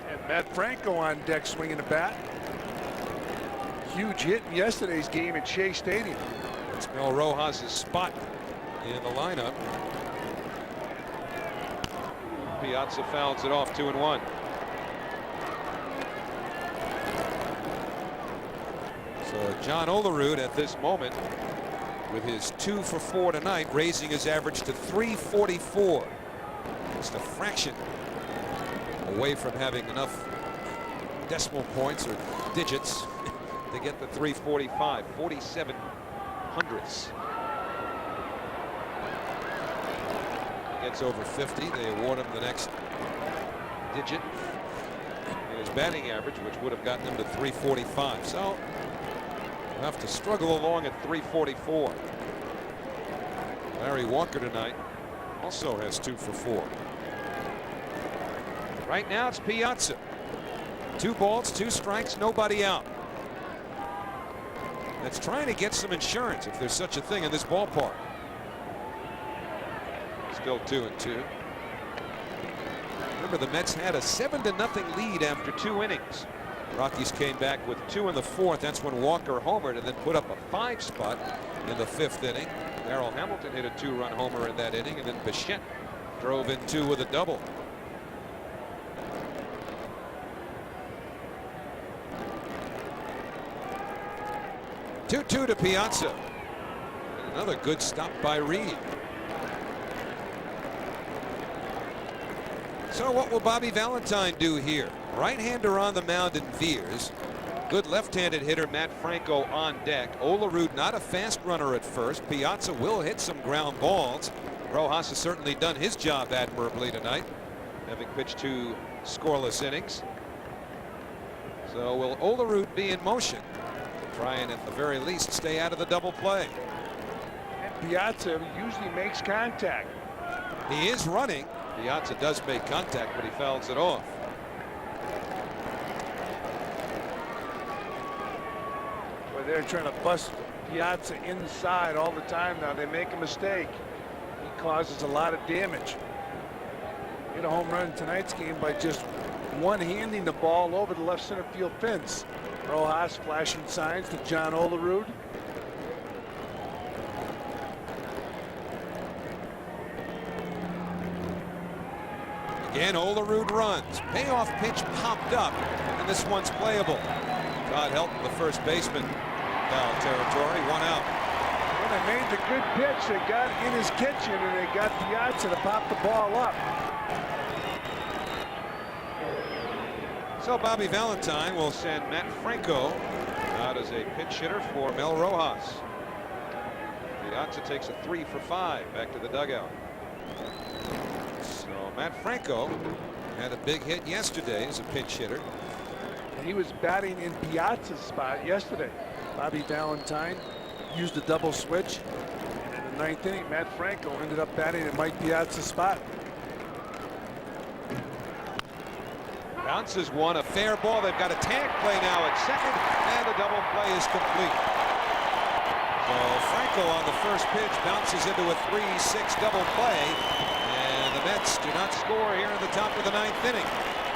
And Matt Franco on deck swinging the bat. Huge hit in yesterday's game at Shea Stadium. It's Mel Rojas' spot in the lineup. Piazza fouls it off, 2-1. So John Olerud at this moment with his 2 for 4 tonight, raising his average to .344. Just a fraction away from having enough decimal points or digits to get the .345, 47 hundredths. He gets over 50. They award him the next digit in his batting average, which would have gotten him to .345. So he'll have to struggle along at .344. Larry Walker tonight also has 2 for 4. Right now it's Piazza. 2 balls, 2 strikes, nobody out. That's trying to get some insurance, if there's such a thing in this ballpark. Still 2-2. Remember, the Mets had a 7-0 lead after 2 innings. Rockies came back with 2 in the 4th. That's when Walker homered and then put up a 5 spot in the 5th inning. Darrell Hamilton hit a 2-run homer in that inning, and then Bichette drove in 2 with a double. Two to Piazza. And another good stop by Reed. So what will Bobby Valentine do here? Right-hander on the mound in Veers. Good left-handed hitter Matt Franco on deck. Olerud not a fast runner at first. Piazza will hit some ground balls. Rojas has certainly done his job admirably tonight, having pitched 2 scoreless innings. So will Olerud be in motion to try and at the very least stay out of the double play? And Piazza usually makes contact. He is running. Piazza does make contact, but he fouls it off. Well, they're trying to bust Piazza inside all the time now. They make a mistake. He causes a lot of damage. Hit a home run in tonight's game by just one-handing the ball over the left center field fence. Rojas flashing signs to John Olerud. Again, Olerud runs. Payoff pitch popped up, and this one's playable. Todd Helton, the first baseman, foul territory, 1 out. When they made the good pitch, they got in his kitchen, and they got Piazza to pop the ball up. So Bobby Valentine will send Matt Franco out as a pinch hitter for Mel Rojas. Piazza takes a 3 for 5 back to the dugout. So Matt Franco Had a big hit yesterday as a pinch hitter. He was batting in Piazza's spot yesterday. Bobby Valentine used a double switch. And in the 9th inning, Matt Franco ended up batting in Mike Piazza's spot. Bounces one, a fair ball. They've got a tag play now at second, and the double play is complete. So Franco on the first pitch bounces into a 3-6 double play, and the Mets do not score here in the top of the 9th inning.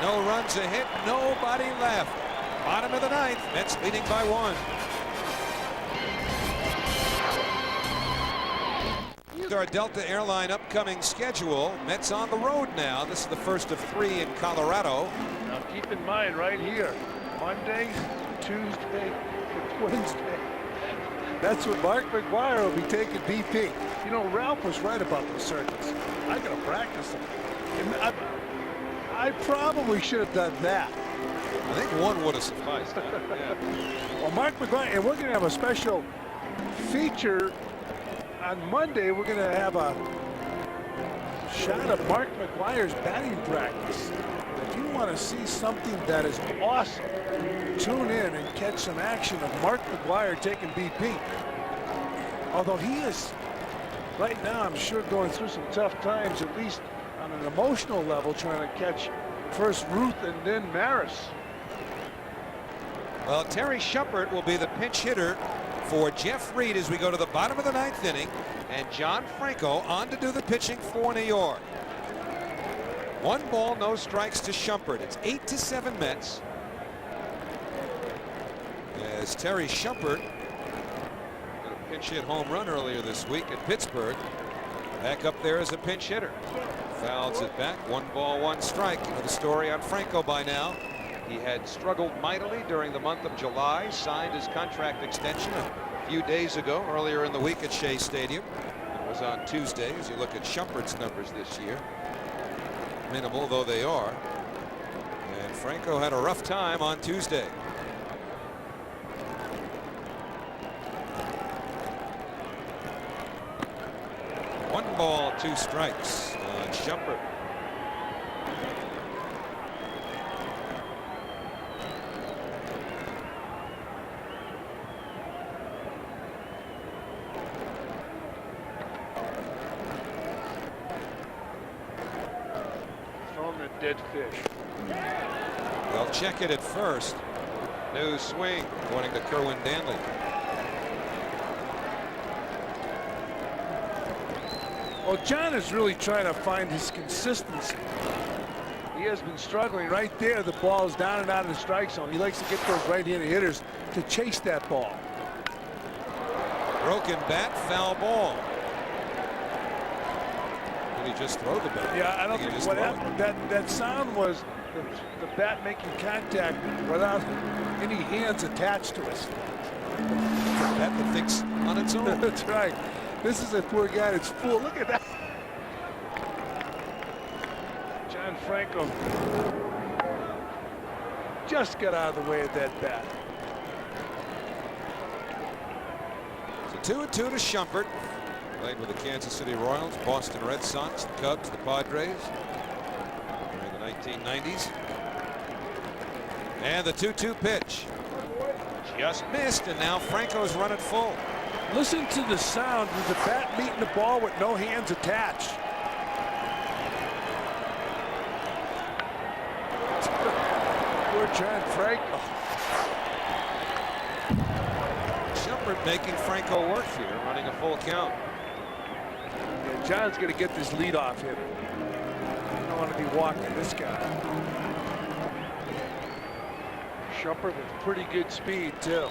No runs, a hit, nobody left. Bottom of the 9th, Mets leading by 1. Our Delta Airline upcoming schedule. Mets on the road now. This is the first of 3 in Colorado. Now keep in mind right here, Monday, Tuesday, and Wednesday. That's when Mark McGwire will be taking BP. You know, Ralph was right about the circuits. I gotta practice them. I probably should have done that. I think one would have sufficed. Yeah. Well, Mark McGwire, and we're gonna have a special feature on Monday. We're gonna have a shot of Mark McGwire's batting practice. If you want to see something that is awesome, tune in and catch some action of Mark McGwire taking BP. Although he is right now, I'm sure, going through some tough times, at least on an emotional level, trying to catch first Ruth and then Maris. Well, Terry Shumpert will be the pinch hitter for Jeff Reed as we go to the bottom of the 9th inning, and John Franco on to do the pitching for New York. 1 ball, no strikes to Shumpert. It's 8-7 Mets. As Terry Shumpert got a pinch hit home run earlier this week at Pittsburgh. Back up there as a pinch hitter. Fouls it back. 1 ball, 1 strike. You know the story on Franco by now. He had struggled mightily during the month of July, signed his contract extension a few days ago, earlier in the week at Shea Stadium. It was on Tuesday. As you look at Shumpert's numbers this year, minimal though they are. And Franco had a rough time on Tuesday. One ball, 2 strikes on Shumpert. Dead fish. They'll check it at first. No swing, according to Kerwin Danley. Well, John is really trying to find his consistency. He has been struggling right there. The ball is down and out of the strike zone. He likes to get those right-handed hitters to chase that ball. Broken bat, foul ball. Did he just throw the bat? Yeah, I don't think what happened. That sound was the bat making contact without any hands attached to it. The bat that thinks on its own. That's right. This is a poor guy that's full. Look at that. John Franco just got out of the way of that bat. So 2-2 to Shumpert. Played with the Kansas City Royals, Boston Red Sox, the Cubs, the Padres during the 1990s. And the 2-2 pitch. Just missed, and now Franco's run it full. Listen to the sound of the bat meeting the ball with no hands attached. Poor John Franco. Shumpert making Franco work here, running a full count. Yeah, John's going to get this leadoff hitter. You don't want to be walking this guy. Shumpert with pretty good speed, too.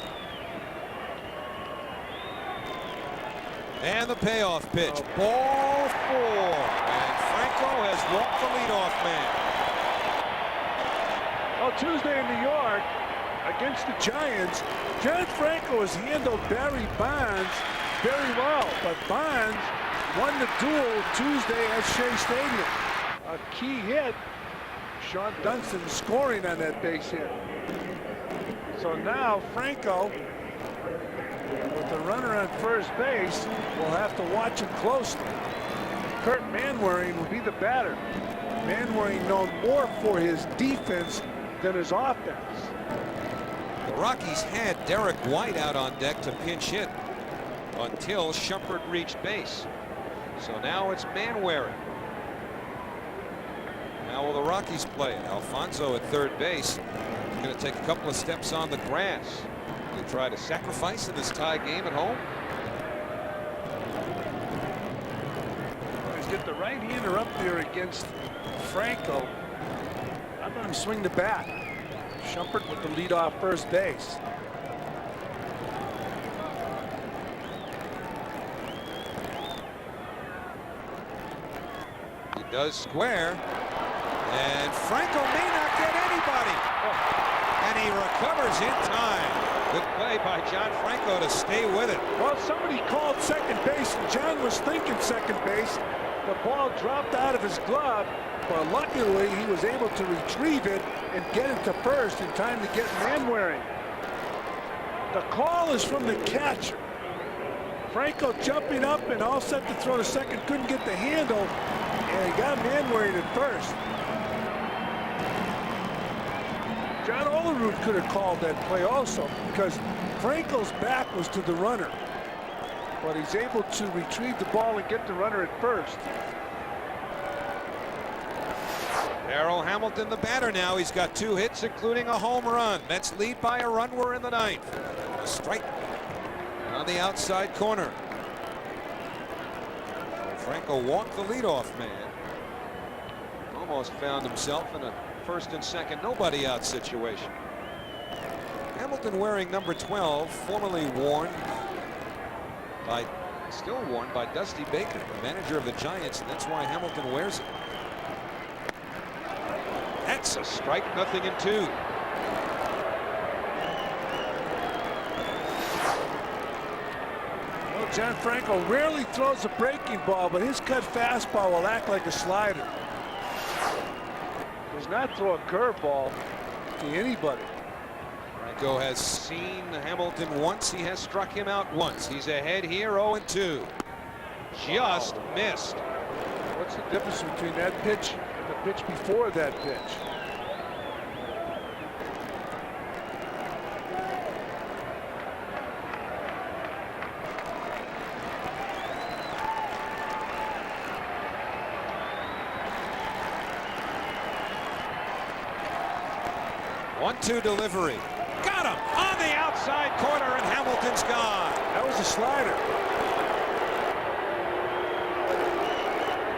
And the payoff pitch. Ball 4. And Franco has walked the leadoff man. Well, Tuesday in New York against the Giants, John Franco has handled Barry Bonds very well, but Bonds won the duel Tuesday at Shea Stadium. A key hit, Sean Dunston scoring on that base hit. So now Franco, with the runner on first base, will have to watch him closely. Kurt Manwaring will be the batter. Manwaring known more for his defense than his offense. The Rockies had Derek White out on deck to pinch hit until Shumpert reached base. So now it's Manwaring. Now will the Rockies play it? Alfonso at third base. He's going to take a couple of steps on the grass. They try to sacrifice in this tie game at home. Let's get the right-hander up there against Franco. I let him swing the bat. Shumpert with the lead off first base. He does square. And Franco may not get anybody. And he recovers in time. Good play by John Franco to stay with it. Well, somebody called second base, and John was thinking second base. The ball dropped out of his glove, but luckily he was able to retrieve it and get it to first in time to get Manwaring. The call is from the catcher. Franco jumping up and all set to throw to second, couldn't get the handle, and he got Manwaring at first. John Olerud could have called that play also, because Franco's back was to the runner, but he's able to retrieve the ball and get the runner at first. Darrell Hamilton, the batter now. He's got 2 hits, including a home run. Mets lead by a run. We're in the 9th. A strike on the outside corner. Franco walked the leadoff man. Almost found himself in a first and second nobody out situation. Hamilton wearing number 12, formerly still worn by Dusty Baker, the manager of the Giants, and that's why Hamilton wears it. That's a strike, 0-2. Well, John Franco rarely throws a breaking ball, but his cut fastball will act like a slider. Does not throw a curveball to anybody. Franco has seen Hamilton once. He has struck him out once. He's ahead here, 0-2. Just missed. What's the difference between that pitch and the pitch before that pitch? One-two delivery. Got him on the outside corner, and Hamilton's gone. That was a slider.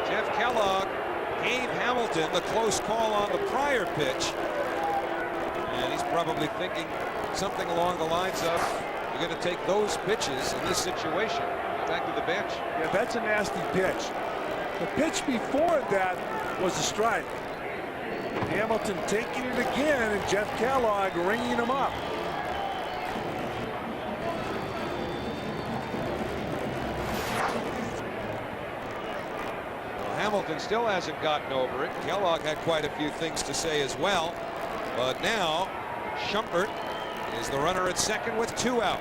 Jeff Kellogg gave Hamilton the close call on the prior pitch. And he's probably thinking something along the lines of, you're going to take those pitches in this situation. Back to the bench. Yeah, that's a nasty pitch. The pitch before that was a strike. Hamilton taking it again, and Jeff Kellogg ringing him up. Well, Hamilton still hasn't gotten over it. Kellogg had quite a few things to say as well. But now Shumpert is the runner at second with 2 out.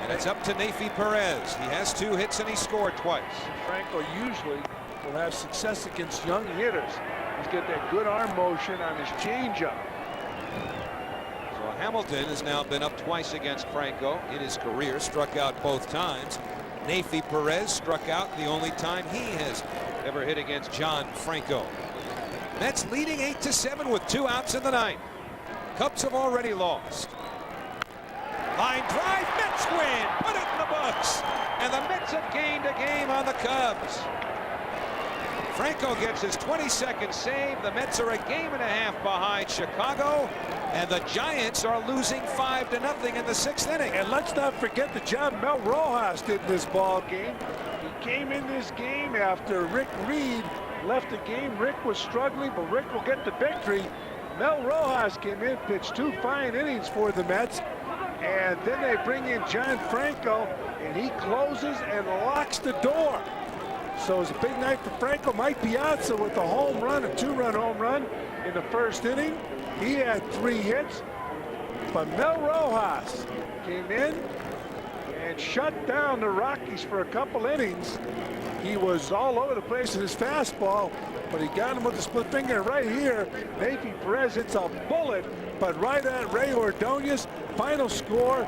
And it's up to Nafi Perez. He has 2 hits and he scored twice. Franco usually will have success against young hitters. He's got that good arm motion on his changeup. So Hamilton has now been up twice against Franco in his career, struck out both times. Nafi Perez struck out the only time he has ever hit against John Franco. Mets leading 8-7 with 2 outs in the 9th. Cubs have already lost. Line drive, Mets win, put it in the books, and the Mets have gained a game on the Cubs. Franco gets his 22nd save. The Mets are a game and a half behind Chicago, and the Giants are losing 5-0 in the 6th inning. And let's not forget the job Mel Rojas did in this ball game. He came in this game after Rick Reed left the game. Rick was struggling, but Rick will get the victory. Mel Rojas came in, pitched 2 fine innings for the Mets, and then they bring in John Franco, and he closes and locks the door. So it's a big night for Franco. Mike Piazza with a home run, a 2-run home run in the 1st inning. He had 3 hits, but Mel Rojas came in and shut down the Rockies for a couple innings. He was all over the place with his fastball, but he got him with the split finger right here. Navy Perez hits a bullet, but right at Ray Ordonez. Final score,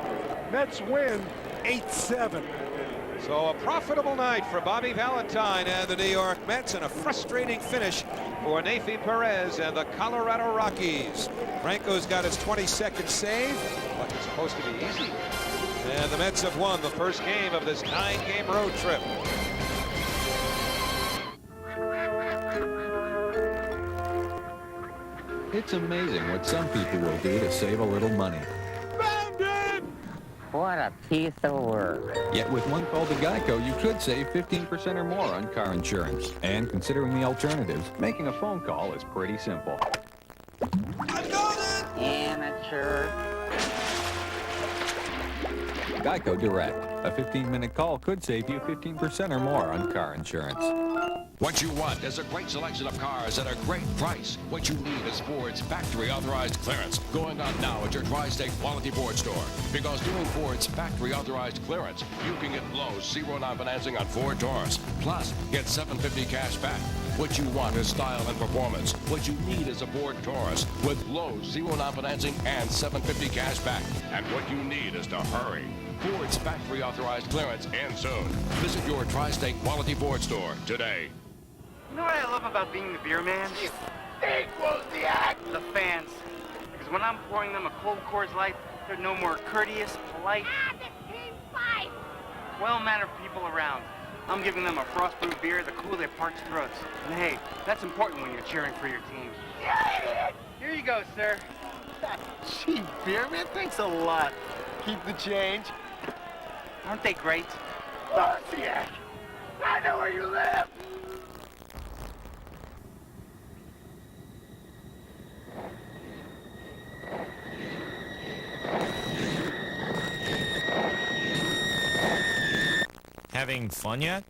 Mets win 8-7. So a profitable night for Bobby Valentine and the New York Mets, and a frustrating finish for Navy Perez and the Colorado Rockies. Franco's got his 22nd save, but it's supposed to be easy. And the Mets have won the first game of this 9-game road trip. It's amazing what some people will do to save a little money. What a piece of work. Yet with one call to Geico, you could save 15% or more on car insurance. And considering the alternatives, making a phone call is pretty simple. Amateur. Geico Direct. A 15-minute call could save you 15% or more on car insurance. What you want is a great selection of cars at a great price. What you need is Ford's factory authorized clearance. Going on now at your Tri-State Quality Ford store. Because doing Ford's factory authorized clearance, you can get low 0% financing on Ford Taurus. Plus, get $750 cash back. What you want is style and performance. What you need is a Ford Taurus with low 0% financing and $750 cash back. And what you need is to hurry. Ford's factory authorized clearance ends soon. Visit your Tri-State Quality Ford store today. You know what I love about being the beer man? Equals the act. The fans. Because when I'm pouring them a cold Coors Light, they're no more courteous, polite, well-mannered people around. I'm giving them a frost-brewed beer to cool their parched throats. And hey, that's important when you're cheering for your team. Here you go, sir. Gee, beer man, thanks a lot. Keep the change. Aren't they great? Marciak, I know where you live. Having fun yet?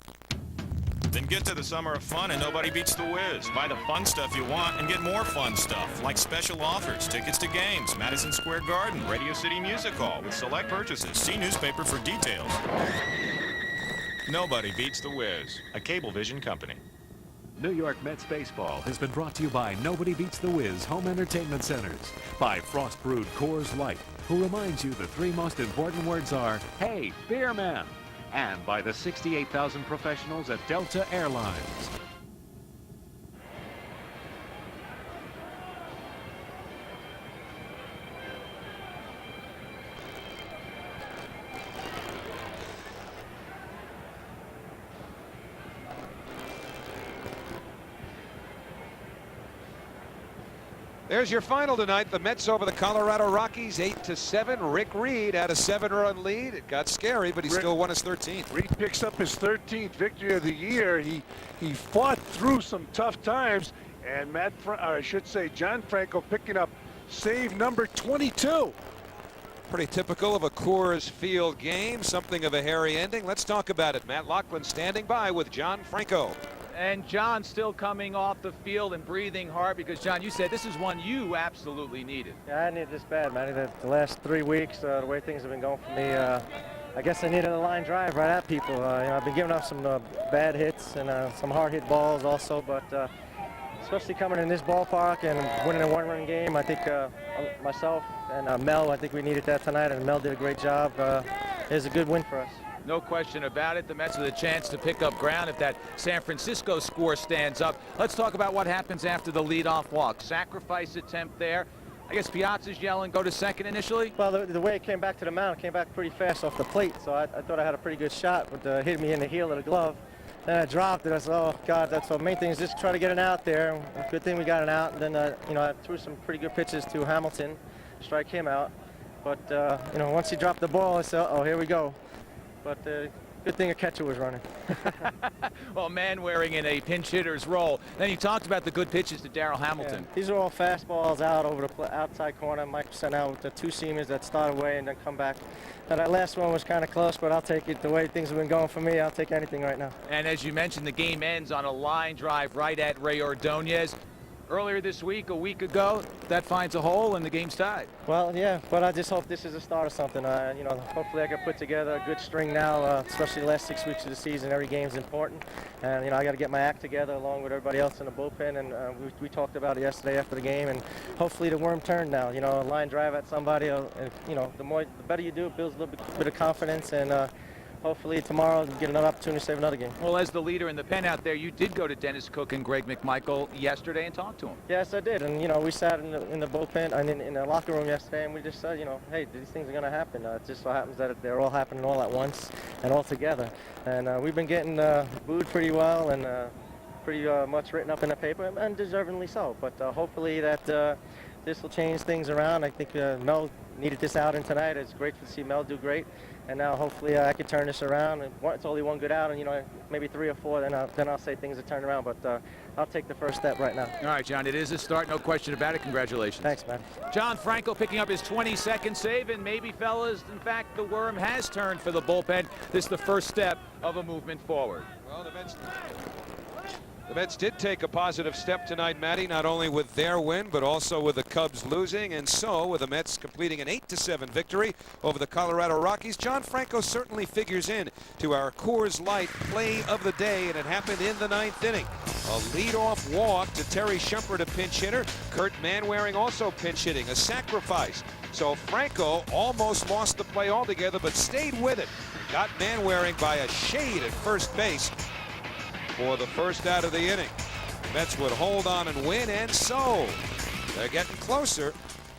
Then get to the Summer of Fun and Nobody Beats the Whiz. Buy the fun stuff you want and get more fun stuff, like special offers, tickets to games, Madison Square Garden, Radio City Music Hall, with select purchases. See newspaper for details. Nobody Beats the Whiz, a Cablevision company. New York Mets baseball has been brought to you by Nobody Beats the Whiz Home Entertainment Centers, by Frost Brewed Coors Light, who reminds you the three most important words are, hey, beer man, and by the 68,000 professionals at Delta Airlines. There's your final tonight. The Mets over the Colorado Rockies, 8-7. Rick Reed had a 7-run lead. It got scary, but he still won his 13th. Reed picks up his 13th victory of the year. He fought through some tough times, and John Franco picking up save number 22. Pretty typical of a Coors Field game, something of a hairy ending. Let's talk about it. Matt Loughlin standing by with John Franco. And John still coming off the field and breathing hard because, John, you said this is one you absolutely needed. Yeah, I needed this bad, man. The last 3 weeks, the way things have been going for me, I guess I needed a line drive right at people. I've been giving up some bad hits and some hard hit balls also, but especially coming in this ballpark and winning a one-run game, I think myself and Mel, I think we needed that tonight, and Mel did a great job. It was a good win for us. No question about it. The Mets with a chance to pick up ground if that San Francisco score stands up. Let's talk about what happens after the leadoff walk. Sacrifice attempt there. I guess Piazza's yelling, go to second initially? Well, the way it came back to the mound, it came back pretty fast off the plate, so I thought I had a pretty good shot, but hit me in the heel of the glove. Then I dropped it. I said, oh, God, that's the main thing is just try to get it out there. Good thing we got it out. And then, I threw some pretty good pitches to Hamilton, strike him out. But, once he dropped the ball, I said, oh, here we go. But good thing a catcher was running. Well, man wearing in a pinch hitter's role. Then he talked about the good pitches to Darryl Hamilton. Yeah, these are all fastballs out over the outside corner. Mike sent out with the two seamers that start away and then come back. Now, that last one was kind of close, but I'll take it. The way things have been going for me, I'll take anything right now. And as you mentioned, the game ends on a line drive right at Ray Ordonez. earlier this week, a week ago. That finds a hole and the game's tied. Well, yeah, but I just hope this is a start of something. You know, hopefully I can put together a good string now, especially the last 6 weeks of the season. Every game's important. And, you know, I got to get my act together along with everybody else in the bullpen. And we talked about it yesterday after the game. And hopefully the worm turned now. You know, a line drive at somebody, you know, the better you do, it builds a little bit of confidence. And hopefully tomorrow we'll get another opportunity to save another game. Well, as the leader in the pen out there, you did go to Dennis Cook and Greg McMichael yesterday and talk to them. Yes, I did. And, you know, we sat in the bullpen, in the locker room yesterday, and we just said, you know, hey, these things are going to happen. It just so happens that they're all happening all at once and all together. And we've been getting booed pretty well and pretty much written up in the paper, and deservingly so. But hopefully that this will change things around. I think Mel needed this outing tonight. It's great to see Mel do great. And now hopefully I can turn this around. And it's only one good out, and, you know, maybe 3 or 4, then I'll say things have turned around. But I'll take the first step right now. All right, John, it is a start, no question about it. Congratulations. Thanks, man. John Franco picking up his 22nd save, and maybe, fellas, in fact, the worm has turned for the bullpen. This is the first step of a movement forward. Well, the Mets did take a positive step tonight, Matty, not only with their win, but also with the Cubs losing. And so, with the Mets completing an 8-7 victory over the Colorado Rockies, John Franco certainly figures in to our Coors Light play of the day, and it happened in the 9th inning. A leadoff walk to Terry Shumpert, a pinch hitter. Kurt Manwaring also pinch hitting, a sacrifice. So Franco almost lost the play altogether, but stayed with it. Got Manwaring by a shade at first base for the first out of the inning. Mets would hold on and win, and so they're getting closer.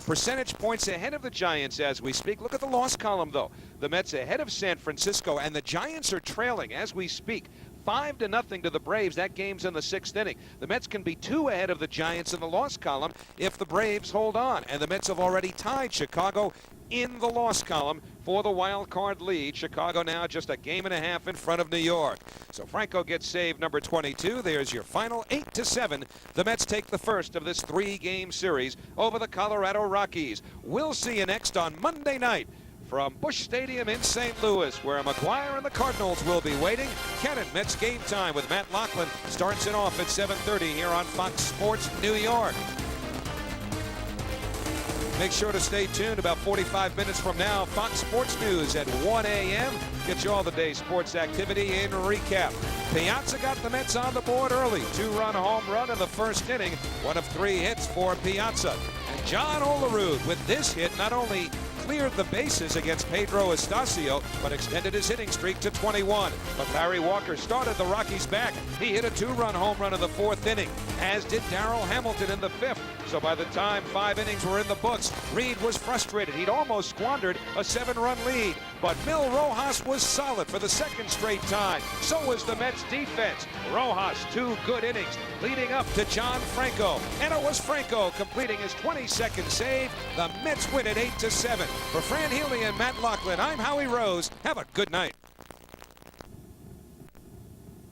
Percentage points ahead of the Giants as we speak. Look at the loss column, though. The Mets ahead of San Francisco, and the Giants are trailing as we speak. 5-0 to the Braves. That game's in the 6th inning. The Mets can be 2 ahead of the Giants in the loss column if the Braves hold on. And the Mets have already tied Chicago in the loss column for the wild card lead. Chicago now just a game and a half in front of New York. So Franco gets save number 22. There's your final 8-7. The Mets take the first of this 3-game series over the Colorado Rockies. We'll see you next on Monday night from Busch Stadium in St. Louis, where McGuire and the Cardinals will be waiting. Cannon Mets Game Time with Matt Lachlan starts it off at 7:30 here on Fox Sports New York. Make sure to stay tuned. About 45 minutes from now, Fox Sports News at 1 a.m. Get you all the day's sports activity in recap. Piazza got the Mets on the board early. 2-run home run in the first inning. 1 of 3 hits for Piazza. And John Olerud with this hit not only cleared the bases against Pedro Astacio, but extended his hitting streak to 21. But Larry Walker started the Rockies back. He hit a 2-run home run in the 4th inning, as did Darrell Hamilton in the 5th. So by the time 5 innings were in the books, Reed was frustrated. He'd almost squandered a 7-run lead. But Mil Rojas was solid for the 2nd straight time. So was the Mets defense. Rojas, 2 good innings, leading up to John Franco. And it was Franco completing his 22nd save. The Mets win it 8-7. For Fran Healy and Matt Lachlan, I'm Howie Rose. Have a good night.